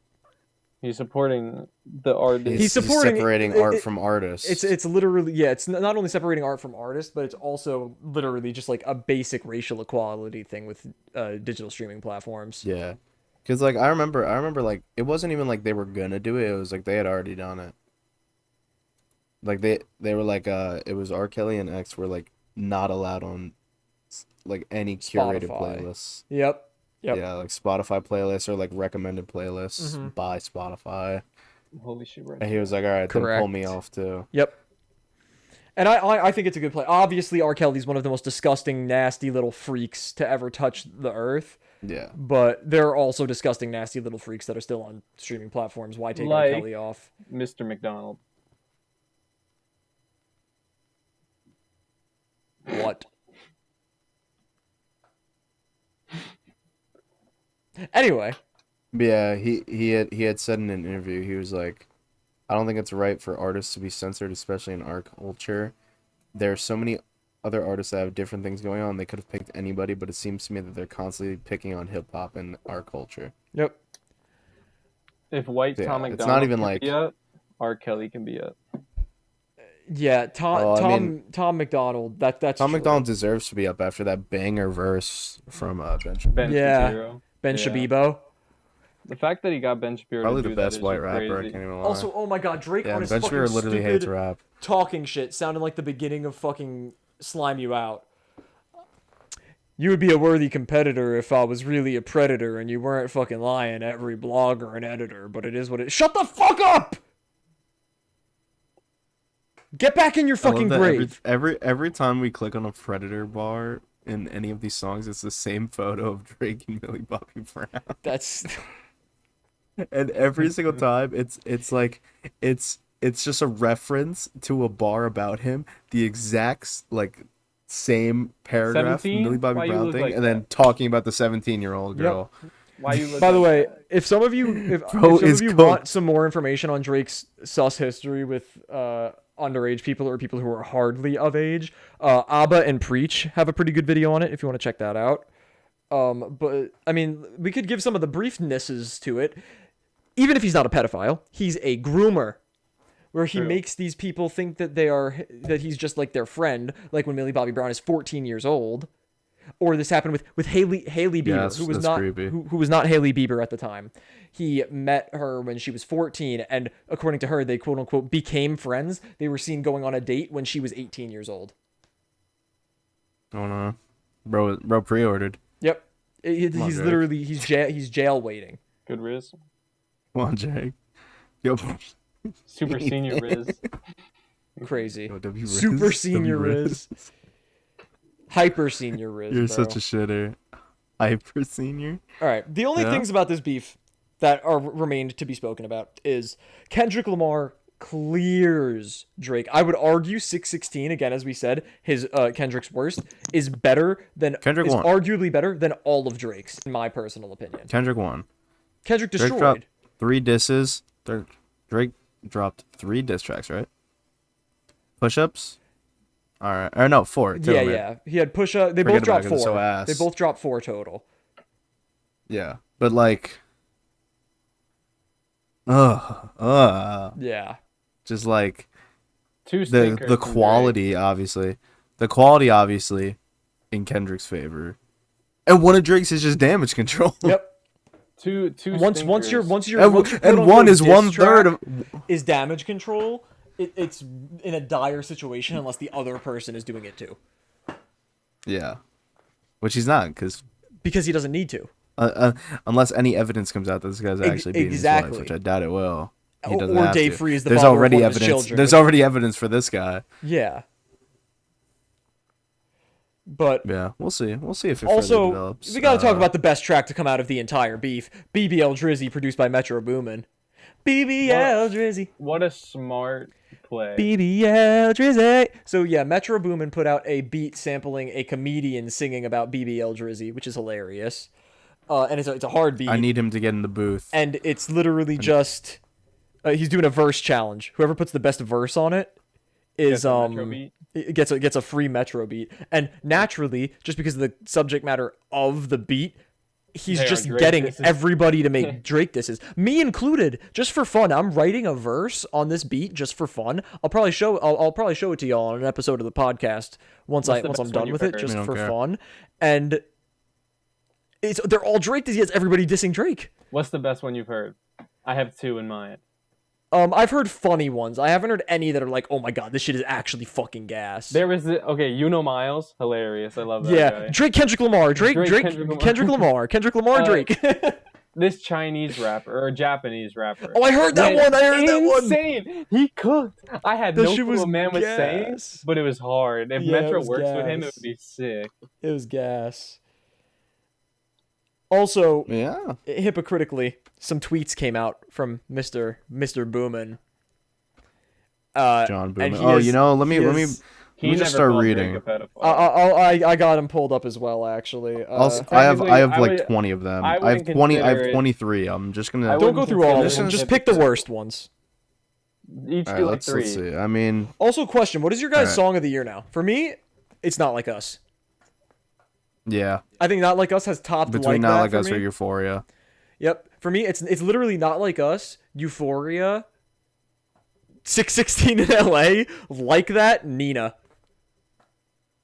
He's supporting the artist. He's supporting- separating it- art it- from artists. It's literally, yeah, it's not only separating art from artists, but it's also literally just like a basic racial equality thing with digital streaming platforms. Yeah, because like I remember like it wasn't even like they were gonna do it. It was like they had already done it. Like they were like it was R. Kelly and X were like not allowed on like any curated Spotify. playlists. Yep. Yeah, like Spotify playlists or like recommended playlists Mhm. by Spotify. Holy shit, right? And he was like, "All right, then pull me Correct. off too." Yep. And I think it's a good play. Obviously, R. Kelly's one of the most disgusting, nasty little freaks to ever touch the earth. Yeah. But there are also disgusting, nasty little freaks that are still on streaming platforms. Why take Like- R. Kelly off? Mr. McDonald. What? Anyway, But yeah, he had said in an interview, he was like, I don't think it's right for artists to be censored, especially in our culture. There are so many other artists that have different things going on. They could have picked anybody, but it seems to me that they're constantly picking on hip hop and our culture. yep. If White Yeah, Tom it's McDonald not even can like- be up, R. Kelly can be up. Yeah, Oh, I mean- Tom McDonald. That's Tom true. McDonald deserves to be up after that banger verse from Ben. Ben Yeah. Shapiro. Ben Yeah. Shabibo. The fact that he got Ben Shapiro Probably to the do that best is white just rapper. I crazy. can't even lie. Also, oh my God, Drake yeah, on his Ben fucking Shapiro literally stupid hates rap. talking shit sounded like the beginning of fucking Slime You Out. You would be a worthy competitor if I was really a predator and you weren't fucking lying, every blogger and editor, but it is what it is. Shut the fuck up! Get back in your I love fucking that grave. every time we click on a Predator bar in any of these songs, it's the same photo of Drake and Millie Bobby Brown. That's And every single time it's like it's just a reference to a bar about him, the exact like same paragraph, 17? Millie Bobby Why you Brown look thing, like and then talking about the 17-year-old girl. Why you look By the like way, that? if some of you if Bro some is of you cooked. want some more information on Drake's sus history with underage people or people who are hardly of age, Abba and Preach have a pretty good video on it if you want to check that out. But I mean, we could give some of the briefnesses to it. even if he's not a pedophile, he's a groomer, where he True. makes these people think that that he's just like their friend, like when Millie Bobby Brown is 14 years old. Or this happened with Hailey Bieber, who was that's not creepy. who was not Hailey Bieber at the time. He met her when she was 14, and according to her, they quote unquote became friends. They were seen going on a date when she was 18 years old. Oh no, bro pre-ordered. Yep, on, he's Drake. literally he's jail waiting. Good Riz. Come on, Jake. Yo, Super senior Riz. Crazy. yo, W Riz, Super senior W Riz. Hyper senior Riz. You're bro. such a shitter. Hyper senior. All right. The only Yeah? things about this beef that are remained to be spoken about is Kendrick Lamar clears Drake. I would argue 616 again, as we said, his Kendrick's worst is better than Kendrick is won. arguably better than all of Drake's, in my personal opinion. Kendrick won. Kendrick Drake destroyed. dropped 3 disses. Drake dropped 3 diss tracks, right? Push-ups. All right, or no, 4. Yeah, yeah. He had Pusha. They both Forget about dropped it 'cause it's 4. so ass. They both dropped 4 total. Yeah, but like, Yeah. just like Two the stinkers the from quality, obviously, in Kendrick's favor, and one of Drake's is just damage control. Yep. Drake. Two Once stinkers. you're and quote-unquote one is diss 1/3 track of. is damage control. It's in a dire situation unless the other person is doing it too. Yeah, which he's not, because Because he doesn't need to. unless any evidence comes out that this guy's actually beating his exactly. wife, which I doubt it will. He doesn't Or have Dave to. Free is the There's father of already one of his evidence. children. There's already evidence for this guy. Yeah. But Yeah, we'll see. We'll see if it further also, develops. we got to talk about the best track to come out of the entire beef. BBL Drizzy, produced by Metro Boomin. BBL Drizzy. What a smart play. BBL Drizzy. So yeah, Metro Boomin put out a beat sampling a comedian singing about BBL Drizzy, which is hilarious. And it's a hard beat. I need him to get in the booth. And it's literally just he's doing a verse challenge. Whoever puts the best verse on it is Gets a Metro beat? it gets a free Metro beat. And naturally, just because of the subject matter of the beat, he's They are just Drake getting disses. everybody to make Drake disses, me included, just for fun. I'm writing a verse on this beat just for fun. I'll probably show it to y'all on an episode of the podcast once What's the I'm best done one with you've it, heard? just I don't for care. fun. And they're all Drake disses. He has everybody dissing Drake. What's the best one you've heard? I have 2 in mind. I've heard funny ones. I haven't heard any that are like, oh my god, this shit is actually fucking gas. There was Miles, hilarious. I love that Yeah, guy. Drake, Kendrick Lamar, Kendrick Lamar, Drake. This Chinese rapper or Japanese rapper. Oh, I heard that went one. I heard that one. Insane. He cooked. I had That no shit clue was what man was saying, gas. but it was hard. If Yeah, it Metro was works with him, it gas. would be sick. It was gas. Also, Yeah. hypocritically, some tweets came out from Mr. Boomin. John and Boomin. he Oh, is- you know, let me He let me never just start called reading. Drake a pedophile. I got him pulled up as well, actually. I have technically, like I would- 20 of them. I I have wouldn't 20. I have consider it- 23. I'm just gonna. I don't go wouldn't through all of consider them. it Just a pick the pedophile. worst ones. Each All do right, like let's 3. see. I mean, Also, question: what is your guys' Alright. song of the year now? For me, it's Not Like Us. yeah, I think Not Like Us has topped between like Not that Like for Us me. or Euphoria. Yep. For me, it's literally Not Like Us, Euphoria, 616 in LA, Like That, Nina.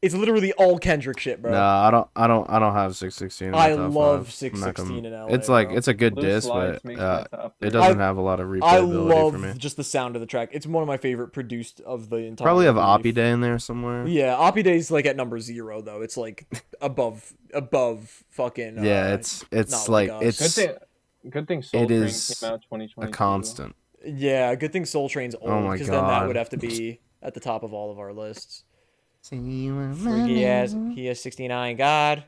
It's literally all Kendrick shit, bro. Nah, I don't have 616. in my I top love five. 616 in LA, It's like bro. it's a good Loose diss, Lights but makes my top it 3. doesn't have a lot of I replayability for me. love just the sound of the track. It's one of my favorite produced of the entire. Probably have beef. Oppie Day in there somewhere. Yeah, Oppie Day's like at number 0 though. It's like above fucking. Yeah, Not it's Like like Us. it's Good thing Soul it Train is came out 2022. a constant. Yeah, good thing Soul Train's old Oh my because then that God. would have to be at the top of all of our lists. Freaky Freaky ass. He has 69. God.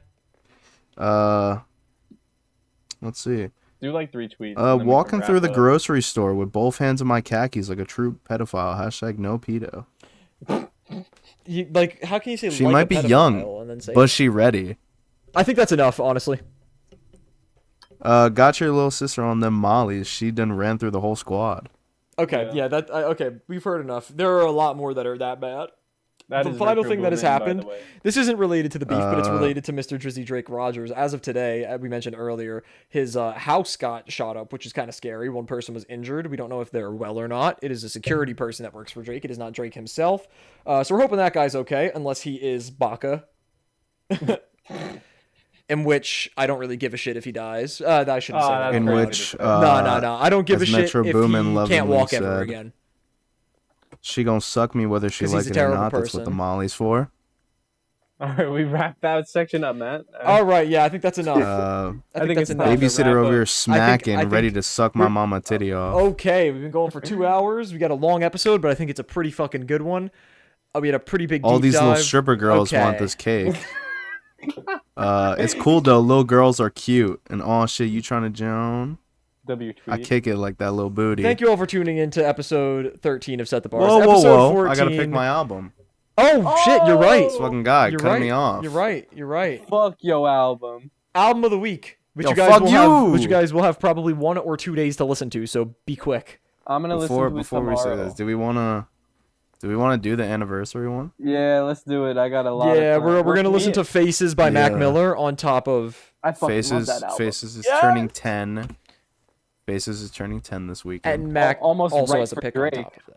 Let's see. Do like 3 tweets. and then we Walking can through wrap the up. grocery store with both hands in my khakis like a true pedophile. Hashtag no pedo. Like, how can you say She like might a be pedophile young, and then say? but she ready. I think that's enough, honestly. Got your little sister on them mollies. She done ran through the whole squad. Okay, Yeah. okay, we've heard enough. There are a lot more that are that bad. That the is final Retro thing that has Boomin, by the happened. way. This isn't related to the beef, but it's related to Mr. Drizzy Drake Rogers. As of today, we mentioned earlier, his house got shot up, which is kind of scary. One person was injured. We don't know if they're well or not. It is a security person that works for Drake. It is not Drake himself. So we're hoping that guy's okay, unless he is Baka. In which I don't really give a shit if he dies. I shouldn't say that. that's In crazy. which, No. I don't give a as shit Metro if Boomin he can't lovingly walk ever said, again. she gonna suck me whether she 'Cause like he's a it or terrible not. That's what the person. Molly's for. All right, we wrapped that section up, Matt. All right, yeah, I think that's enough. Uh, I think that's it's enough. time to babysitter wrap over here up. smacking, I think ready to suck my we're- mama titty off. Okay, we've been going for 2 hours. We got a long episode, but I think it's a pretty fucking good one. We had a pretty big All deep these little dive. stripper girls want Okay. this cake. It's cool though. Little girls are cute. And oh shit, you trying to Joan? W I tweet. kick it like that little booty. Thank you all for tuning in to episode 13 of Set the Bars. Whoa, whoa, episode whoa! 14. I gotta pick my album. Oh, shit, you're right. This fucking guy You're cutting right. me off. You're right. You're right. Fuck yo album. Album of the week, which Yo, you guys fuck will have, you. which you guys will have probably 1 or 2 days to listen to. So be quick. I'm gonna Before listen to it before we say tomorrow. this, do we wanna do the anniversary one? Yeah, let's do it. I got a lot. Yeah, of we're gonna listen to Faces by Mac Yeah. Miller on top of. I fucking love Faces that album. Faces is Yes! turning 10. Faces is turning 10 this weekend. And Mac Almost also right has a for pick Drake. on top of that.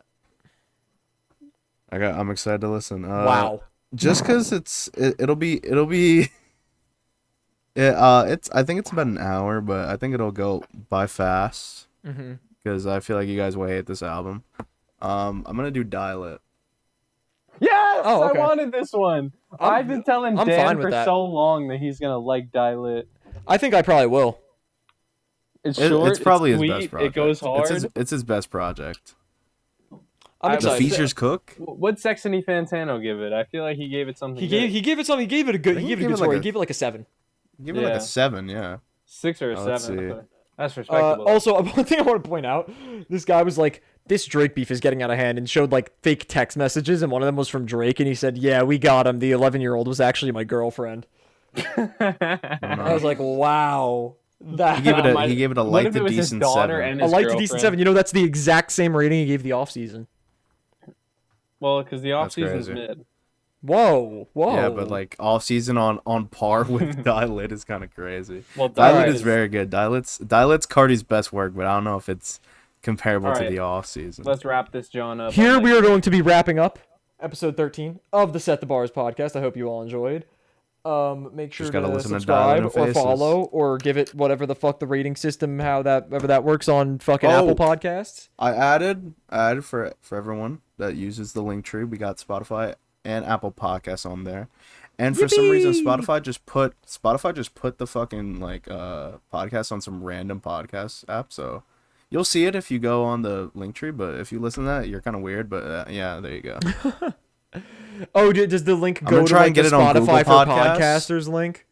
I'm excited to listen. Wow. Just cause it'll be I think it's about an hour, but I think it'll go by fast Mm-hmm. because I feel like you guys will hate this album. I'm gonna do Dial It. Yes, Oh, okay. I wanted this one. I've been telling I'm Dan fine with for that. so long that he's gonna like Dial It. I think I probably will. It's short. It's probably it's his sweet, best project. It goes hard. It's his best project. I'm I- The excited. features cook. What Sexy Fantano give it? I feel like he gave it something. He good. gave it something. He gave it a good. I He think gave it a he good gave it like score. He a- gave it like a 7. Give it like Yeah. a 7, yeah. 6 or a Let's 7. see. Okay. That's respectable. Also, one thing I want to point out: this guy was like, "This Drake beef is getting out of hand," and showed like fake text messages, and one of them was from Drake, and he said, "Yeah, we got him. The 11-year-old was actually my girlfriend." I was like, "Wow." That He gave it My- he gave it a what light if it to was his decent daughter 7. and a his light to decent girlfriend? 7. You know, that's the exact same rating he gave the off season. Well, because the off season's crazy. mid. Whoa. Yeah, but like off season on par with Dial It is kind of crazy. Well, Dial Dial It It is very good. Dial It's Cardi's best work, but I don't know if it's comparable to Alright. the off season. Let's wrap this John up. Here we are going to be wrapping up episode 13 of the Set the Bars podcast. I hope you all enjoyed. Make sure Just gotta to listen to Dial It subscribe and or Faces. follow or give it whatever the fuck the rating system, however that works on fucking Oh. Apple Podcasts. I added for everyone that uses the link tree. We got Spotify and Apple Podcasts on there. And for some reason Yippee! Spotify just put the fucking like podcast on some random podcast app. So you'll see it if you go on the link tree, but if you listen to that, you're kind of weird, but yeah, there you go. Oh, does the link I'm go gonna to try like and get the it on Spotify Google for Podcasts. podcasters link?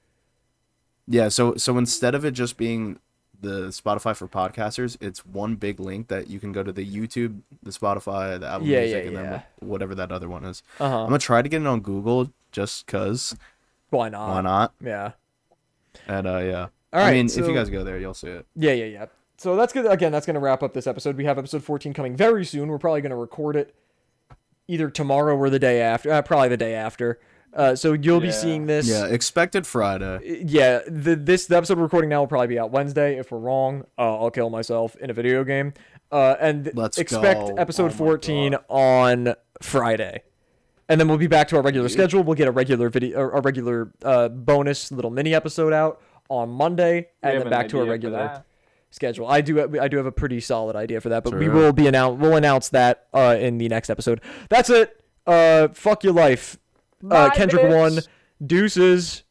Yeah, so instead of it just being the Spotify for podcasters, it's one big link that you can go to the YouTube, the Spotify, the Apple Yeah, Music, yeah, and yeah. then whatever that other one is. Uh I'm huh. gonna try to get it on Google just cause. Why not? Why not? Yeah. And yeah. All right. I mean, if so- you guys go there, you'll see it. Yeah. So that's good. Again, that's gonna wrap up this episode. We have episode 14 coming very soon. We're probably gonna record it either tomorrow or the day after. Probably the day after. So you'll be Yeah. seeing this. Yeah, expected Friday. Yeah, the episode we're recording now will probably be out Wednesday. If we're wrong, I'll kill myself in a video game. And Let's expect go. episode Oh my 14 God. on Friday, and then we'll be back to our regular schedule. We'll get a regular video, or a regular bonus little mini episode out on Monday, We and have then an back to a idea for regular that. schedule. I do have a pretty solid idea for that, but we True. will we'll announce that in the next episode. That's it. Fuck your life. Bye, Kendrick bitch. won. Deuces.